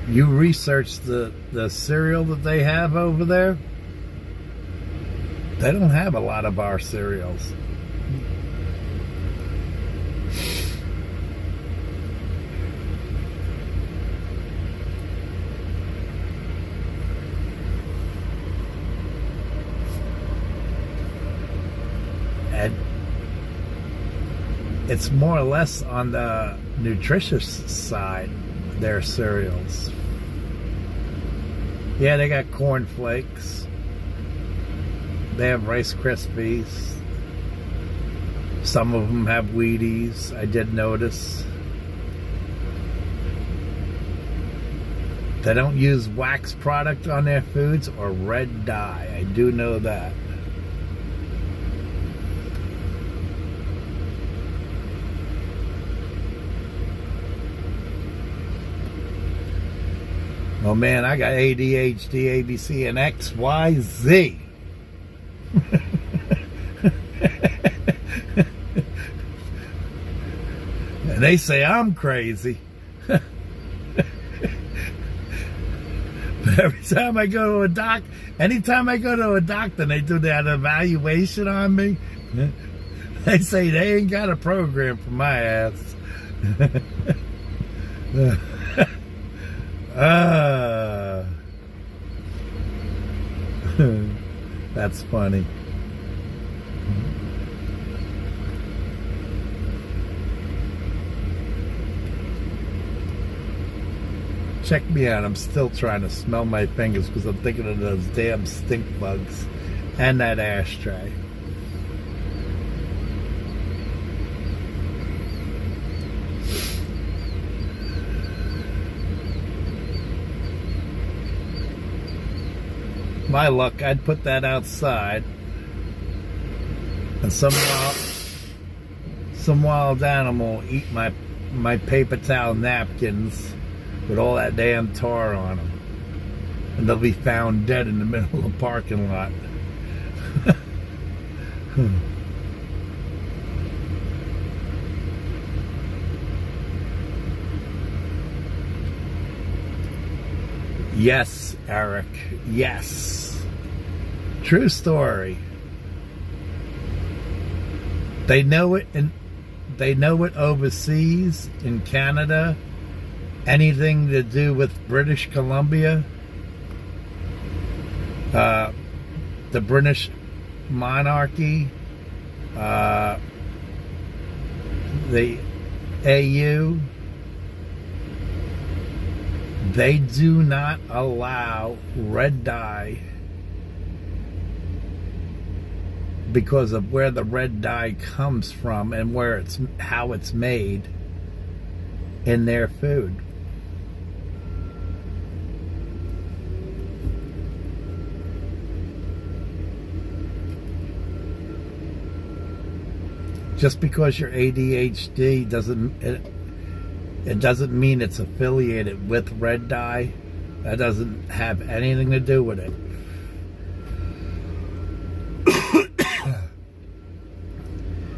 you research the cereal that they have over there, they don't have a lot of our cereals. it's more or less on the nutritious side, their cereals. Yeah, they got corn flakes. They have Rice Krispies. Some of them have Wheaties, I did notice. They don't use wax product on their foods or red dye. I do know that. Oh man, I got ADHD, ABC, and XYZ. And they say I'm crazy. But every time I go to a anytime I go to a doctor and they do that evaluation on me, they say they ain't got a program for my ass. That's funny. Check me out. I'm still trying to smell my fingers because I'm thinking of those damn stink bugs and that ashtray. My luck, I'd put that outside, and some wild animal eat my paper towel napkins with all that damn tar on them, and they'll be found dead in the middle of the parking lot. Yes, Eric. Yes. True story. They know it overseas in Canada. Anything to do with British Columbia, the British monarchy, the AU, they do not allow red dye because of where the red dye comes from and how it's made in their food. Just because you're ADHD it doesn't mean it's affiliated with red dye. That doesn't have anything to do with it.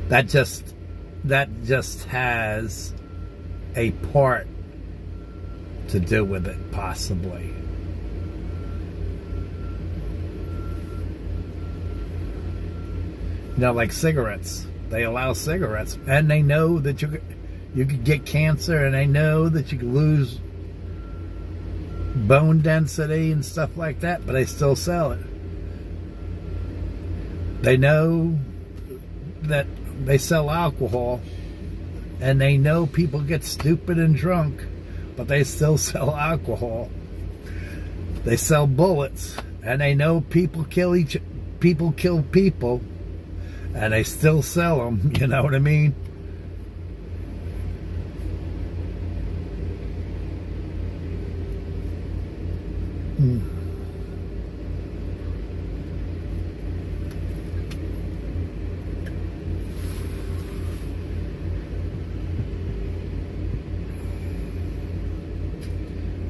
That just has a part to do with it, possibly. You know, like cigarettes. They allow cigarettes, and they know that you could get cancer, and they know that you could lose bone density and stuff like that, but they still sell it. They know that they sell alcohol, and they know people get stupid and drunk, but they still sell alcohol. They sell bullets, and they know people kill people, and they still sell them. You know what I mean?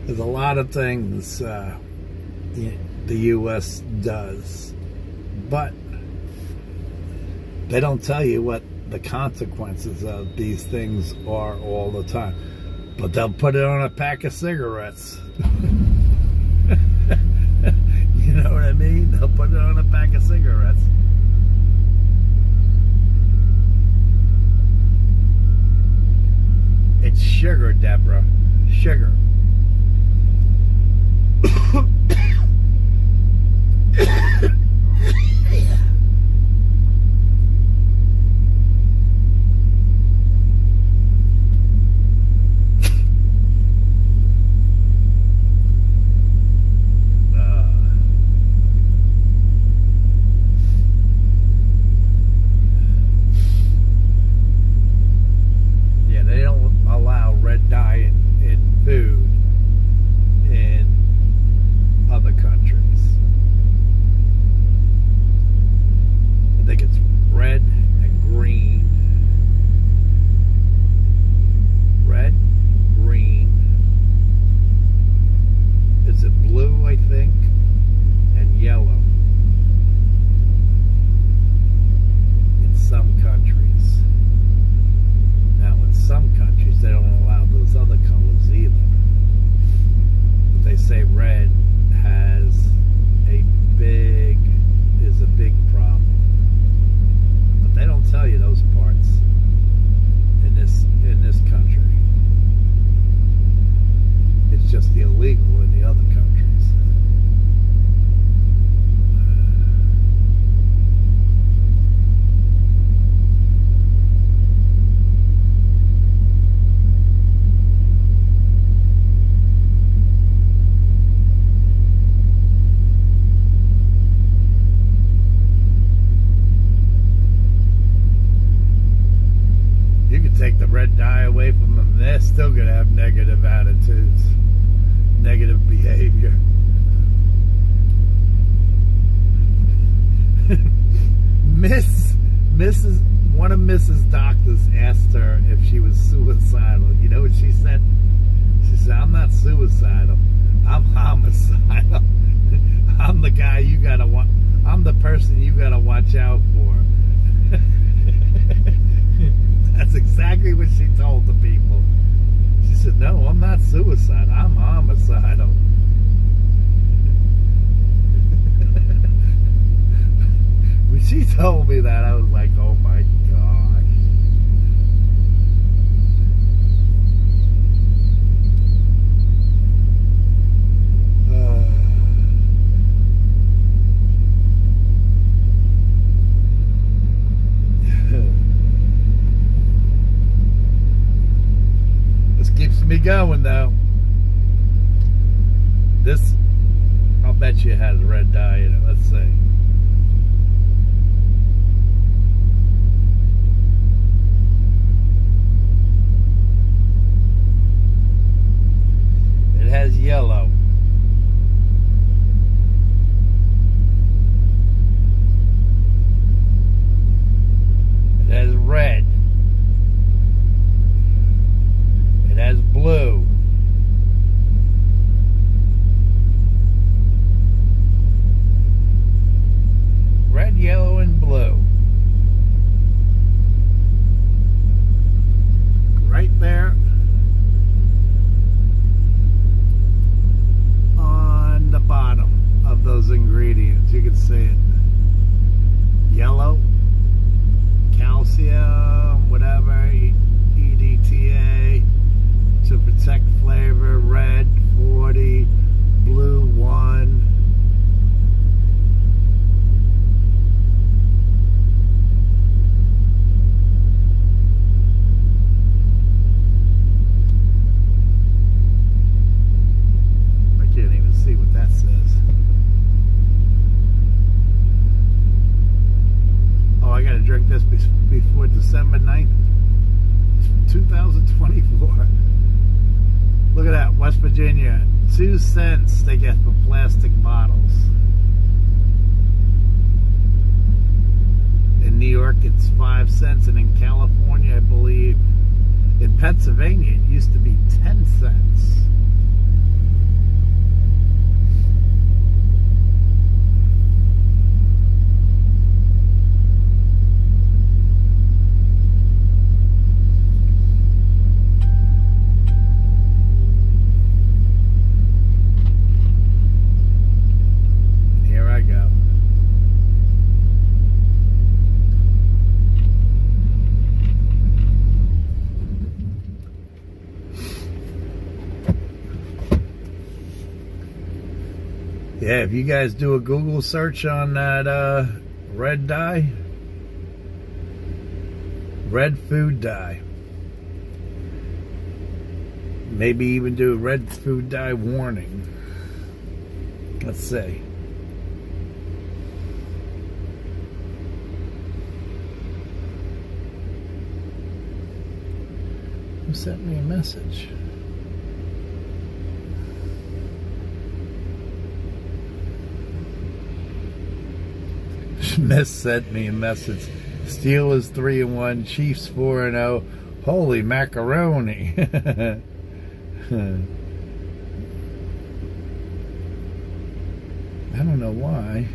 There's a lot of things the U.S. does, but they don't tell you what the consequences of these things are all the time. But they'll put it on a pack of cigarettes. You know what I mean? They'll put it on a pack of cigarettes. It's sugar, Deborah. Sugar. One of Mrs. Doctors asked her if she was suicidal. You know what she said? She said, "I'm not suicidal. I'm homicidal. I'm the guy you gotta watch. I'm the person you gotta watch out for." That's exactly what she told the people. She said, "No, I'm not suicidal. I'm homicidal." When she told me that, I was like, "Oh my God." This keeps me going though. This, I'll bet you it has red dye in it. Let's see. It has yellow. It has red. It has blue. Red, yellow, and blue. Right there on the bottom of those ingredients, you can see it. Yellow, calcium, whatever, EDTA, to protect flavor. Red, 40, blue, 1. I can't even see what that says. Oh, I gotta drink this before December 9th, 2024. Look at that, West Virginia, 2 cents they get for plastic bottles. In New York, it's 5 cents, and in California, I believe, in Pennsylvania, it used to be 10 cents. Yeah, if you guys do a Google search on that red dye, red food dye, maybe even do a red food dye warning. Let's see. Who sent me a message? Miss sent me a message. Steelers 3-1, Chiefs 4-0. Holy macaroni! I don't know why.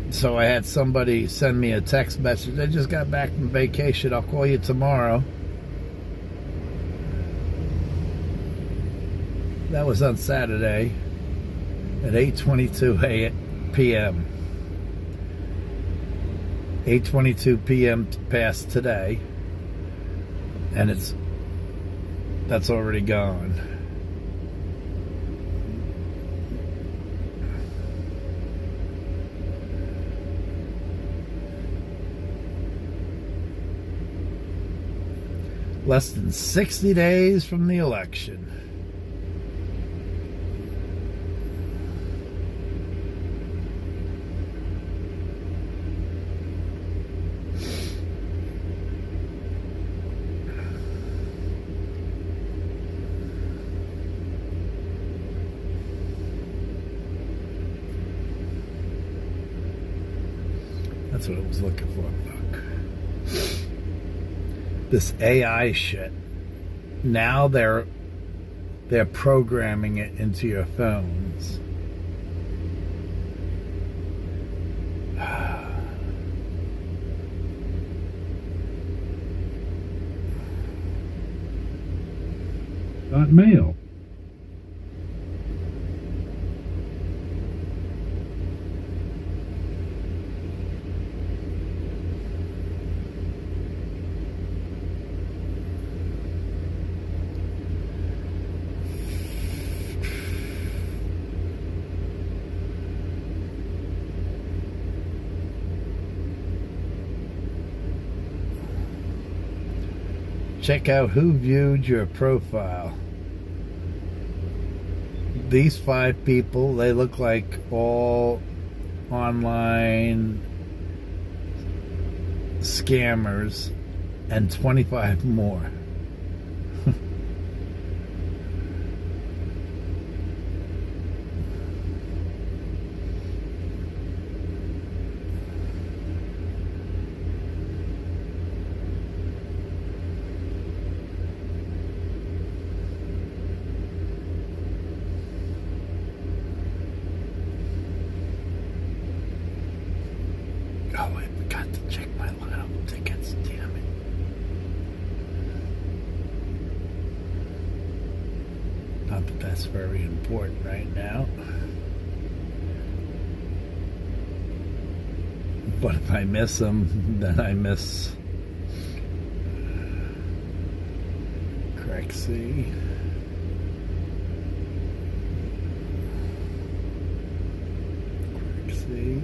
So I had somebody send me a text message. I just got back from vacation. I'll call you tomorrow. That was on Saturday at 8:22 p.m. 8:22 p.m. past today, and that's already gone. Less than 60 days from the election. That's what I was looking for. Fuck. This AI shit. Now they're programming it into your phones. Got mail. Check out who viewed your profile. These 5 people, they look like all online scammers, and 25 more. Oh, I forgot to check my lotto tickets, damn it. Not that that's very important right now. But if I miss them, then I miss Crexy. Crexy.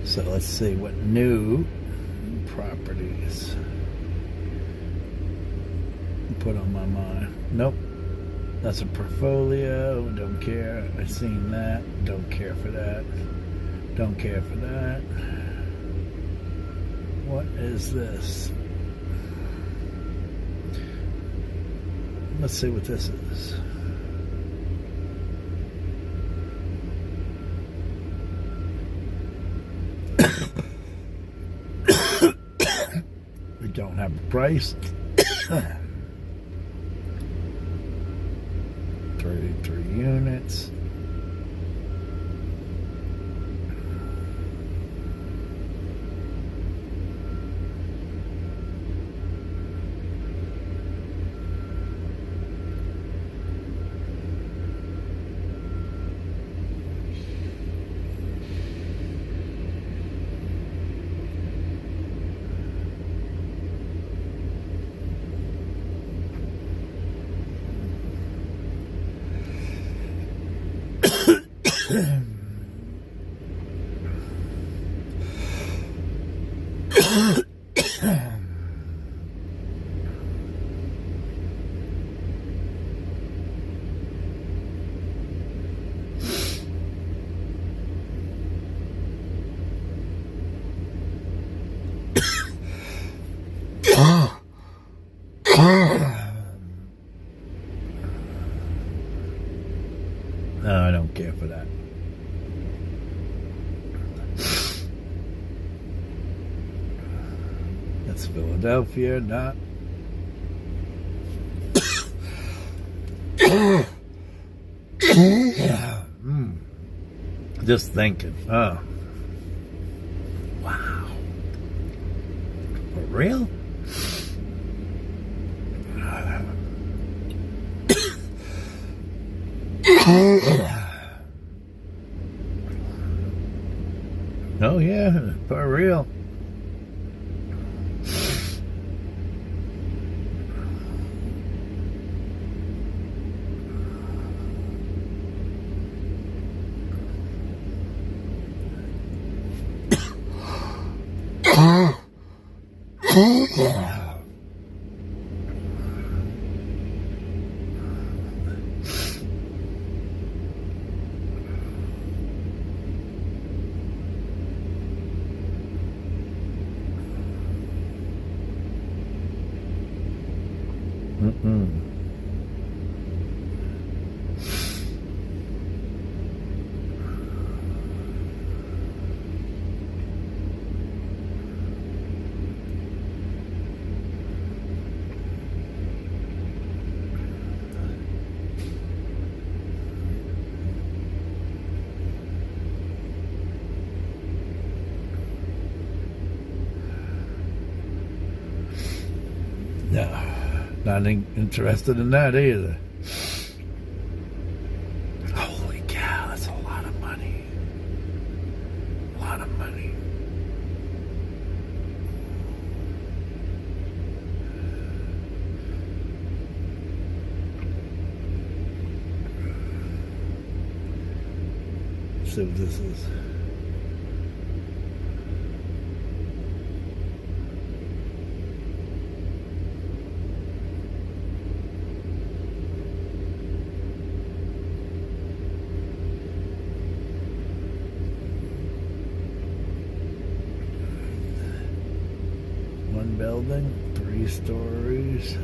So let's see what new properties put on my mind. Nope. That's a portfolio. Don't care. I've seen that. Don't care for that. Don't care for that. What is this? Let's see what this is. We don't have a price. 33 units. No, I don't care for that. That's Philadelphia, not. Just thinking. Oh. Wow. For real? Oh yeah, for real. Not interested in that either. Holy cow, that's a lot of money. A lot of money. Let's see what this is. One building, 3 stories.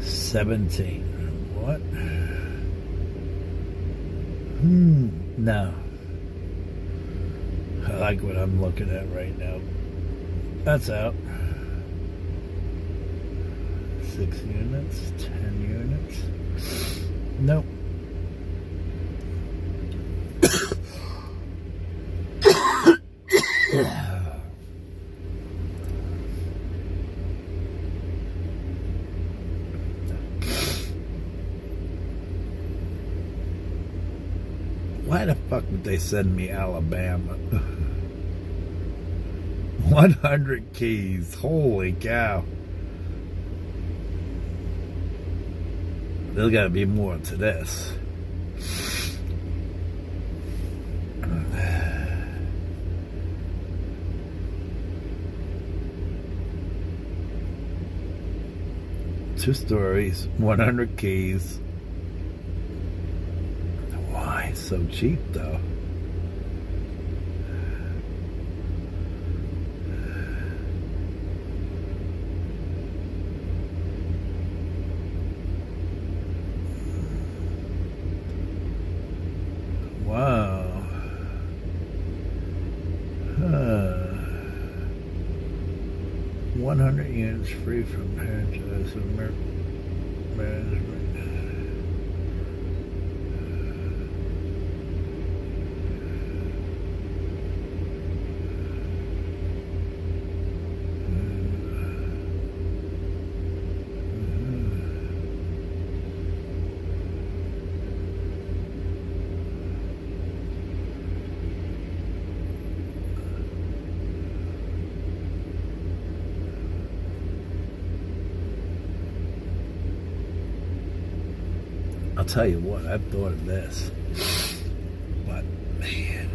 17. What? No. I like what I'm looking at right now. That's out. 6 units, 10 units. Nope. Why the fuck would they send me Alabama? 100 keys. Holy cow. There's got to be more to this. Two stories, 100 keys. Why so cheap though? Wow. 100 units free from franchise management. I'll tell you what, I've thought of this, but man,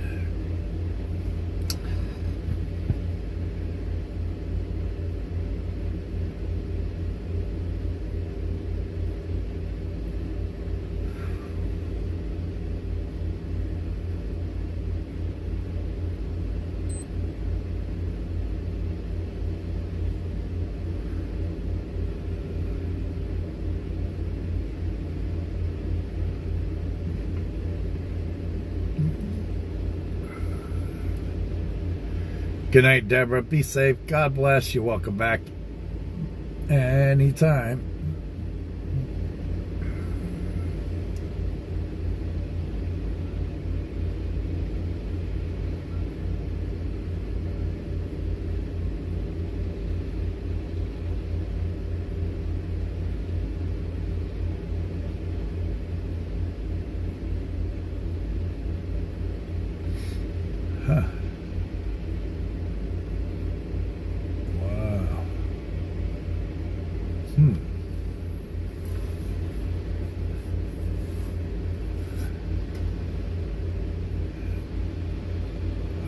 good night, Deborah. Be safe. God bless you. Welcome back anytime. Huh.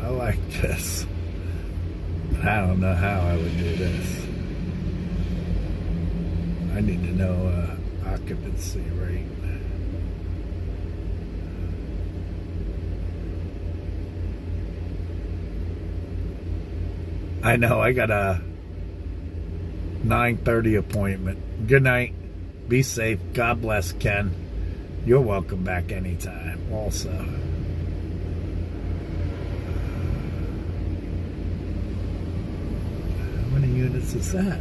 I like this, but I don't know how I would do this. I need to know occupancy rate. I know, I got a 9:30 appointment. Good night. Be safe. God bless, Ken. You're welcome back anytime also. How many units is that?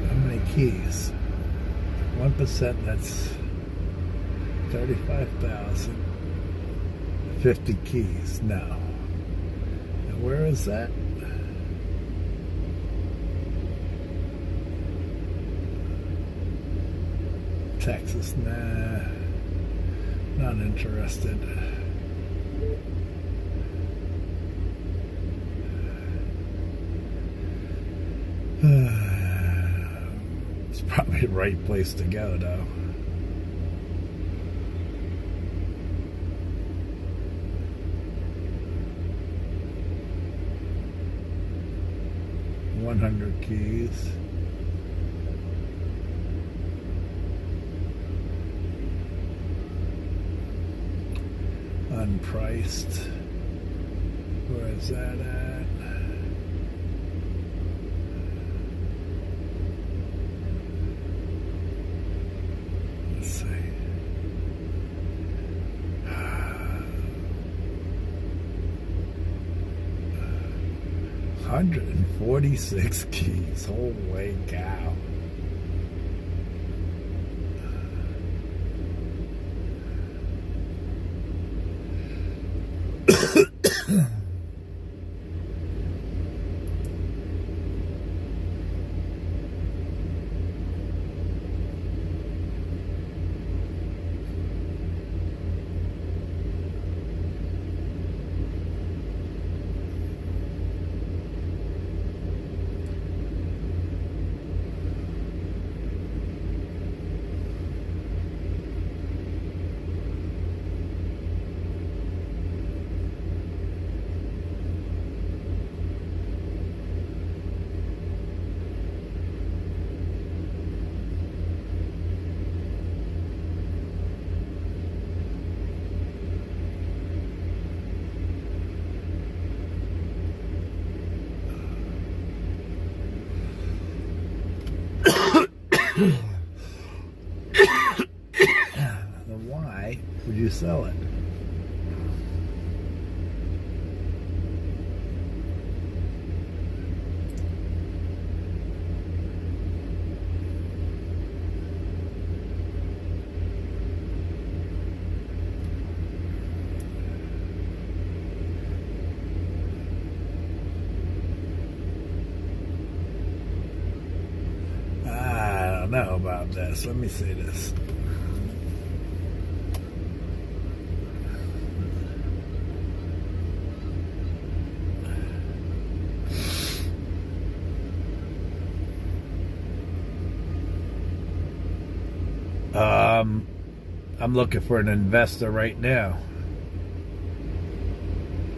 How many keys? 1%, that's 35,000. 50 keys. No. Where is that? Texas, nah. Not interested. It's probably the right place to go, though. $100 keys. Unpriced. Where is that at? Let's see. $146 keys. Holy cow. Then why would you sell it? I don't know about this. Let me see this. I'm looking for an investor right now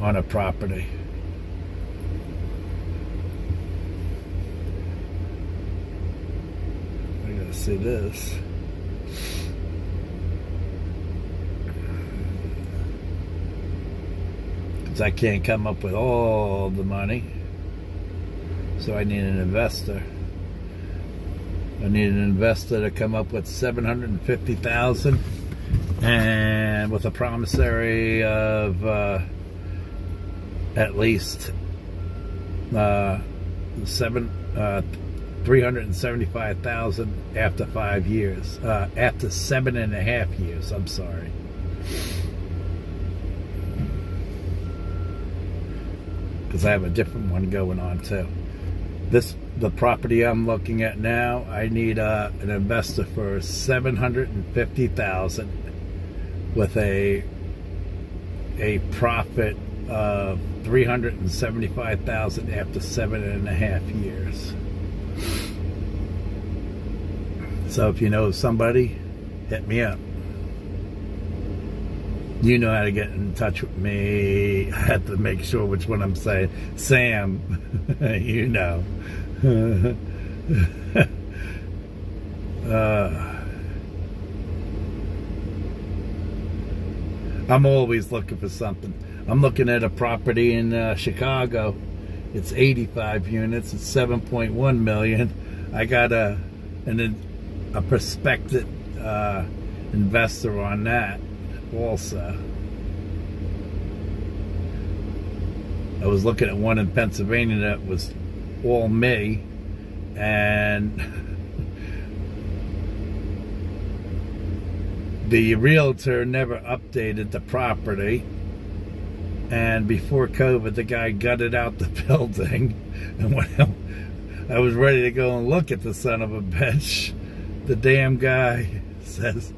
on a property. I gotta see this. Because I can't come up with all the money. So I need an investor. I need an investor to come up with $750,000 and with a promissory of at least $375,000 after 5 years. After 7.5 years, I'm sorry. Because I have a different one going on too. The property I'm looking at now, I need an investor for $750,000 with a profit of $375,000 after 7.5 years. So if you know somebody, hit me up. You know how to get in touch with me. I have to make sure which one I'm saying. Sam, you know. I'm always looking for something. I'm looking at a property in Chicago. It's 85 units. It's 7.1 million. I got a prospective investor on that also. I was looking at one in Pennsylvania that was all me, and the realtor never updated the property, And before COVID, the guy gutted out the building. And when I was ready to go and look at the son of a bitch, the damn guy says,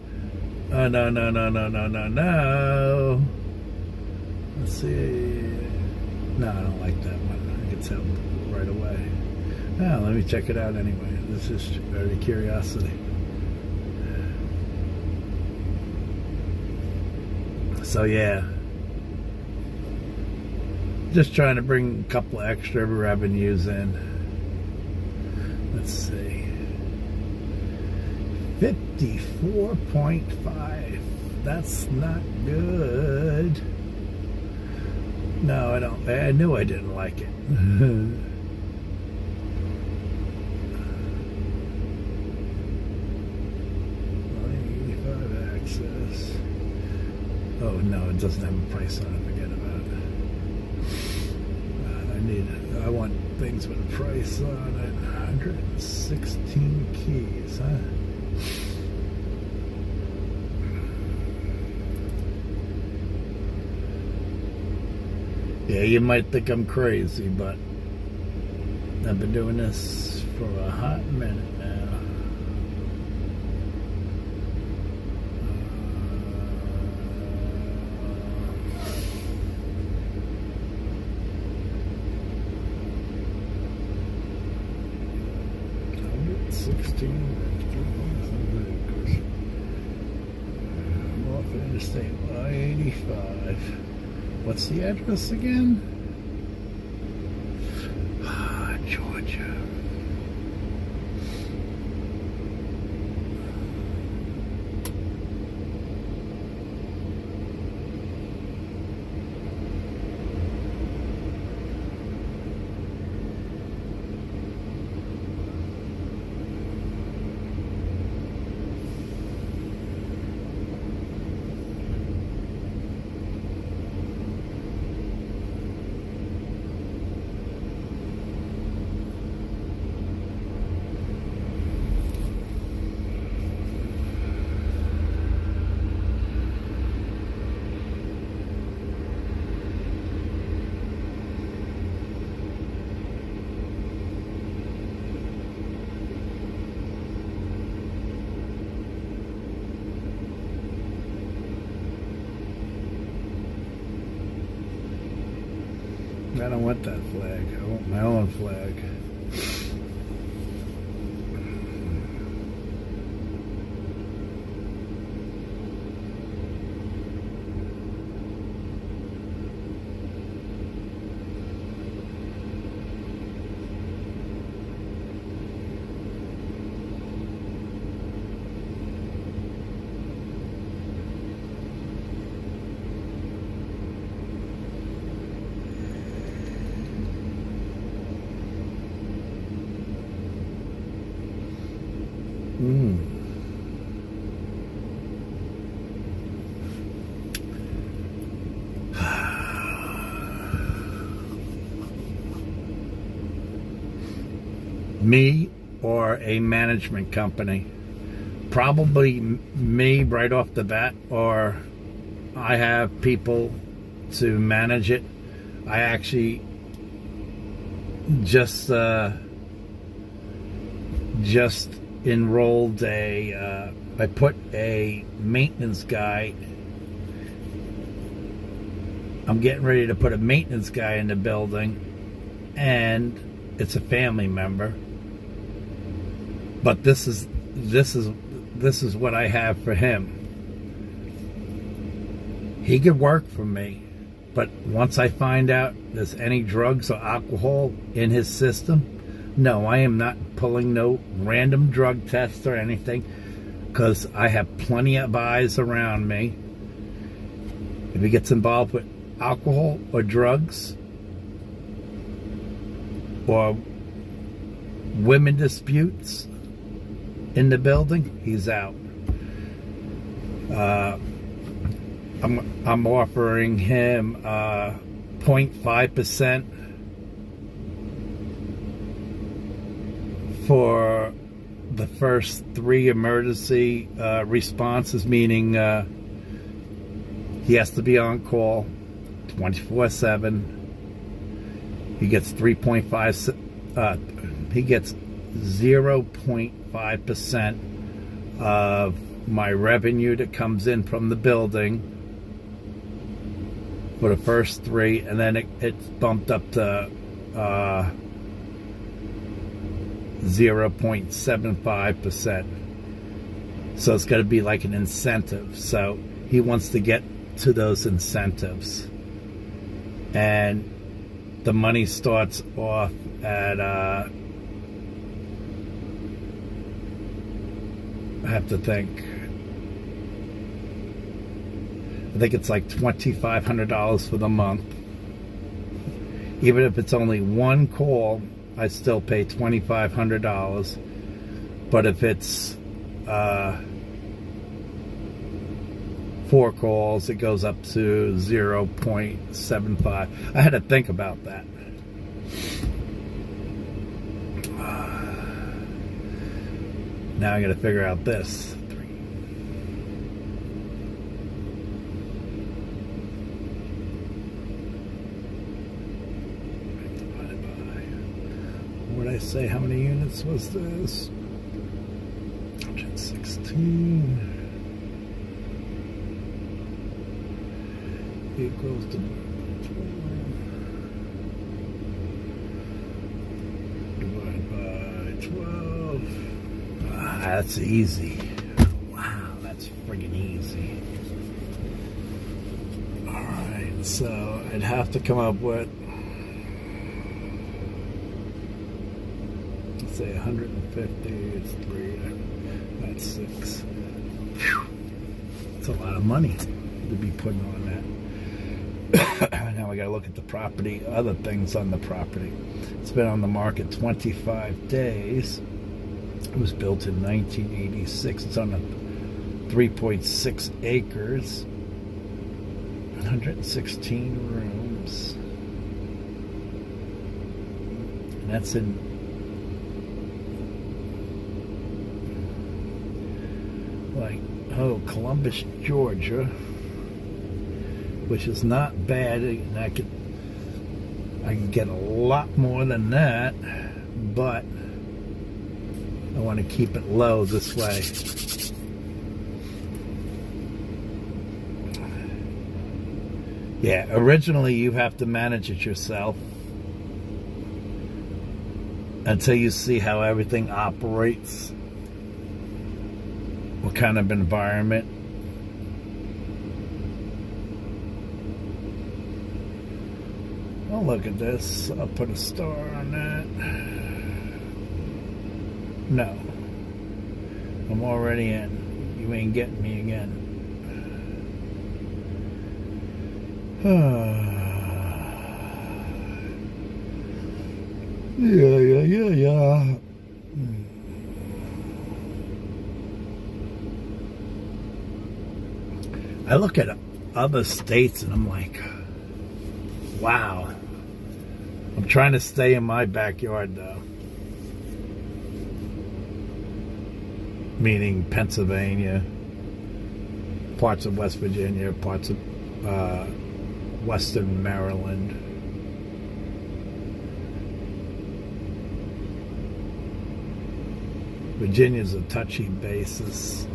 oh, no, no, no, no, no, no, no. Let's see. No, I don't like that one. I can tell right away. Oh, let me check it out anyway. This is very curiosity. So yeah, just trying to bring a couple of extra revenues in. Let's see. 54.5. That's not good. No, I don't. I knew I didn't like it. 85 access. Oh no, it doesn't have a price on it. Forget about it. I want things with a price on it. 116 keys, huh? Yeah, you might think I'm crazy, but I've been doing this for a hot minute now. Off Interstate 85. What's the address again? Georgia. I don't want that flag. I want my own flag. Me or a management company? Probably me right off the bat, or I have people to manage it. I actually just enrolled I put a maintenance guy. I'm getting ready to put a maintenance guy in the building, and it's a family member. But this is what I have for him. He could work for me, but once I find out there's any drugs or alcohol in his system, no, I am not pulling no random drug test or anything, because I have plenty of eyes around me. If he gets involved with alcohol or drugs or women disputes in the building, he's out. I'm offering him 0.5% for the first 3 emergency responses, meaning he has to be on call 24/7. He gets 3.5. He gets 0.5% of my revenue that comes in from the building for the first 3, and then it's bumped up to 0.75%. So it's got to be like an incentive. So he wants to get to those incentives, and the money starts off at I have to think. I think it's like $2,500 for the month. Even if it's only 1 call, I still pay $2,500. But if it's 4 calls, it goes up to 0.75. I had to think about that. Now I got to figure out this. What did I say? How many units was this? 116 equals to 12 divided by 12. That's easy. Wow, that's friggin' easy. Alright, so I'd have to come up with, let's say 150, it's 3, that's 6. Whew. That's a lot of money to be putting on that. Now I gotta look at the property, other things on the property. It's been on the market 25 days. It was built in 1986. It's on a 3.6 acres, 116 rooms, and that's in Columbus, Georgia, which is not bad. And I can get a lot more than that, but I want to keep it low this way. Yeah, originally you have to manage it yourself until you see how everything operates, what kind of environment. Oh, look at this. I'll put a star on that. No. I'm already in. You ain't getting me again. Yeah. I look at other states and I'm like, wow. I'm trying to stay in my backyard though. Meaning Pennsylvania, parts of West Virginia, parts of Western Maryland. Virginia's a touchy basis.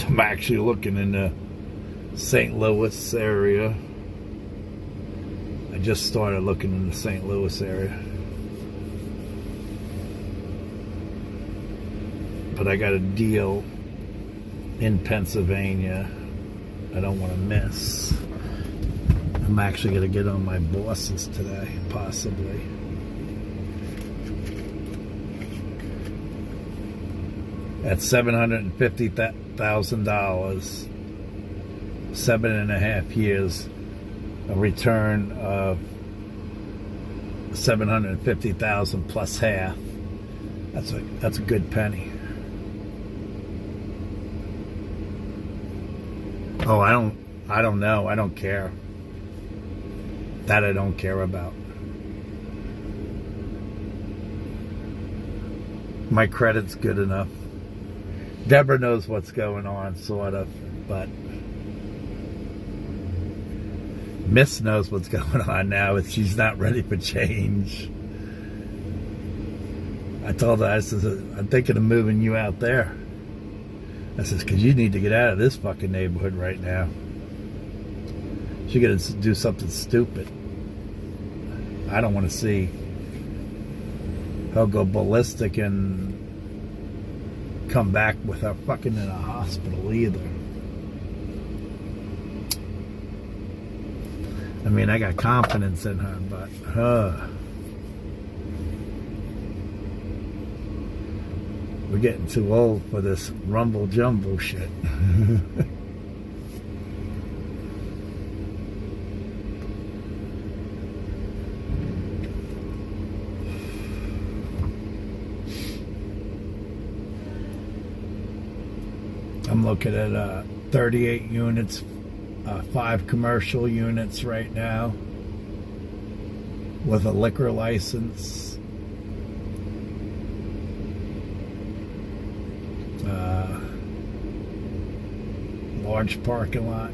I'm actually looking in the St. Louis area. I just started looking in the St. Louis area. But I got a deal in Pennsylvania I don't want to miss. I'm actually going to get on my bosses today, possibly. At $750,000, 7.5 years, a return of $750,000 plus half. That's a good penny. Oh, I don't know. I don't care. That I don't care about. My credit's good enough. Deborah knows what's going on, sort of, but Miss knows what's going on now. She's not ready for change. I told her, I said, I'm thinking of moving you out there. I says, because you need to get out of this fucking neighborhood right now. She got to do something stupid. I don't want to see her go ballistic and come back with her fucking in a hospital either. I mean, I got confidence in her, but her... We're getting too old for this rumble jumble shit. I'm looking at 38 units, 5 commercial units right now with a liquor license. Large parking lot.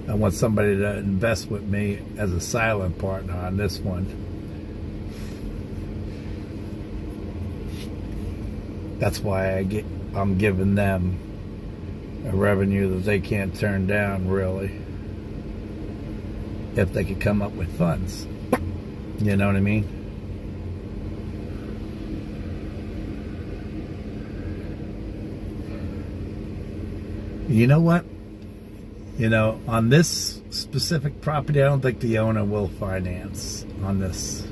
I want somebody to invest with me as a silent partner on this one. That's why I'm giving them a revenue that they can't turn down, really, if they could come up with funds. You know what I mean? You know what? You know, on this specific property, I don't think the owner will finance on this.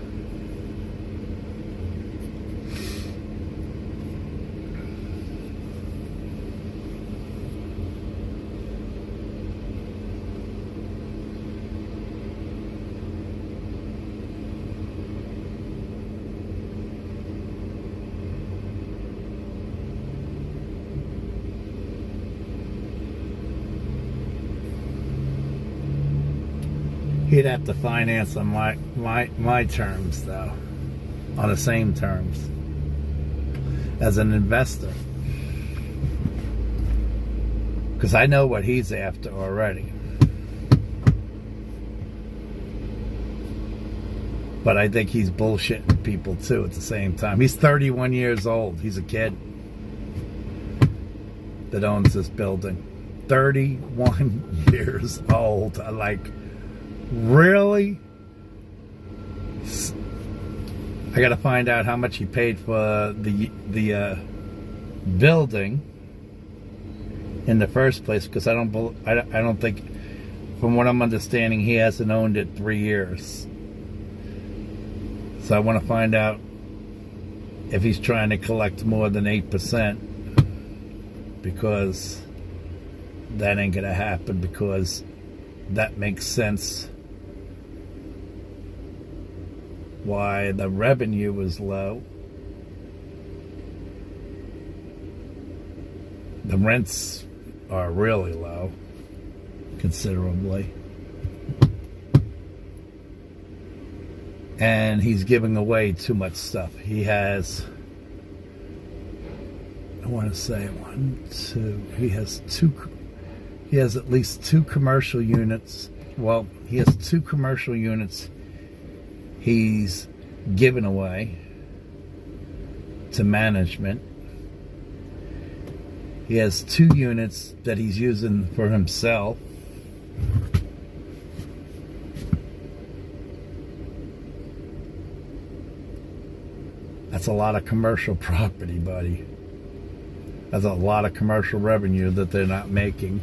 He'd have to finance on my terms, though, on the same terms as an investor, because I know what he's after already. But I think he's bullshitting people too at the same time. He's 31 years old. He's a kid that owns this building. 31 years old. I like. Really? I gotta find out how much he paid for the building in the first place, because I don't think, from what I'm understanding, he hasn't owned it 3 years. So I want to find out if he's trying to collect more than 8%, because that ain't gonna happen, because that makes sense why the revenue was low. The rents are really low, considerably. And he's giving away too much stuff. He has, I want to say he has at least 2 commercial units. Well, he has 2 commercial units he's given away to management. He has 2 units that he's using for himself. That's a lot of commercial property, buddy. That's a lot of commercial revenue that they're not making.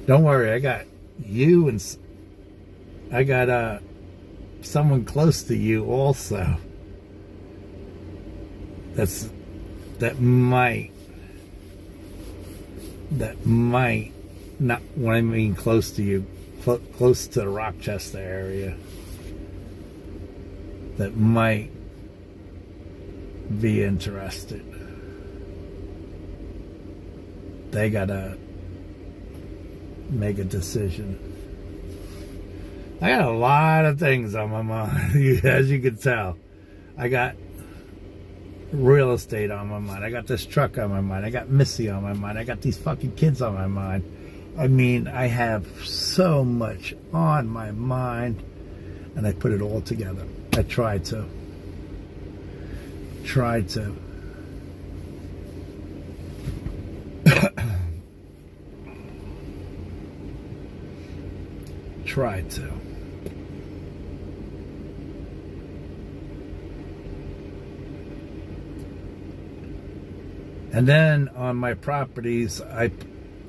Don't worry, I got you, and I got someone close to you also. That might not, when I mean close to you, close to the Rochester area, that might be interested. They gotta make a decision. I got a lot of things on my mind, as you can tell. I got real estate on my mind. I got this truck on my mind. I got Missy on my mind. I got these fucking kids on my mind. I mean, I have so much on my mind, and I put it all together. I tried to. Tried to. And then on my properties, I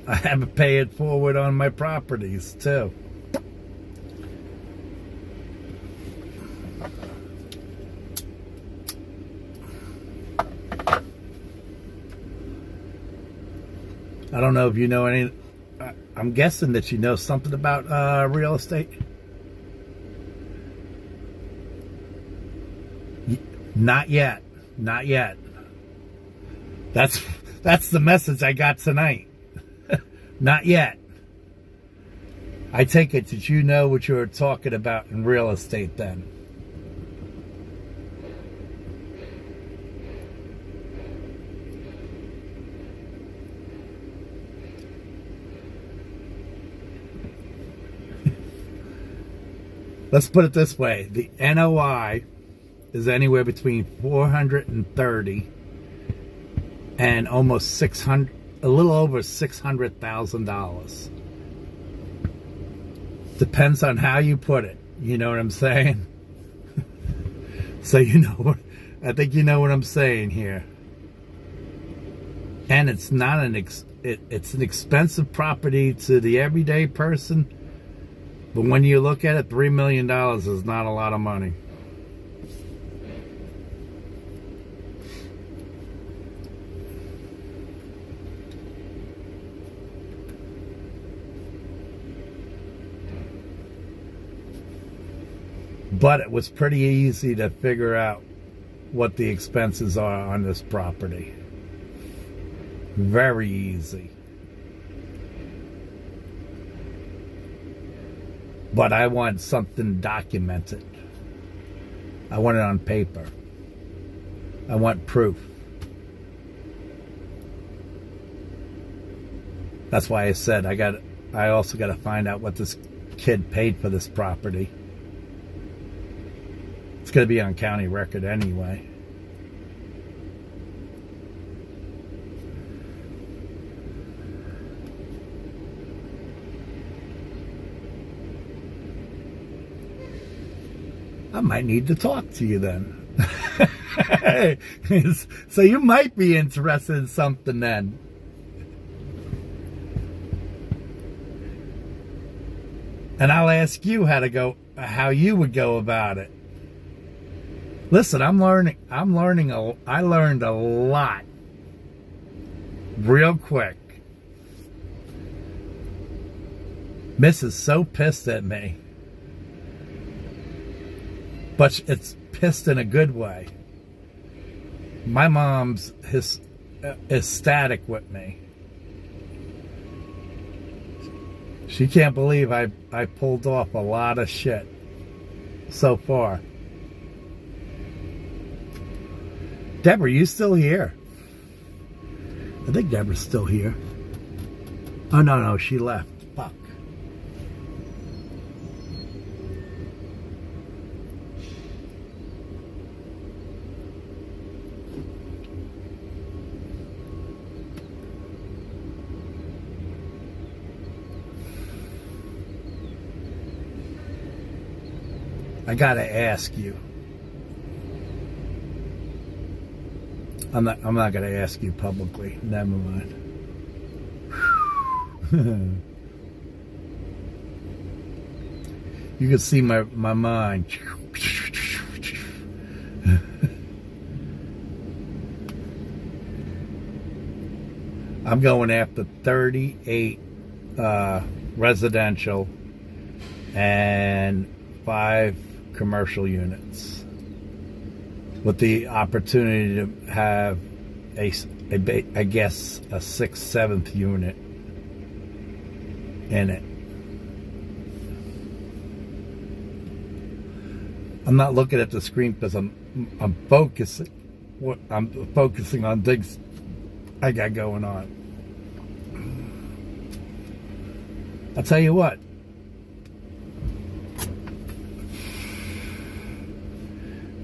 have to pay it forward on my properties too. I don't know if you know any. I'm guessing that you know something about real estate. Not yet. Not yet. That's the message I got tonight. Not yet. I take it that you know what you're talking about in real estate then. Let's put it this way. The NOI is anywhere between $430 and almost 600, a little over $600,000. Depends on how you put it. You know what I'm saying? So you know what, I think you know what I'm saying here. And it's not it's an expensive property to the everyday person. But when you look at it, $3 million is not a lot of money. But it was pretty easy to figure out what the expenses are on this property. Very easy. But I want something documented. I want it on paper. I want proof. That's why I said I also got to find out what this kid paid for this property. It's going to be on county record anyway. I might need to talk to you then. So you might be interested in something then. And I'll ask you how you would go about it. Listen, I learned a lot real quick. Miss is so pissed at me. But it's pissed in a good way. My mom's ecstatic with me. She can't believe I pulled off a lot of shit so far. Deborah, you still here? I think Deborah's still here. Oh, no, she left. Fuck. I gotta ask you. I'm not gonna ask you publicly. Never mind. You can see my mind. I'm going after 38 residential and 5 commercial units. with the opportunity to have I guess a 6th, 7th unit in it. I'm not looking at the screen because I'm focusing. I'm focusing on things I got going on. I'll tell you what.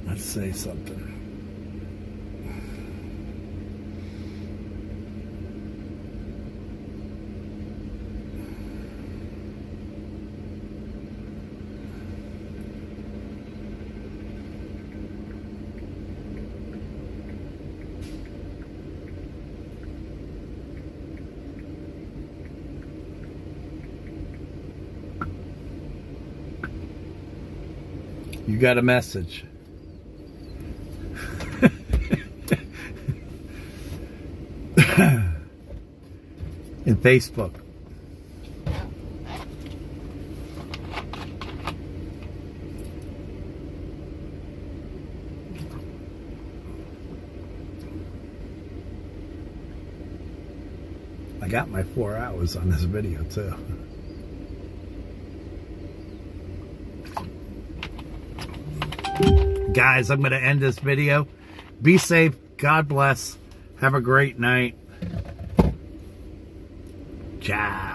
Let's say something. You got a message. In Facebook. I got my 4 hours on this video too. Guys, I'm going to end this video. Be safe. God bless. Have a great night. Ciao.